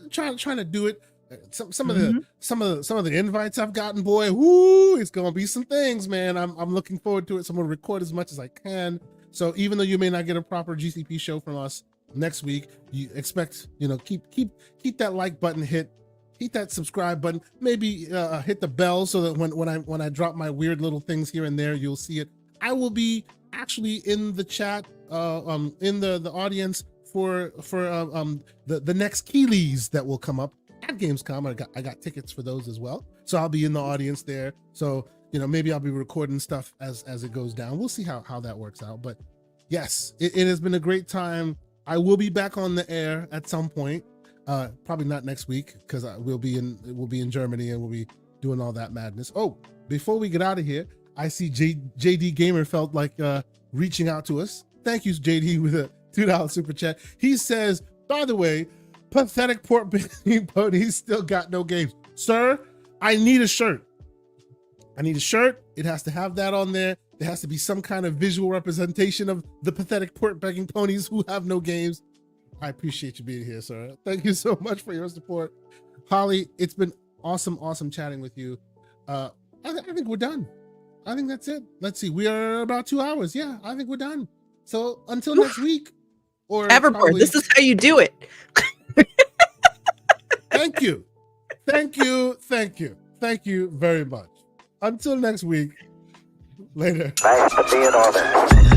Trying to do it. Some of the invites I've gotten, boy, whoo, it's going to be some things, man. I'm looking forward to it. So I'm going to record as much as I can. So even though you may not get a proper GCP show from us next week, you expect, keep that like button hit that subscribe button, maybe hit the bell so that when I drop my weird little things here and there, you'll see it. I will be actually in the chat, in the audience for the next Keeleys that will come up at Gamescom. I got tickets for those as well, so I'll be in the audience there. So maybe I'll be recording stuff as it goes down. We'll see how that works out. But yes, it has been a great time. I will be back on the air at some point. Probably not next week because we'll be in Germany and we'll be doing all that madness. Oh, before we get out of here, I see JD Gamer felt like reaching out to us. Thank you, JD, with a $2 super chat. He says, by the way, pathetic port ponies still got no games. Sir, I need a shirt. It has to have that on there. There has to be some kind of visual representation of the pathetic port begging ponies who have no games. I appreciate you being here, sir. Thank you so much for your support. Holly, it's been awesome chatting with you. I think we're done. I think that's it. Let's see. We are about 2 hours. Yeah, I think we're done. So until next week. Or Everboard, this is how you do it. Thank you. Thank you very much. Until next week. Later. Nice to be in orbit.